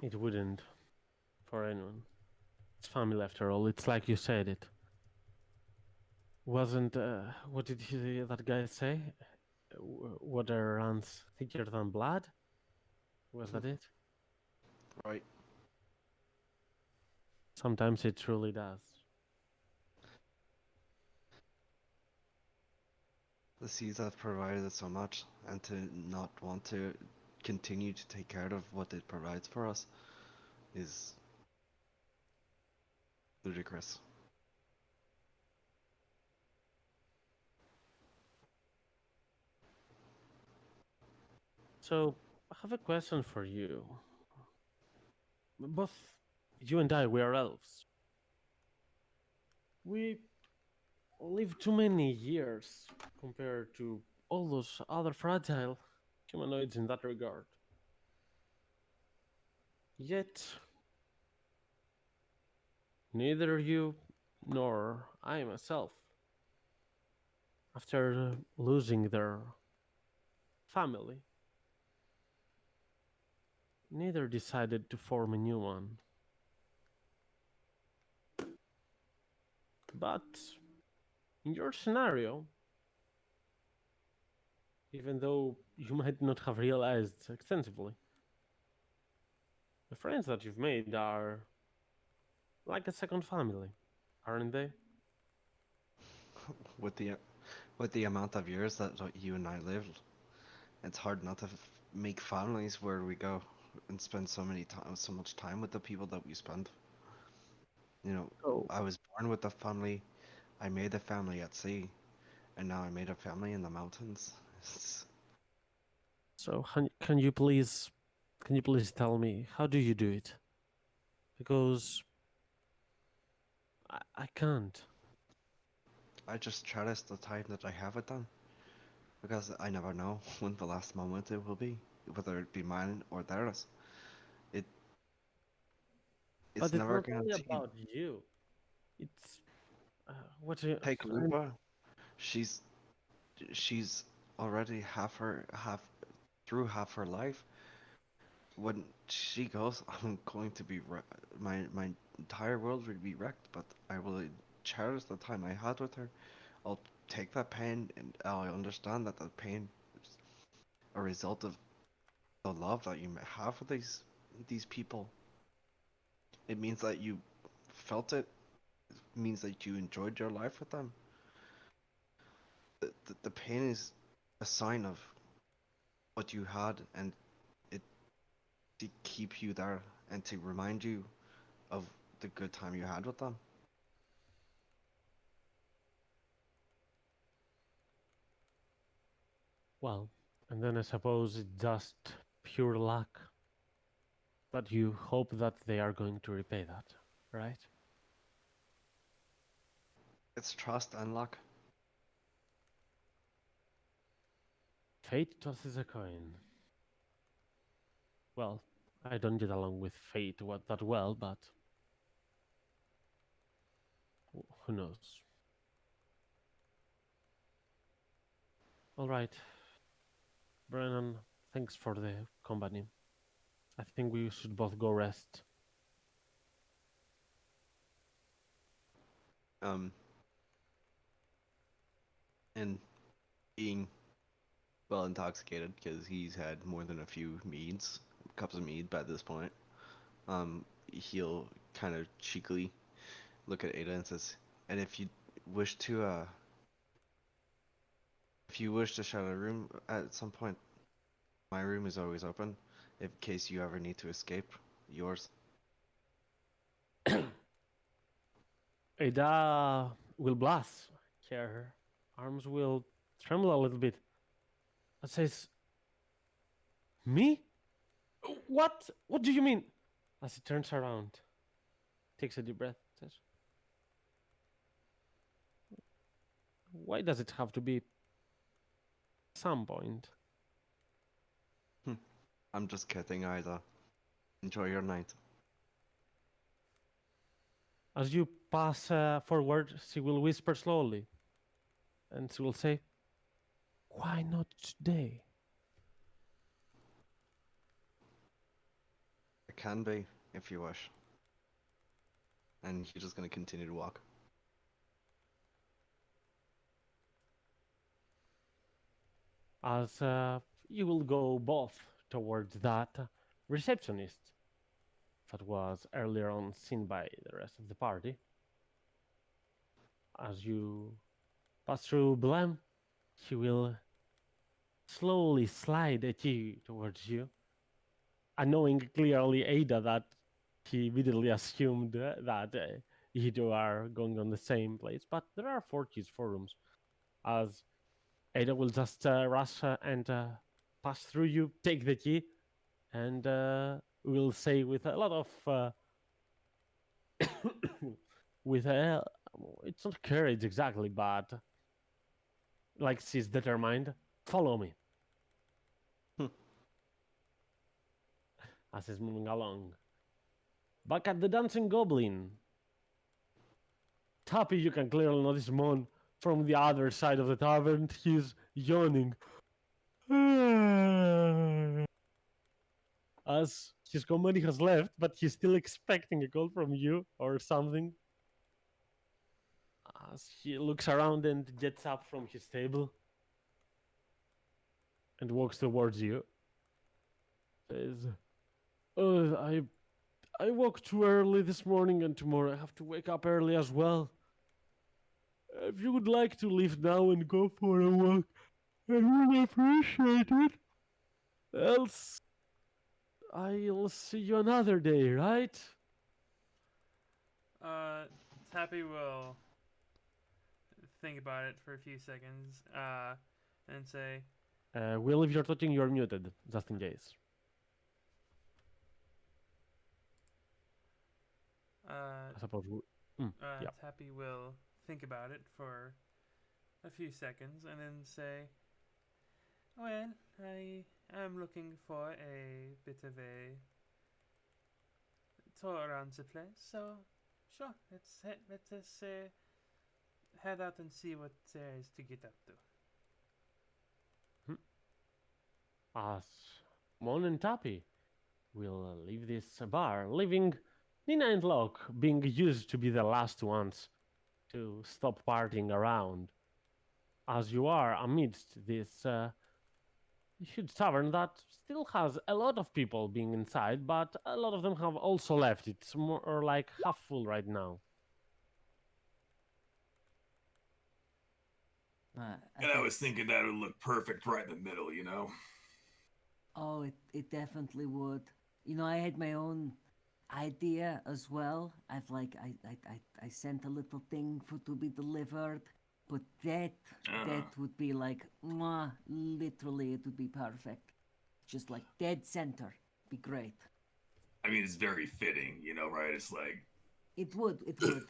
It wouldn't for anyone. It's family after all. It's like you said it. Wasn't what did that guy say? Water runs thicker than blood? Was that it? Right. Sometimes it truly does. The seas have provided us so much, and to not want to continue to take care of what it provides for us is ludicrous. So, I have a question for you. Both you and I, we are elves. We live too many years compared to all those other fragile humanoids in that regard. Yet, neither you nor I myself, after losing their family, neither decided to form a new one. But in your scenario, even though you might not have realized extensively, the friends that you've made are like a second family, aren't they? With the amount of years that you and I lived, it's hard not to make families where we go and spend so much time with the people that we spend. You know, Oh, I was born with a family, I made a family at sea, and now I made a family in the mountains. so can you please tell me how do you do it? Because I can't. I just cherish the time that I have with them, because I never know when the last moment it will be, whether it be mine or theirs. It But it's it's never not only guaranteed. about you. It's what you. Take Lupa, she's she's already half through half her life. When she goes, I'm going to be my entire world will be wrecked. But I will cherish the time I had with her. I'll take that pain, and I'll understand that the pain is a result of the love that you have for these people. It means that you felt it. It means that you enjoyed your life with them. The pain is a sign of what you had, and it to keep you there and to remind you of the good time you had with them. Well, and then I suppose it's just pure luck. But you hope that they are going to repay that, right? It's trust and luck. Fate tosses a coin. Well, I don't get along with fate that well, but who knows? All right, Brennan, thanks for the company. I think we should both go rest. And being well intoxicated because he's had more than a few cups of mead by this point. He'll kind of cheekily look at Ada and says, "And if you wish to share a room at some point, my room is always open, in case you ever need to escape. Yours." Ada will blush. Her arms will tremble a little bit. It says, "Me? What? What do you mean?" As he turns around, takes a deep breath, says, "Why does it have to be some point?" I'm just kidding, Ida. Enjoy your night. As you pass forward, she will whisper slowly, and she will say, "Why not today?" It can be, if you wish. And he's just gonna continue to walk. As you will go both towards that receptionist that was earlier on seen by the rest of the party. As you pass through Blem, he will slowly slide a key towards you, and knowing clearly Ada that he immediately assumed that you two are going on the same place, but there are 4 keys, 4 rooms. As Ada will just rush and pass through you, take the key, and will say with a lot of it's not courage exactly, but like she's determined, "Follow me." As he's moving along. Back at the Dancing Goblin, Tappy, you can clearly notice Mon from the other side of the tavern. He's yawning. As his company has left, but he's still expecting a call from you or something. As he looks around and gets up from his table and walks towards you. Says, "Oh, I woke too early this morning, and tomorrow I have to wake up early as well. If you would like to leave now and go for a walk, I would appreciate it. Else, I'll see you another day, right?" Tappy will think about it for a few seconds, and say, Will, if you're talking, you're muted, just in case. I suppose. Yeah. Tappy will think about it for a few seconds and then say, "Well, I am looking for a bit of a tour around the place, so sure, let us head out and see what there is to get up to." As Mon and Tappy will leave this bar, leaving Nina and Locke being used to be the last ones to stop partying around. As you are amidst this huge tavern that still has a lot of people being inside, but a lot of them have also left. It's more like half full right now. And I was thinking that would look perfect right in the middle, you know? Oh, it definitely would. You know, I had my own idea as well. I've like I sent a little thing for to be delivered, but that would be like mwah, literally it would be perfect. Just like dead center. Be great. I mean, it's very fitting, you know, right? It's like It would.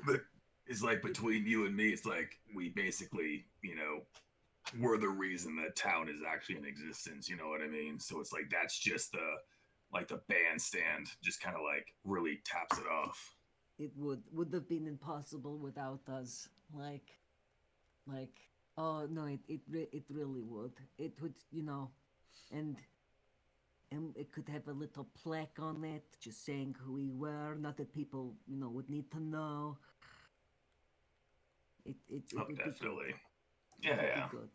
but it's like between you and me, it's like we basically, you know, we're the reason that town is actually in existence. You know what I mean? So it's like that's just the bandstand, just kind of like really taps it off. It would have been impossible without us. Like oh no, it really would. It would, you know, and it could have a little plaque on it, just saying who we were. Not that people, you know, would need to know. It Oh, would definitely. Be good. It would Yeah. be good.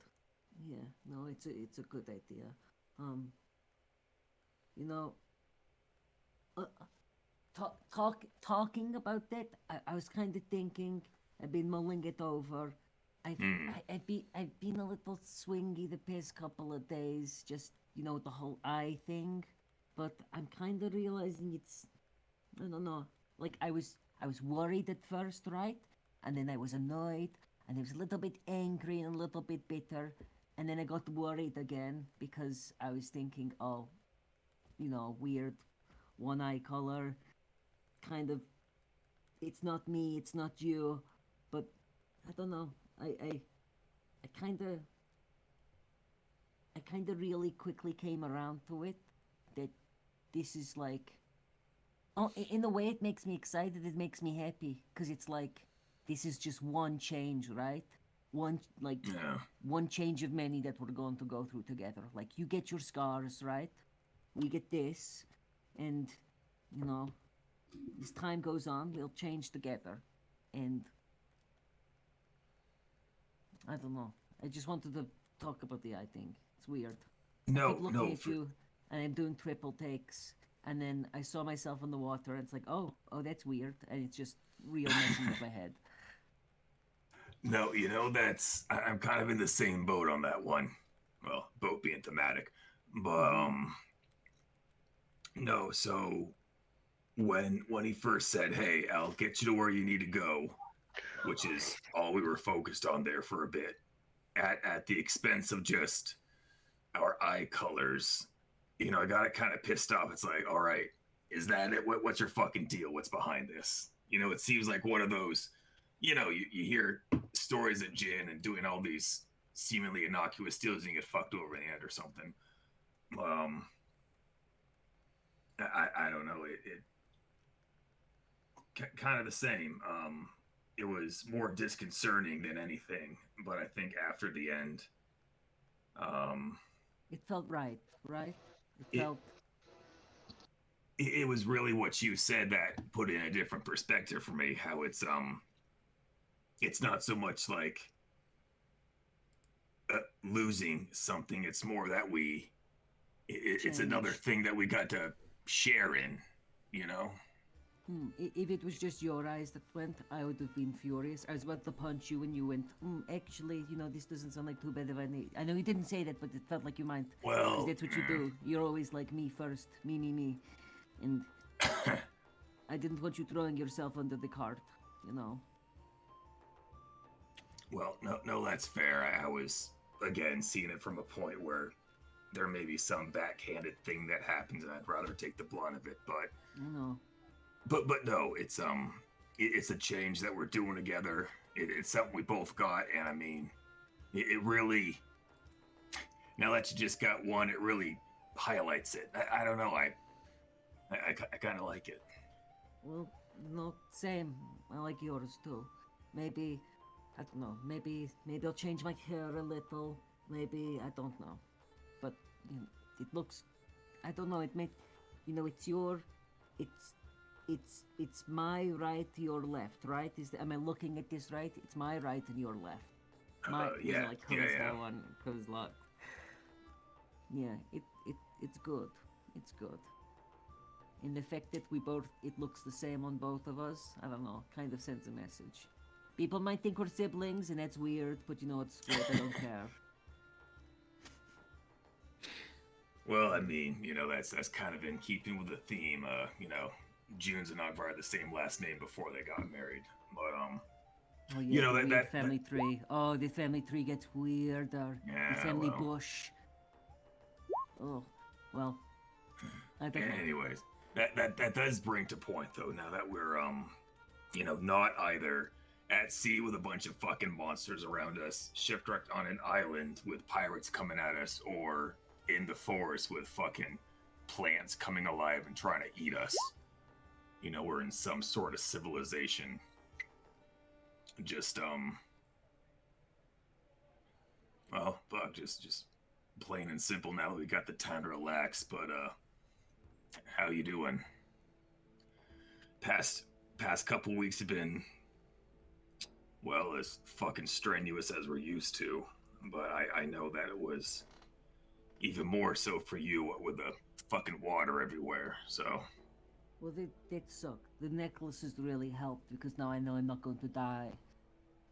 Yeah, no, it's a good idea. You know, talking about that, I was kind of thinking. I've been mulling it over. I've been a little swingy the past couple of days. Just, you know, the whole eye thing, but I'm kind of realizing it's, I don't know. Like I was worried at first, right? And then I was annoyed, and I was a little bit angry and a little bit bitter, and then I got worried again because I was thinking, oh, you know, weird one eye color, kind of. It's not me, it's not you, but I don't know. I kind of really quickly came around to it that this is like, oh, in a way it makes me excited, it makes me happy, because it's like this is just one change, right? One change of many that we're going to go through together. Like you get your scars, right? We get this, and you know, as time goes on, we'll change together. And I don't know. I just wanted to talk about the eye thing. It's weird. I keep looking at you, and I'm doing triple takes, and then I saw myself in the water, and it's like, oh, that's weird, and it's just real messing with my head. No, you know, I'm kind of in the same boat on that one. Well, boat being thematic, but no. So when he first said, "Hey, I'll get you to where you need to go," which is all we were focused on there for a bit, at the expense of just our eye colors, you know, I got it kind of pissed off. It's like, all right, is that it? What's your fucking deal? What's behind this? You know, it seems like one of those, you know, you hear stories of Jin and doing all these seemingly innocuous deals and you get fucked over the head or something. I don't know. It kind of the same. It was more disconcerting than anything, but I think after the end, it felt right? It was really what you said that put it in a different perspective for me. How it's not so much like losing something. It's more that it's another thing that we got to share in, you know. If it was just your eyes that went, I would have been furious. I was about to punch you and you went, actually, you know, this doesn't sound like too bad of an idea. I know you didn't say that, but it felt like you might. Well, because that's what you do. You're always like me first, me. And I didn't want you throwing yourself under the cart, you know. Well, no, that's fair. I was, again, seeing it from a point where there may be some backhanded thing that happens, and I'd rather take the blunt of it, but... No. But no, it's a change that we're doing together. It's something we both got, and I mean, it really. Now that you just got one, it really highlights it. I don't know. I kind of like it. Well, no, same. I like yours too. Maybe, I don't know. Maybe I'll change my hair a little. Maybe I don't know. But you know, it looks. I don't know. It may, you know, it's my right, your left, right? Am I looking at this right? It's my right and your left. Yeah. One, locked. Yeah, it's good. It's good. And the fact that it looks the same on both of us, I don't know, kind of sends a message. People might think we're siblings, and that's weird, but you know, it's good. I don't care. Well, I mean, that's kind of in keeping with the theme. Junes and Ogvar had the same last name before they got married. But Oh yeah, know, the that- weird that- family tree. Oh, the family tree gets weirder. The Yeah, family well. bush. Oh, well. I don't know. anyways, that does bring to point though. Now that we're not either at sea with a bunch of fucking monsters around us, shipwrecked on an island with pirates coming at us, or in the forest with fucking plants coming alive and trying to eat us. We're in some sort of civilization. Just well, fuck, just plain and simple. Now that we got the time to relax, but how you doing? Past couple weeks have been, well, as fucking strenuous as we're used to, but I know that it was even more so for you with the fucking water everywhere. So Well, that sucked. The necklaces really helped because now I know I'm not going to die.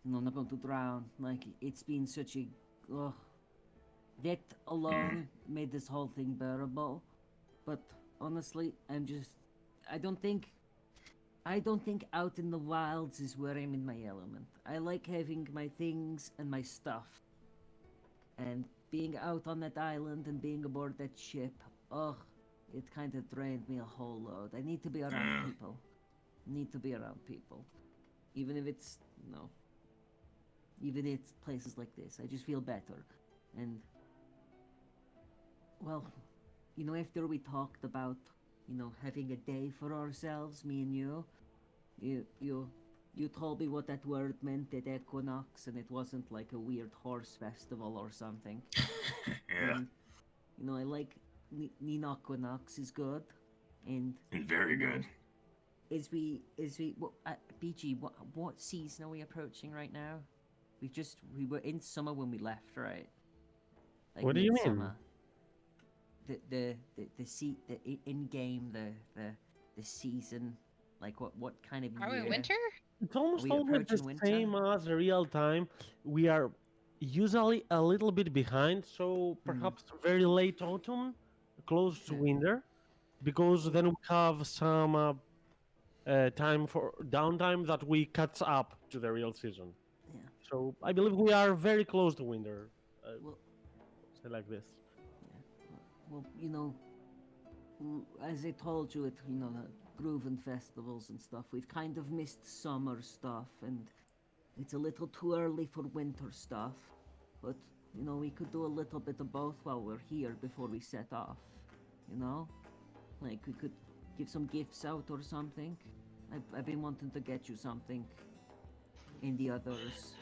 I'm not going to drown. Like, it's been such a... Ugh. That alone made this whole thing bearable. But honestly, I don't think out in the wilds is where I'm in my element. I like having my things and my stuff. And being out on that island and being aboard that ship, ugh, it kind of drained me a whole load. I need to be around people. Even if it's, even if it's places like this, I just feel better. And, well, after we talked about, having a day for ourselves, me and you told me what that word meant at Equinox, and it wasn't like a weird horse festival or something. yeah, And, I like Ninoquinox is good, and very good. BG, what season are we approaching right now? We were in summer when we left, right? Like What do you mean? midsummer. The in game the season, like what kind of Are year? we winter? It's almost we always the approaching winter? same as real time. We are usually a little bit behind, so perhaps very late autumn, close to Yeah. winter, because then we have some time for downtime that we catch up to the real season. Yeah. So I believe we are very close to winter. Well, Say like this. Well, as I told you, the Grooven festivals and stuff, we've kind of missed summer stuff, and it's a little too early for winter stuff. But, we could do a little bit of both while we're here before we set off, Like, we could give some gifts out or something. I've been wanting to get you something in the others,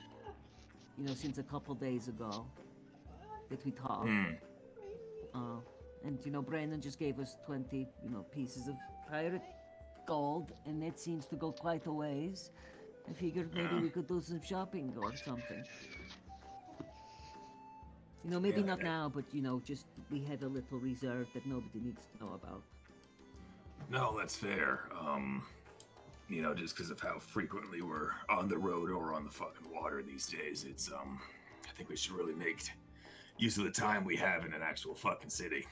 since a couple days ago that we talked. And Brandon just gave us 20, pieces of pirate gold, and that seems to go quite a ways. I figured maybe we could do some shopping or something. Maybe Yeah, not that- now, but just we have a little reserve that nobody needs to know about. No, that's fair. Just because of how frequently we're on the road or on the fucking water these days, it's I think we should really make use of the time we have in an actual fucking city.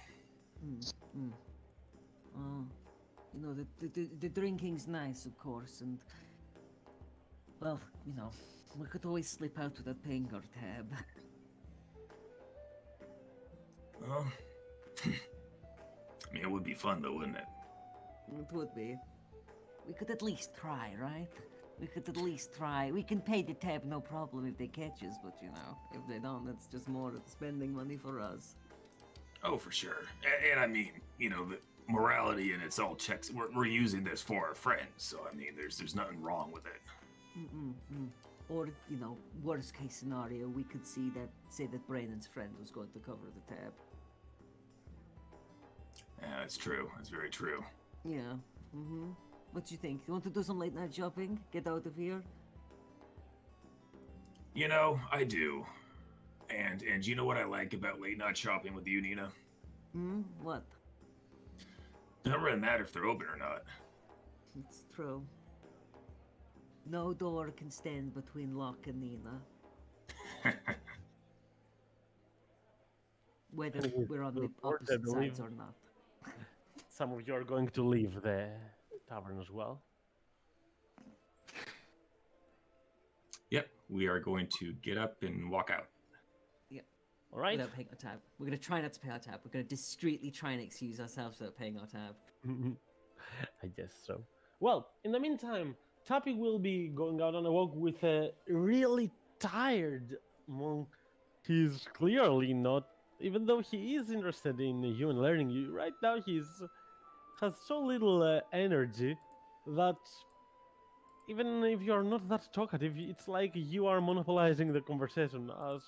The drinking's nice, of course, and well, we could always slip out with a Pengar tab. Well, I mean, it would be fun though, wouldn't it? It would be. We could at least try, right? We could at least try. We can pay the tab, no problem, if they catch us, but if they don't, that's just more spending money for us. Oh, for sure. And I mean, the morality and it's all checks. We're using this for our friends, so I mean, there's nothing wrong with it. Or, worst case scenario, we could say that Brandon's friend was going to cover the tab. Yeah, that's true. That's very true. Yeah. What do you think? You want to do some late night shopping? Get out of here? I do. And you know what I like about late night shopping with you, Nina? What? It doesn't really matter if they're open or not. It's true. No door can stand between Locke and Nina. whether And with we're on the the report, I opposite sides believe- or not. Some of you are going to leave the tavern as well. Yep, we are going to get up and walk out. All right. Without paying our tab. We're gonna try not to pay our tab. We're gonna discreetly try and excuse ourselves without paying our tab. I guess so. Well, in the meantime, Tappy will be going out on a walk with a really tired monk. He's clearly not, even though he is interested in you and learning you. Right now, has so little energy that even if you're not that talkative, it's like you are monopolizing the conversation. As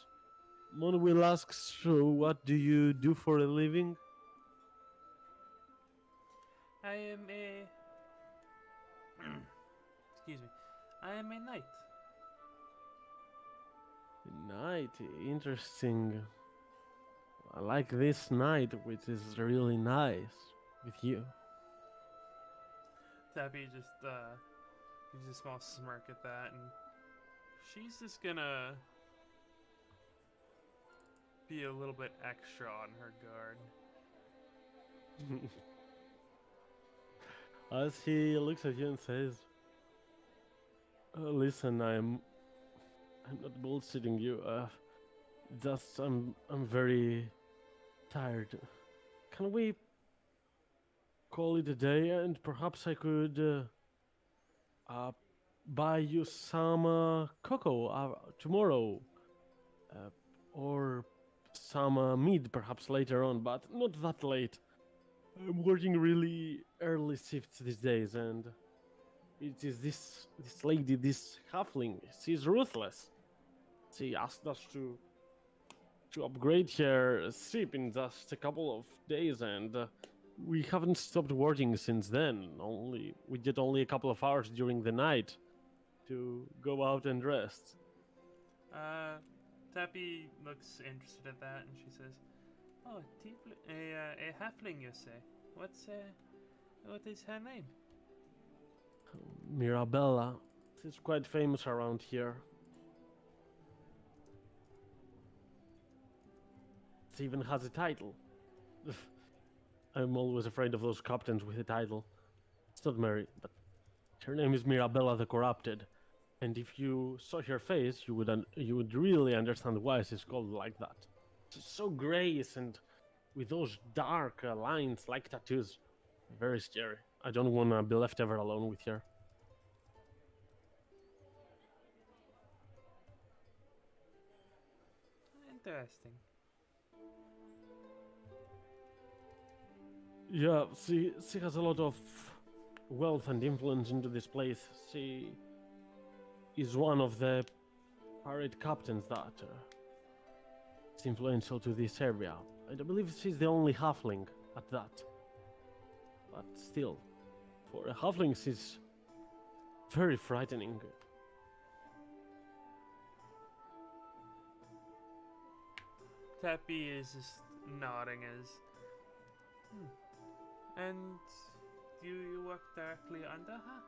Mon will ask, so what do you do for a living? I am a. Excuse me. I am a knight. Night, interesting. I like this night, which is really nice with you. Tappy just gives a small smirk at that, and she's just gonna be a little bit extra on her guard. As he looks at you and says, "Listen, I'm not bullshitting you. Just I'm very tired. Can we call it a day? And perhaps I could buy you some cocoa tomorrow, or some meat perhaps later on, but not that late. I'm working really early shifts these days, and it is this lady, this halfling. She's ruthless. She asked us to upgrade her ship in just a couple of days, and we haven't stopped working since then. We get only a couple of hours during the night to go out and rest." Tappy looks interested at that, and she says, "Oh, a halfling, you say? What is her name?" Mirabella. She's quite famous around here. She even has a title. I'm always afraid of those captains with a title. It's not Mary, but her name is Mirabella the Corrupted. And if you saw her face, you would really understand why she's called like that. She's so grace and with those dark lines like tattoos. Very scary. I don't want to be left ever alone with her. Interesting. Yeah, she has a lot of wealth and influence into this place. She is one of the pirate captains that is influential to this area. I believe she's the only halfling at that. But still, for a halfling, she's very frightening. Tappy is just nodding as. And do you work directly under her?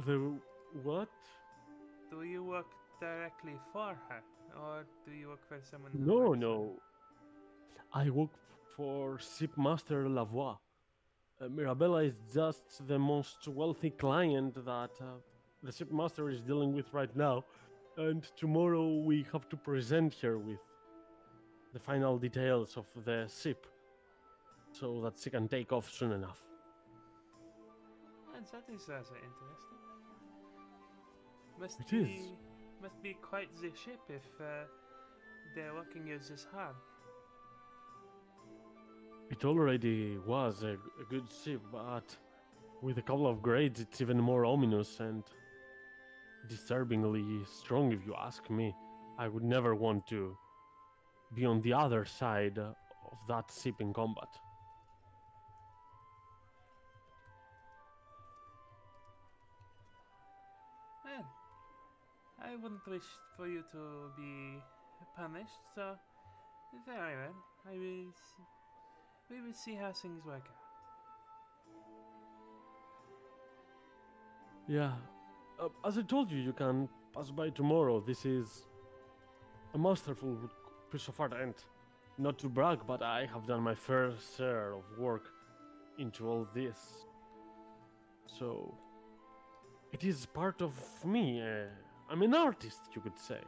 The what? Do you work directly for her, or do you work for someone? Who No, works for no. I work for Shipmaster Lavoie. Mirabella is just the most wealthy client that the shipmaster is dealing with right now, and tomorrow we have to present her with the final details of the ship, so that she can take off soon enough. And that is rather interesting. It is. Must be quite the ship if they're working you this hard. It already was a good ship, but with a couple of grades, it's even more ominous and disturbingly strong, if you ask me. I would never want to be on the other side of that ship in combat. Well, I wouldn't wish for you to be punished, so very well. We will see how things work out. Yeah. As I told you, you can pass by tomorrow. This is a masterful push so far, and not to brag, but I have done my fair share of work into all this. So, it is part of me. I'm an artist, you could say.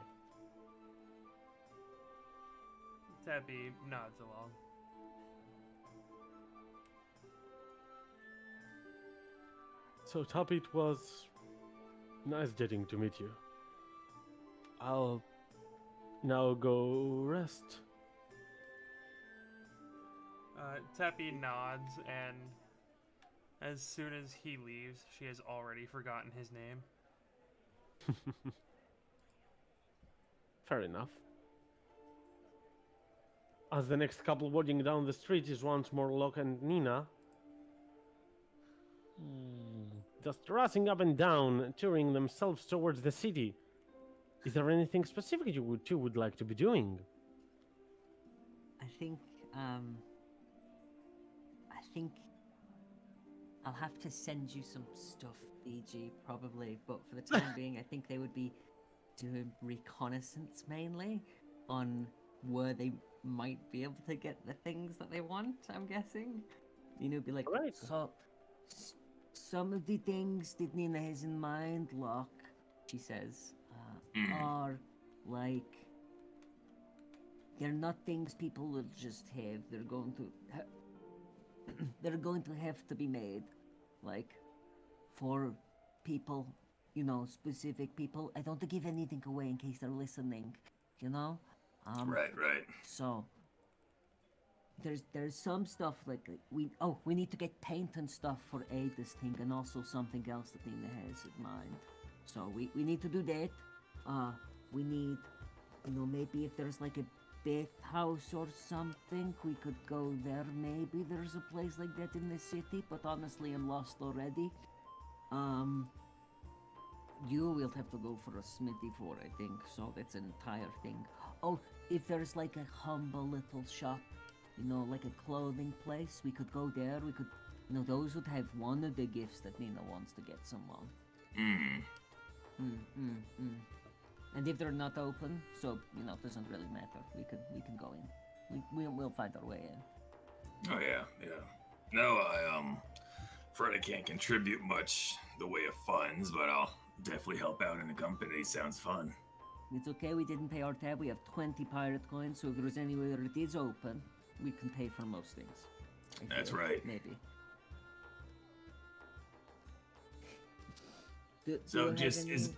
Tabby nods along. So, Tappy, it was nice getting to meet you. I'll now go rest. Tappy nods, and as soon as he leaves, she has already forgotten his name. Fair enough. As the next couple walking down the street is once more Locke and Nina, just racing up and down, touring themselves towards the city. Is there anything specific you two would like to be doing? I think I'll have to send you some stuff, BG, probably, but for the time being, I think they would be doing reconnaissance mainly on where they might be able to get the things that they want, I'm guessing. You know, be like, Right. So, some of the things that Nina has in mind, Locke, she says, are like they're not things people will just have. They're going to they're going to have to be made, like for people, you know, specific people. I don't want to give anything away in case they're listening, you know. Right. So there's some stuff like we need to get paint and stuff for this thing, and also something else that Nina has in mind. So we need to do that. We need, you know, maybe if there's like a bathhouse or something, we could go there. Maybe there's a place like that in the city, but honestly, I'm lost already. You will have to go for a smithy for, I think. So that's an entire thing. Oh, if there's like a humble little shop, you know, like a clothing place, we could go there. We could, you know, those would have one of the gifts that Nina wants to get someone. And if they're not open, so you know, it doesn't really matter. We can go in. We'll find our way in. Oh yeah. No, afraid I can't contribute much the way of funds, but I'll definitely help out in the company. Sounds fun. It's okay. We didn't pay our tab. We have 20 pirate coins, so if there's anywhere it is open, we can pay for most things. I That's feel, right. Maybe. So you just have is. any-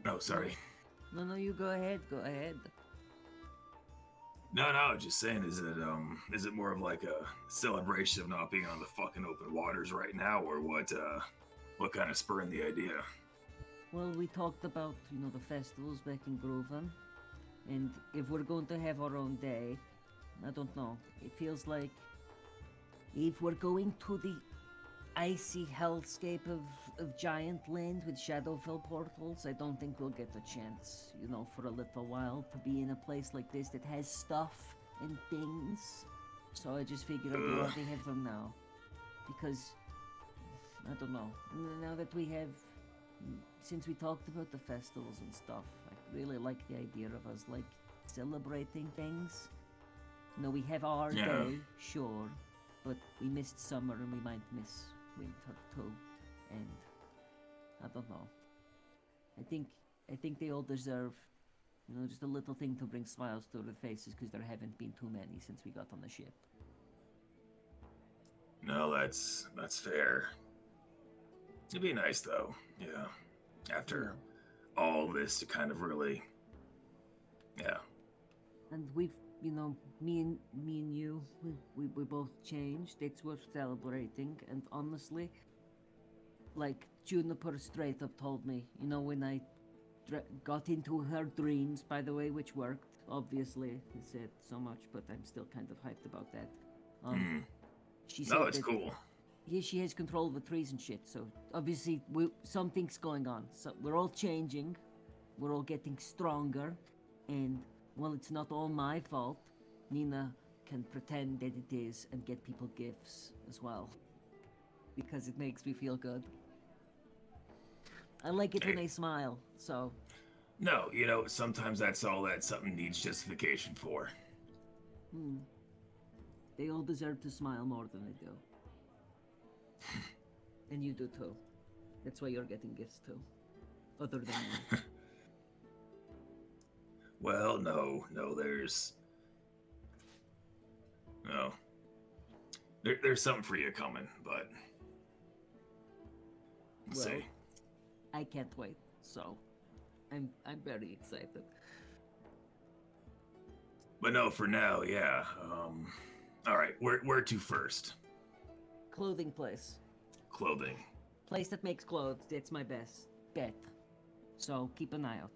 Oh, sorry. No, you go ahead. Go ahead. No, just saying, is it more of like a celebration of not being on the fucking open waters right now, or what kind of spurred the idea? Well, we talked about, you know, the festivals back in Groven, and if we're going to have our own day, I don't know. It feels like if we're going to the icy hellscape of Giant Land with Shadowfell portals, I don't think we'll get a chance, you know, for a little while to be in a place like this that has stuff and things. So I just figured I'd already have them now. Because, I don't know, now that we have, since we talked about the festivals and stuff, I really like the idea of us, like, celebrating things. You know, we have our day, sure, but we missed summer and we might miss winter too. And I don't know. I think they all deserve, you know, just a little thing to bring smiles to their faces, because there haven't been too many since we got on the ship. No, that's fair. It'd be nice though, yeah. After all this to kind of really, yeah. And we've, you know, me and you, we both changed. It's worth celebrating. And honestly, like Juniper straight up told me, you know, when I got into her dreams, by the way, which worked. Obviously, he said so much, but I'm still kind of hyped about that. She said It's that, cool. Yeah, she has control of the trees and shit. So obviously, something's going on. So we're all changing. We're all getting stronger, and well, it's not all my fault. Nina can pretend that it is and get people gifts as well, because it makes me feel good. I like it when they smile. So No, sometimes that's all that something needs justification for. They all deserve to smile more than they do. And you do too. That's why you're getting gifts too. Other than me. Well, no, there's... No. There's something for you coming, but... We'll Well, see. I can't wait, so I'm very excited. But no, for now, yeah. All right, where to first? Clothing place. Clothing. Place that makes clothes, that's my best bet. So keep an eye out.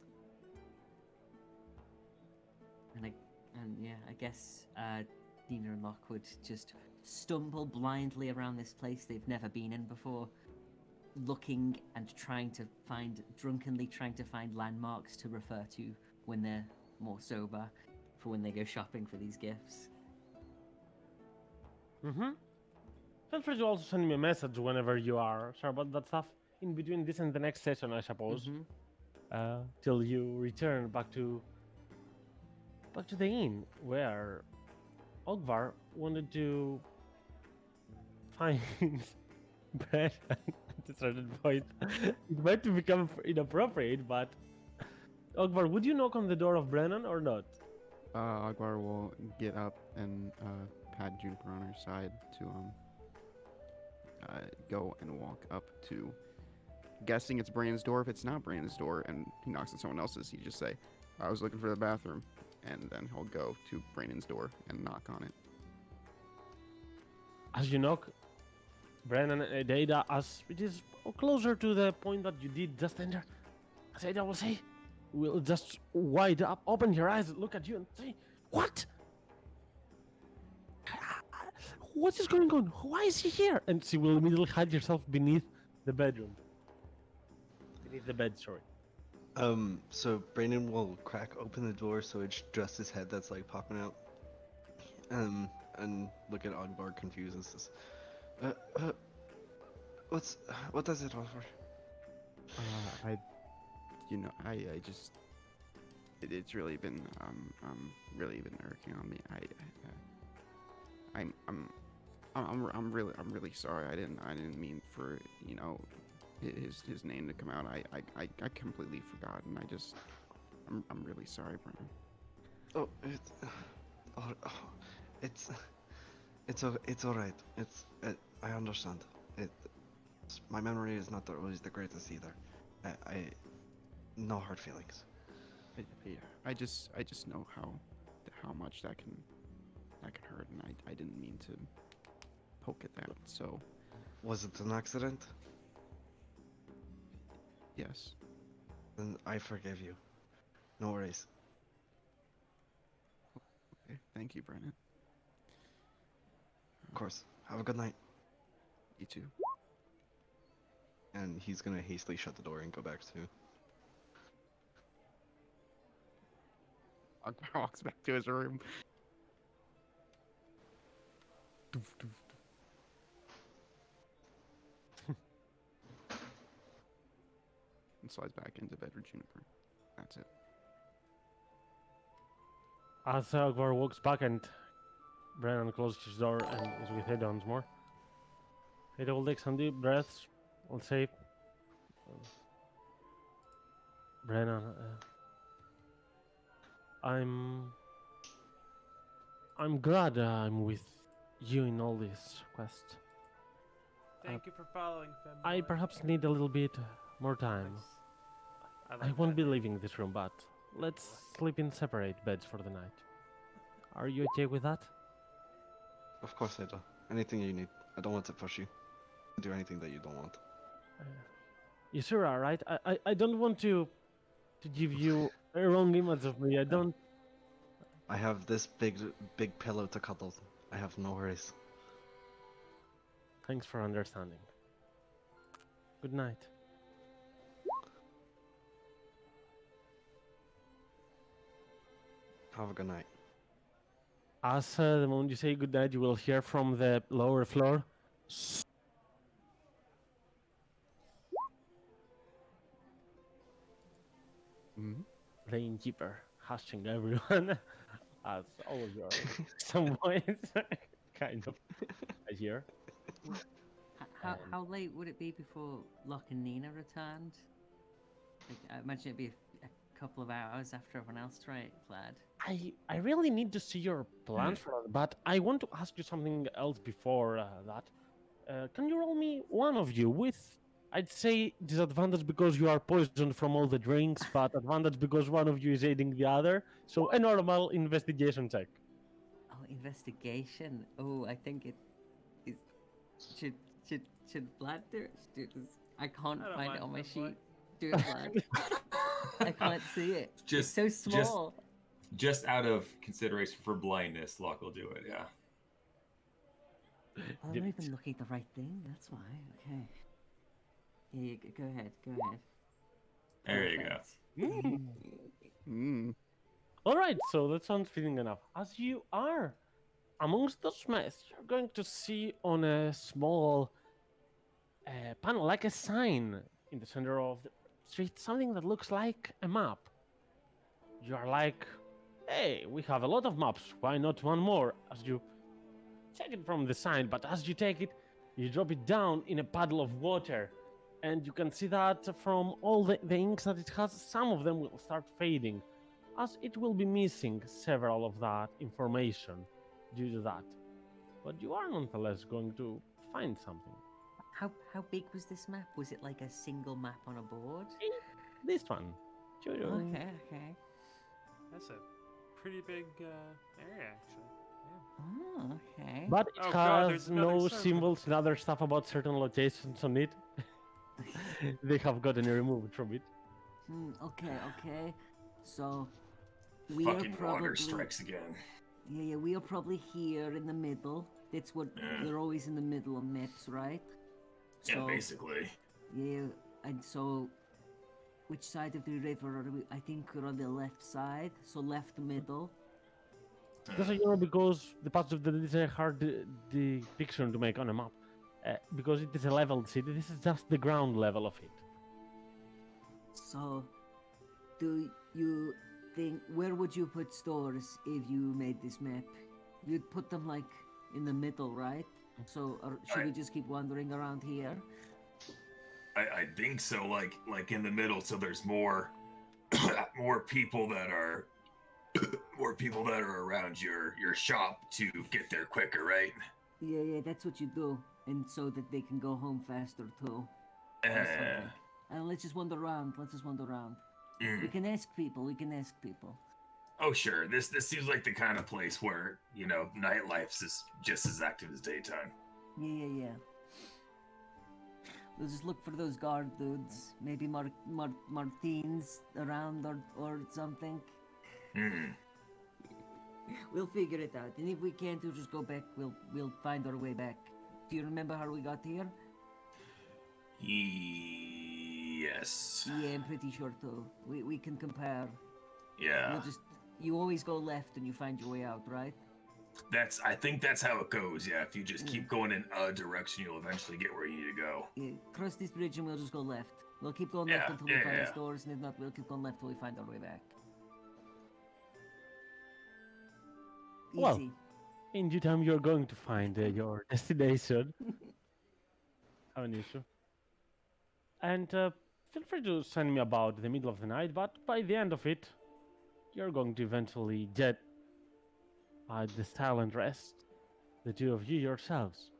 And I guess Dina and Locke would just stumble blindly around this place they've never been in before, looking and drunkenly trying to find landmarks to refer to when they're more sober, for when they go shopping for these gifts. Feel free to also send me a message whenever you are sure about that stuff. In between this and the next session, I suppose. Till you return back to the inn, where Ogvar wanted to find Brennan at a certain point. It might become inappropriate, but Ogvar, would you knock on the door of Brennan or not? Agbar will get up and pat Juniper on her side to go and walk up to, guessing it's Brandon's door. If it's not Brandon's door and he knocks on someone else's, he just say, I was looking for the bathroom. And then he'll go to Brandon's door and knock on it. As you knock, Brennan and Ada, as it is closer to the point that you did just enter, as Ada will say, will just wide up, open your eyes, look at you and say, what? What is going on? Why is he here? And she will immediately hide herself beneath the bedroom. Beneath the bed, sorry. So Brandon will crack open the door so it's just his head that's like popping out. And look at Ogbar confused and says, what does it offer? It's really been irking on me. I'm really sorry. I didn't mean for, his name to come out. I completely forgot, and I'm really sorry, Brennan. It's all right. I understand. My memory is not always the greatest either. No hard feelings. Yeah, I just know how much that can hurt, and I didn't mean to poke at that. So, was it an accident? Yes. Then I forgive you. No worries. Okay, thank you, Brennan. Of course. Have a good night. You too. And he's gonna hastily shut the door and go back to. Ogbar walks back to his room. And slides back into bed with Juniper. That's it. As Ogvar walks back and Brennan closes his door and is with Ada once more. Ada will take some deep breaths. Will say, Brennan, I'm glad I'm with you in all this quest. Thank you for following, Fem. I perhaps need a little bit more time. I won't be leaving this room, but let's sleep in separate beds for the night. Are you okay with that? Of course, Ada. Anything you need. I don't want to push you. Do anything that you don't want. You sure are, right? I don't want to give you a wrong image of me. I don't. I have this big pillow to cuddle. I have no worries. Thanks for understanding. Good night. Have a good night. As the moment you say good night, you will hear from the lower floor. Mm-hmm. playing keeper, hushing everyone, as all of your some points kind of I hear. How late would it be before Locke and Nina returned? Like, I imagine it'd be a couple of hours after everyone else tried, Vlad. I really need to see your plans for that, but I want to ask you something else before that. Can you roll me one of you with, I'd say, disadvantage because you are poisoned from all the drinks, but advantage because one of you is aiding the other. So a normal investigation check. Oh, investigation. Oh, I think it is. Should Vlad do it? I can't I don't find mind it on my that boy. sheet. Do it, Vlad. I can't see it. It's Just so small. Just out of consideration for blindness, Locke will do it. Yeah. I'm not even looking at the right thing. That's why. Okay. Yeah, go ahead. Go ahead. There you go. Mm. All right, so that sounds fitting enough. As you are amongst the smiths, you're going to see on a small panel, like a sign in the center of the street, something that looks like a map. You are like, hey, we have a lot of maps. Why not one more? As you take it from the sign, but as you take it, you drop it down in a puddle of water. And you can see that from all the inks that it has, some of them will start fading, as it will be missing several of that information due to that. But you are nonetheless going to find something. How big was this map? Was it like a single map on a board? This one. Okay, okay. That's a pretty big area, actually. Yeah. Oh, okay. But it Oh God, there's has another no server. symbols and other stuff about certain locations on it. They have gotten removed from it. Okay, okay. So we Fucking are probably water strikes again. yeah, we are probably here in the middle. That's what they're always in the middle of maps, right? Yeah, basically. Yeah, and so which side of the river are we? I think we're on the left side, so left middle. Just so you know, because the parts of this is a hard depiction to make on a map. Because it is a leveled city, this is just the ground level of it. So, do you think where would you put stores if you made this map? You'd put them like in the middle, right? So, or should we just keep wandering around here? I think so, like in the middle, so there's more more people that are around your shop to get there quicker, right? Yeah, that's what you do, and so that they can go home faster too. or something. And let's just wander around. We can ask people. Oh sure, this seems like the kind of place where, you know, nightlife's is just as active as daytime. Yeah. We'll just look for those guard dudes. Maybe Martins around or something. We'll figure it out. And if we can't, we'll just go back. We'll find our way back. Do you remember how we got here? Yes. Yeah, I'm pretty sure too. We can compare. Yeah. You always go left and you find your way out, right? I think that's how it goes, yeah. If you just keep going in a direction, you'll eventually get where you need to go. Yeah, cross this bridge and we'll just go left. We'll keep going left until we find the stores, and if not, we'll keep going left till we find our way back. Well, Easy. in due time, you're going to find your destination. Have an issue. And feel free to send me about the middle of the night, but by the end of it, you're going to eventually get the silent rest, the two of you yourselves.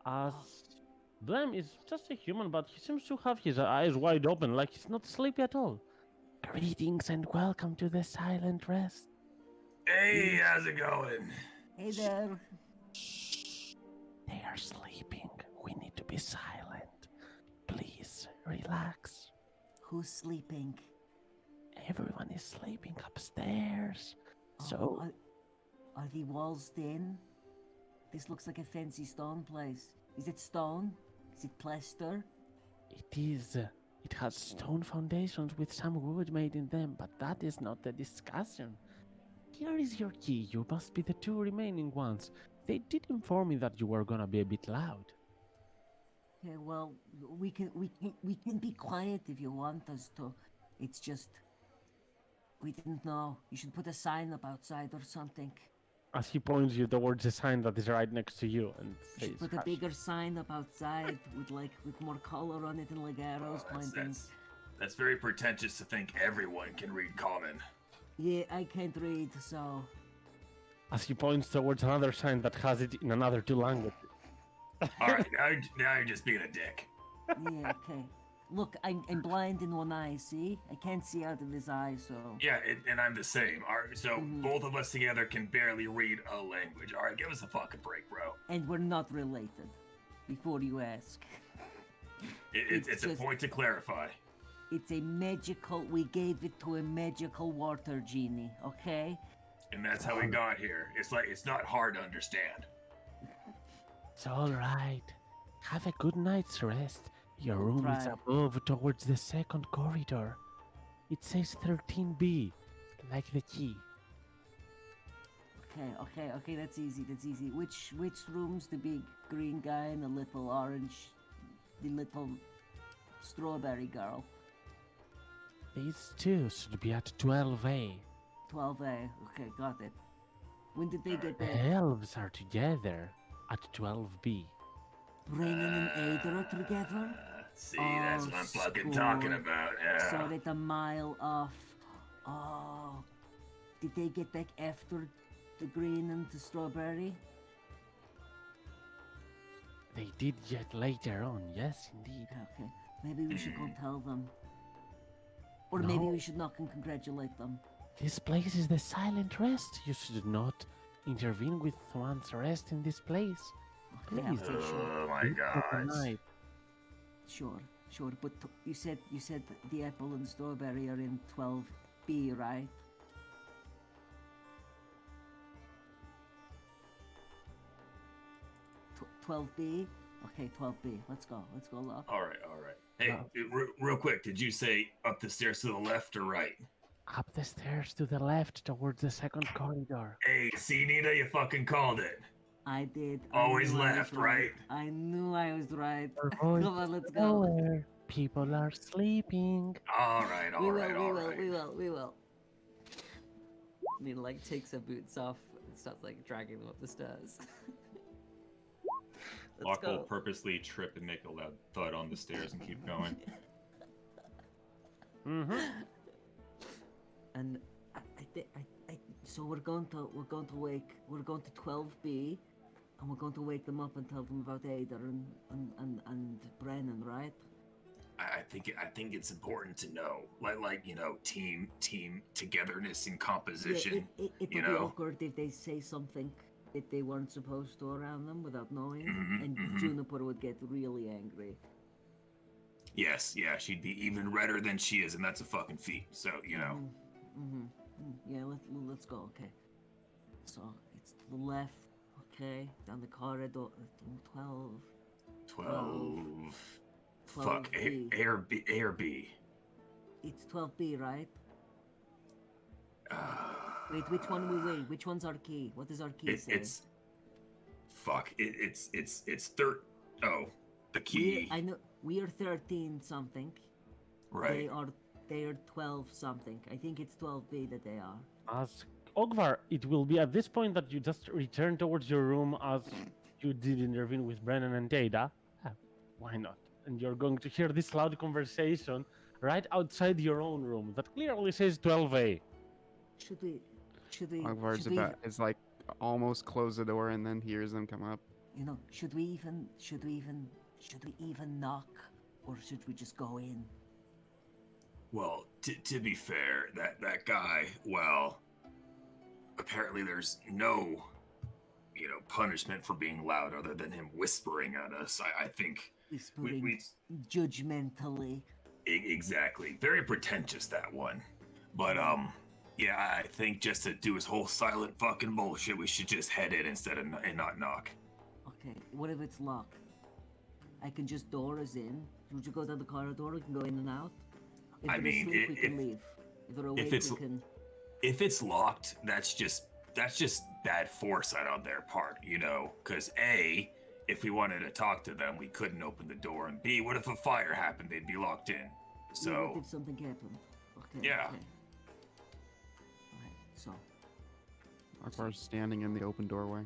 As Blem is just a human, but he seems to have his eyes wide open, like he's not sleepy at all. Greetings and welcome to the silent rest. Hey, how's it going? Hey there. They are sleeping. We need to be silent. Please, relax. Who's sleeping? Everyone is sleeping upstairs. So, Are the walls thin? This looks like a fancy stone place. Is it stone? Is it plaster? it is. It has stone foundations with some wood made in them, but that is not the discussion. Here is your key. You must be the two remaining ones. They did inform me that you were gonna be a bit loud. Yeah, well, we can be quiet if you want us to. It's just We didn't know. You should put a sign up outside or something. As he points you towards a sign that is right next to you and You says, should put a "Hush." bigger sign up outside with more color on it and like arrows pointing. That's very pretentious to think everyone can read common. Yeah, I can't read, so As he points towards another sign that has it in another 2 languages. All right, now you're just being a dick. yeah, okay. Look, I'm blind in one eye. See, I can't see out of this eye, so. Yeah, and I'm the same. All right, so Mhm. both of us together can barely read a language. All right, give us a fucking break, bro. And we're not related. Before you ask, It's It's a just- point to clarify. it's a magical. We gave it to a magical water genie. Okay. And that's how we got here. It's not hard to understand. It's all right. Have a good night's rest. Your I'll room is try. above towards the second corridor. It says 13B, like the key. Okay. That's easy. Which room's the big green guy and the little orange, the little strawberry girl? These two should be at 12A. 12A. Okay, got it. When did they get The there? elves are together at 12B. Brennan and Ada are together? See, that's Oh, what I'm fucking talking score. about. Yeah. So that a mile off. Oh. Did they get back after the green and the strawberry? They did yet later on, yes indeed. Okay. Maybe we should go tell them. Or maybe No. we should knock and congratulate them. This place is the silent rest. You should not intervene with one's rest in this place. Okay, Please. okay, sure. Oh my Good god. night. Sure. But you said the apple and strawberry are in 12B, right? Tw 12B? Okay, 12B. Let's go, look. All right. Hey, real quick, did you say up the stairs to the left or right? Up the stairs to the left towards the second corridor. Hey, see, Nina, you fucking called it. I did. Always knew I was left, right? I knew I was right. Avoid Come on, let's go. nowhere. People are sleeping. All right. We will. Nina like takes her boots off and starts like dragging them up the stairs. Let's Locke will go. purposely trip and make a loud thud on the stairs and keep going. Mm-hmm. And so we're going to 12B, and we're going to wake them up and tell them about Ada and Brennan, right? I think it's important to know, like you know, team togetherness and composition. Yeah, it you would be know? awkward if they say something that they weren't supposed to around them without knowing, and mhm. Juniper would get really angry. Yes, yeah, she'd be even redder than she is, and that's a fucking feat. So you know. Yeah, let's go. Okay. So it's to the left. Okay, down the corridor. 12. 12. Fuck. 12B. A or B. It's 12B, right? Uh, Wait, which one which one's our key? What does our key say? it's. Fuck. It's third. Oh, the key. I know we are 13 something. Right. They are 12 something. I think it's 12B that they are. As Ogvar, it will be at this point that you just return towards your room as you did intervene with Brennan and Data. Why not? And you're going to hear this loud conversation right outside your own room that clearly says 12A. Should we Ogvar's is like almost close the door and then hears them come up. you know, should we even knock, or should we just go in? Well, to be fair, that guy, well, apparently there's no, you know, punishment for being loud other than him whispering at us. I think Whispering we judgmentally. exactly. Very pretentious, that one. But, yeah, I think just to do his whole silent fucking bullshit, we should just head in instead of and not knock. Okay, what if it's locked? I can just door us in. Would you go down the corridor? We can go in and out. If I they're mean, asleep, we if- can leave. If they're awake, it's- we can. If it's locked, that's just bad foresight on their part, you know? Because A, if we wanted to talk to them, we couldn't open the door, and B, what if a fire happened? They'd be locked in. Yeah, So what if something happened? Okay. Yeah. Okay. So, Akbar's standing in the open doorway.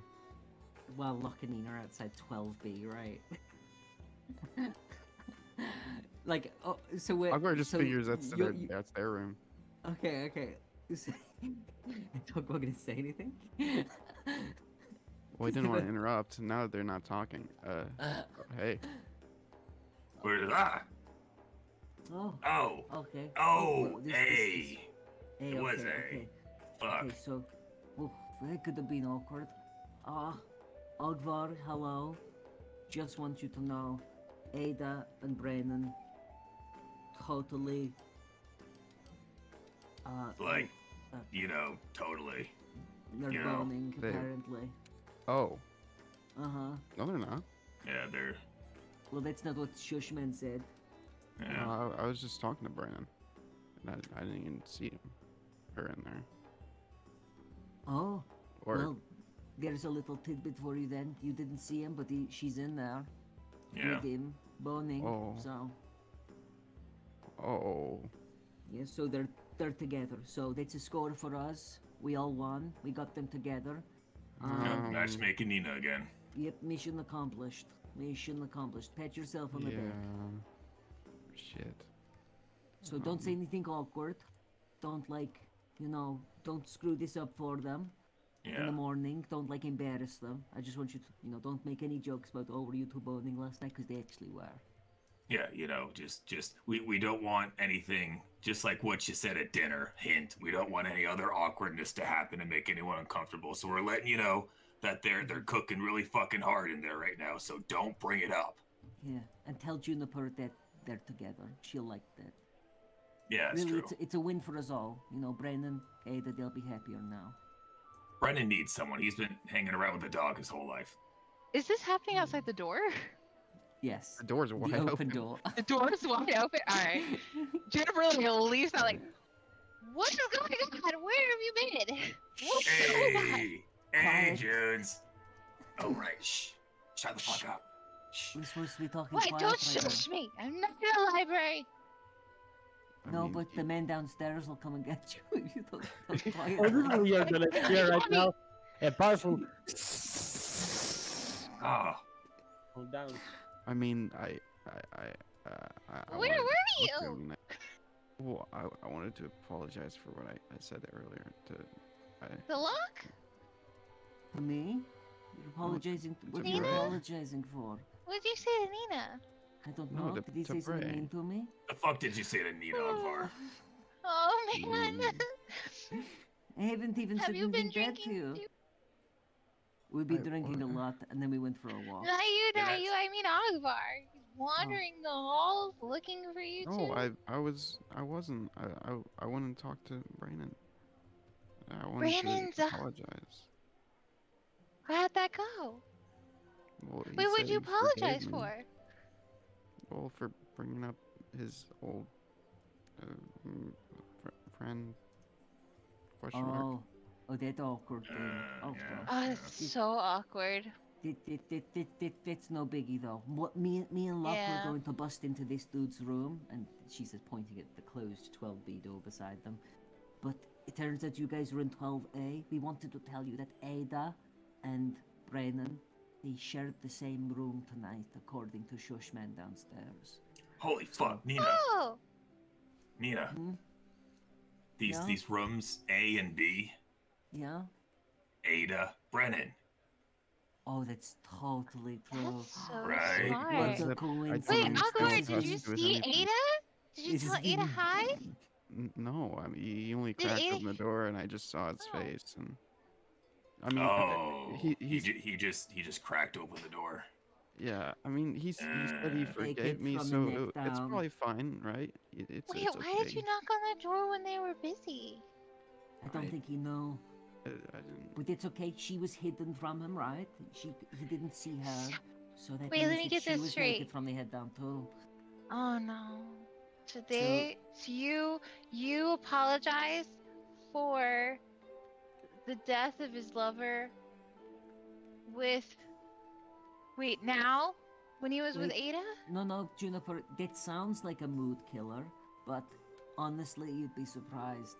while Locke and Nina are outside 12B, right? Like, oh, so we're. Akbar just so figures that's you're- that's their room. Okay, okay. So- Is Akbar gonna say anything? Well, he didn't want to interrupt. Now that they're not talking. Hey. Where did I? Oh, Oh. okay. Oh, well, this- A. Hey, It was okay, A. okay. Fuck. Okay, so, well, that could have been awkward. Ogvar, hello. Just want you to know, Ada and Brennan, totally. Like, totally. They're you know, boning, they- apparently. Oh. Uh-huh. No, they're not. Yeah, they're. Well, that's not what Shushman said. Yeah. No, I was just talking to Brandon. And I didn't even see her in there. Oh, Or well, there's a little tidbit for you then. You didn't see him, but she's in there Yeah. with him, boning. Oh. So, oh. yeah, so they're together. So that's a score for us. We all won. We got them together. Yeah, matchmaking Nina again. Yep, mission accomplished. Mission accomplished. Pat yourself on the Yeah. back. Shit. So don't say anything awkward. Don't don't screw this up for them in Yeah. the morning. Don't embarrass them. I just want you to, don't make any jokes about, oh, were you two boning last night? Because they actually were. Yeah, just we don't want anything. Just like what you said at dinner. Hint: we don't want any other awkwardness to happen and make anyone uncomfortable. So we're letting you know that they're cooking really fucking hard in there right now. So don't bring it up. Yeah, and tell Juniper that they're together. She'll like that. Yeah, it's Really, true. it's a win for us all. Brendan, Ada, they'll be happier now. Brendan needs someone. He's been hanging around with the dog his whole life. Is this happening outside the door? Yes. The door's wide The open. open door. The door is wide open. All right. Jennifer leaves out like, what is going on? Where have you been? What's going on? Hey, hey, Quiet. Junes. Oh right, shh. Shut the fuck up. Shh. We're supposed to be talking Wait, quiet don't right now. shush me. I'm not in a library. I No, mean, but the man downstairs will come and get you if you don't talk quiet. Everything you're gonna hear right now, a powerful Oh, hold down. I mean, I Where wanted were to you? talk to Nina. Well, I wanted to apologize for what I said earlier. The lock? To me? You're apologizing. What are you Nina? apologizing for? What did you say to Nina? I don't No, know. to- Did he to say something Bray. mean to me? the fuck did you say to Nina Ogvar? Oh man. I haven't even Have said you been anything bad to drinking? you. We've been I- drinking a what? lot, and then we went for a walk. Not you, Yeah, not you. I mean Ogvar. He's wandering the halls looking for you No, too. I wasn't. I wanted to talk to Brandon. I wanted Brandon's, to apologize. How'd that go? Well, he Wait, what'd said you he forgave apologize me. for? Well, for bringing up his old friend. Question mark. Oh, that awkward thing. Oh, yeah. well. Oh, it's so awkward. That's no biggie though. What me and Locke Yeah. were going to bust into this dude's room, and she says, pointing at the closed 12B door beside them. But it turns out you guys were in 12A. We wanted to tell you that Ada and Brennan, they shared the same room tonight, according to Shushman downstairs. Holy fuck, Nina. Oh, Nina. Hmm? These Yeah? these rooms A and B. Yeah? Ada, Brennan. Oh, that's totally true. that's so Right. smart. What Except a I coincidence. Wait, didn't Ogvar, tell did us you to do with see anything. Ada? Did you This tell is Ada the- hi? No, I mean he only Did cracked Ada- open the door and I just saw its Oh. face and. I mean, Oh, he he just cracked open the door. yeah. I mean, he said he Take forgave it me, from the so neck it's down. probably fine, right? It's Wait, it's why did okay. you knock on the door when they were busy? I don't I- think he know. I didn't. But it's okay. She was hidden from him, right? He didn't see her. So that Wait, let means me that get she this was straight. naked from the head down too. Oh no. So you apologize for the death of his lover wait, now? When he was with Wait. Ada? No, Juniper, that sounds like a mood killer, but honestly, you'd be surprised.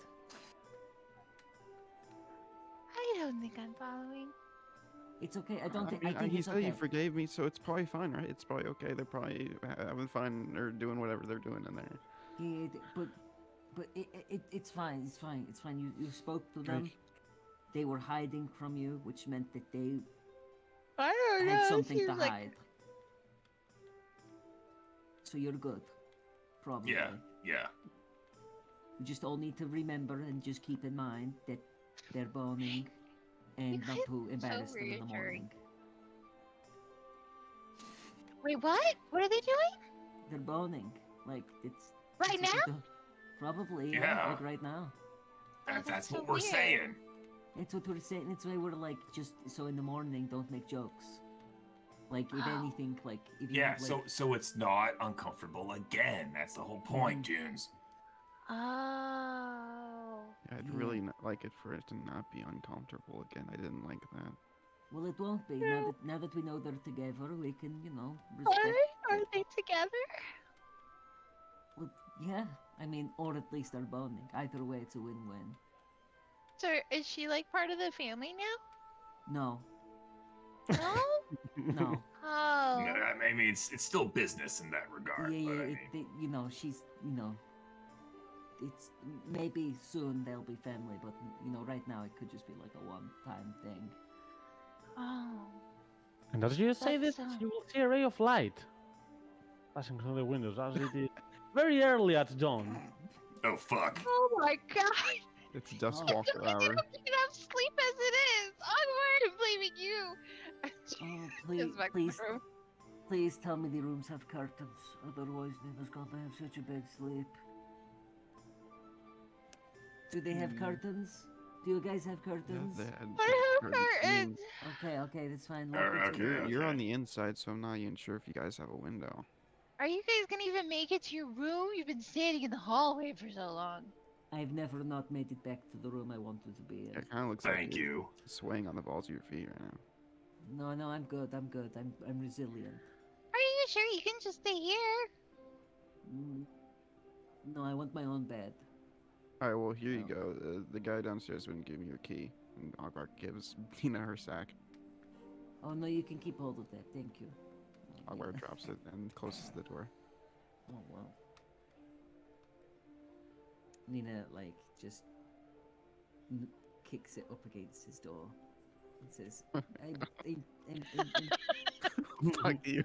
don't think I'm following. It's okay. I don't I think. mean, I think he it's said okay. he forgave me, so it's probably fine, right? It's probably okay. They're probably having fun or doing whatever they're doing in there. Yeah, but it's fine. It's fine. It's fine. You spoke to them. Like- They were hiding from you, which meant that they I don't know. had it something to seems like- hide. So you're good. Probably. Yeah. We just all need to remember and just keep in mind that they're boning and You not guys to are embarrass so them in the reassuring. morning. Wait, what? What are they doing? They're boning. Like, it's. Right it's what now? they do. Probably, Yeah. like right now. that's That's so what we're weird. saying. It's what we're saying. It's why we're like, just so in the morning, don't make jokes. Like, if Wow. anything, like, if you Yeah, have, like, so it's not uncomfortable again. That's the whole point, Junes. Oh. Yeah, I'd Yeah. really not like it for it to not be uncomfortable again. I didn't like that. well, it won't be. Now that we know they're together, we can, Are respect. Are they together? Well, yeah. I mean, or at least they're bonding. Either way, it's a win-win. So is she like part of the family now? No, No. no. Oh. I mean, it's still business in that regard. Yeah, but yeah. I mean, She's, it's maybe soon they'll be family, but right now it could just be like a one-time thing. Oh. And as you say That's this, so- you will see a ray of light passing through the windows as it is very early at dawn. oh fuck. Oh my god. It's dusk Oh. walker I hour. don't get enough sleep as it is. Onward, I'm blaming you. Oh, please, Goes back to please, the room. please tell me the rooms have curtains. Otherwise, Nina's gonna have such a bad sleep. Do they have curtains? Do you guys have Yeah, curtains? they had I have curtains. I mean, curtains. Okay, that's fine. Look, Okay, it's- You're on okay. the inside, so I'm not even sure if you guys have a window. Are you guys gonna even make it to your room? You've been standing in the hallway for so long. I've never not made it back to the room I wanted to be in. It kind of looks Thank like you're you. swaying on the balls of your feet right now. No, I'm good. I'm resilient. Are you sure you can just stay here? Mm, No, I want my own bed. All right, well here you Oh. go. The guy downstairs wouldn't give me your key, and Ogbar gives Nina her sack. Oh no, you can keep hold of that. Thank you. Oh, Ogbar yeah. drops it and closes the door. Oh well. Nina just kicks it up against his door and says, I'm Fuck you.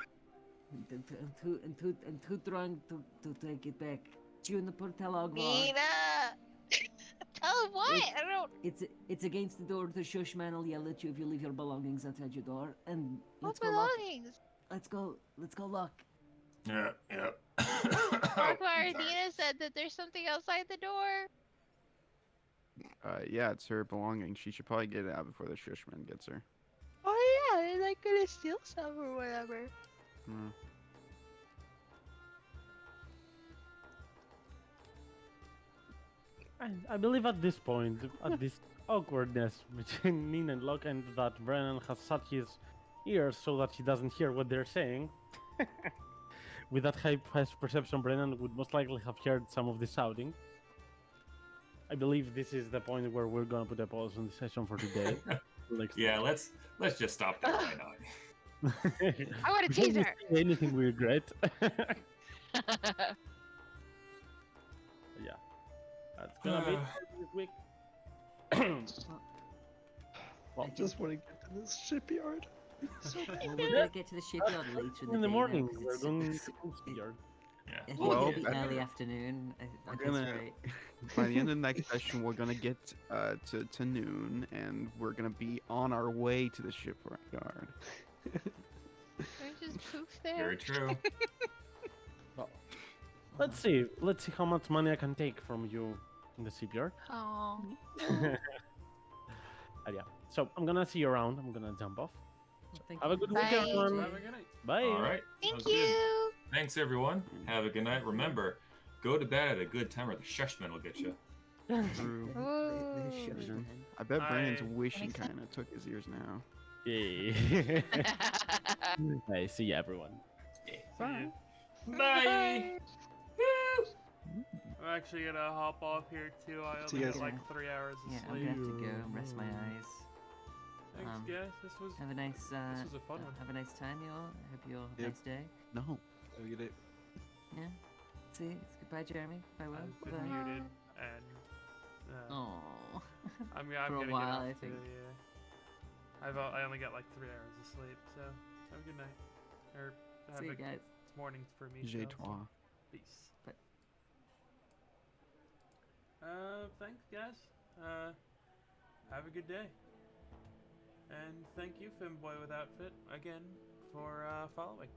too drunk to take it back. Juniper, tell Ogvar. Nina! Tell him what? It's- I don't. It's against the door. The shush man will yell at you if you leave your belongings outside your door. And What let's go lock. belongings? Let's go lock. Yeah. Markmar, Nina said that there's something outside the door. Yeah, it's her belongings. She should probably get it out before the shushman gets her. Oh yeah, they're like gonna steal some or whatever. Hmm. I believe at this point, at this awkwardness between Nina and Locke, and that Brennan has shut his ears so that he doesn't hear what they're saying. With that high perception, Brennan would most likely have heard some of the shouting. I believe this is the point where we're gonna put a pause on the session for today. Yeah, let's just stop that right now. I want a Before we teaser. say anything we regret. Yeah, that's gonna be it for this week. Well, I Just want to get to this shipyard. Well, we're gonna get to the shipyard later in the day morning, now, 'cause we're it's- going to it's- Coastguard. Yeah. I think Well, it'll be that- early afternoon. We're That's gonna- right. By the end of the next session, we're gonna get to noon, and we're gonna be on our way to the shipyard. There's just poof there. Very true. Let's see how much money I can take from you in the shipyard. Oh. Yeah. So I'm gonna see you around. I'm gonna jump off. Thank Have a good Bye. week, everyone. Have a good night. Bye. All right. Thank sounds good. you. Thanks, everyone. Have a good night. Remember, go to bed at a good time or the shushman will get you. True. The Ooh. shush Mhm. man. I bet Brandon's Bye. wishing Thanks. kind of took his ears now. Yay. Hey, see ya, everyone. Bye. Bye. I'm actually gonna hop off here too. I See only you get guys. like 3 hours of Yeah, I'm sleep. gonna have to go and rest my eyes. Thanks, Um, guys. This was Have a nice. this was a fun one. Have a nice time, you all. I hope you all have a Yep. nice day. No. Have a good day. Yeah. See, it's goodbye, Jeremy. Bye, Will. I've been Bye. muted, and Oh. I'm For a gonna while, I get off think. too, yeah. I only got like 3 hours of sleep, so have a good night. Or have See you a, guys. it's morning for me. J'ai so, toi. Peace. Bye. Thanks, guys. Have a good day. And thank you, Femboy with Outfit, again for following.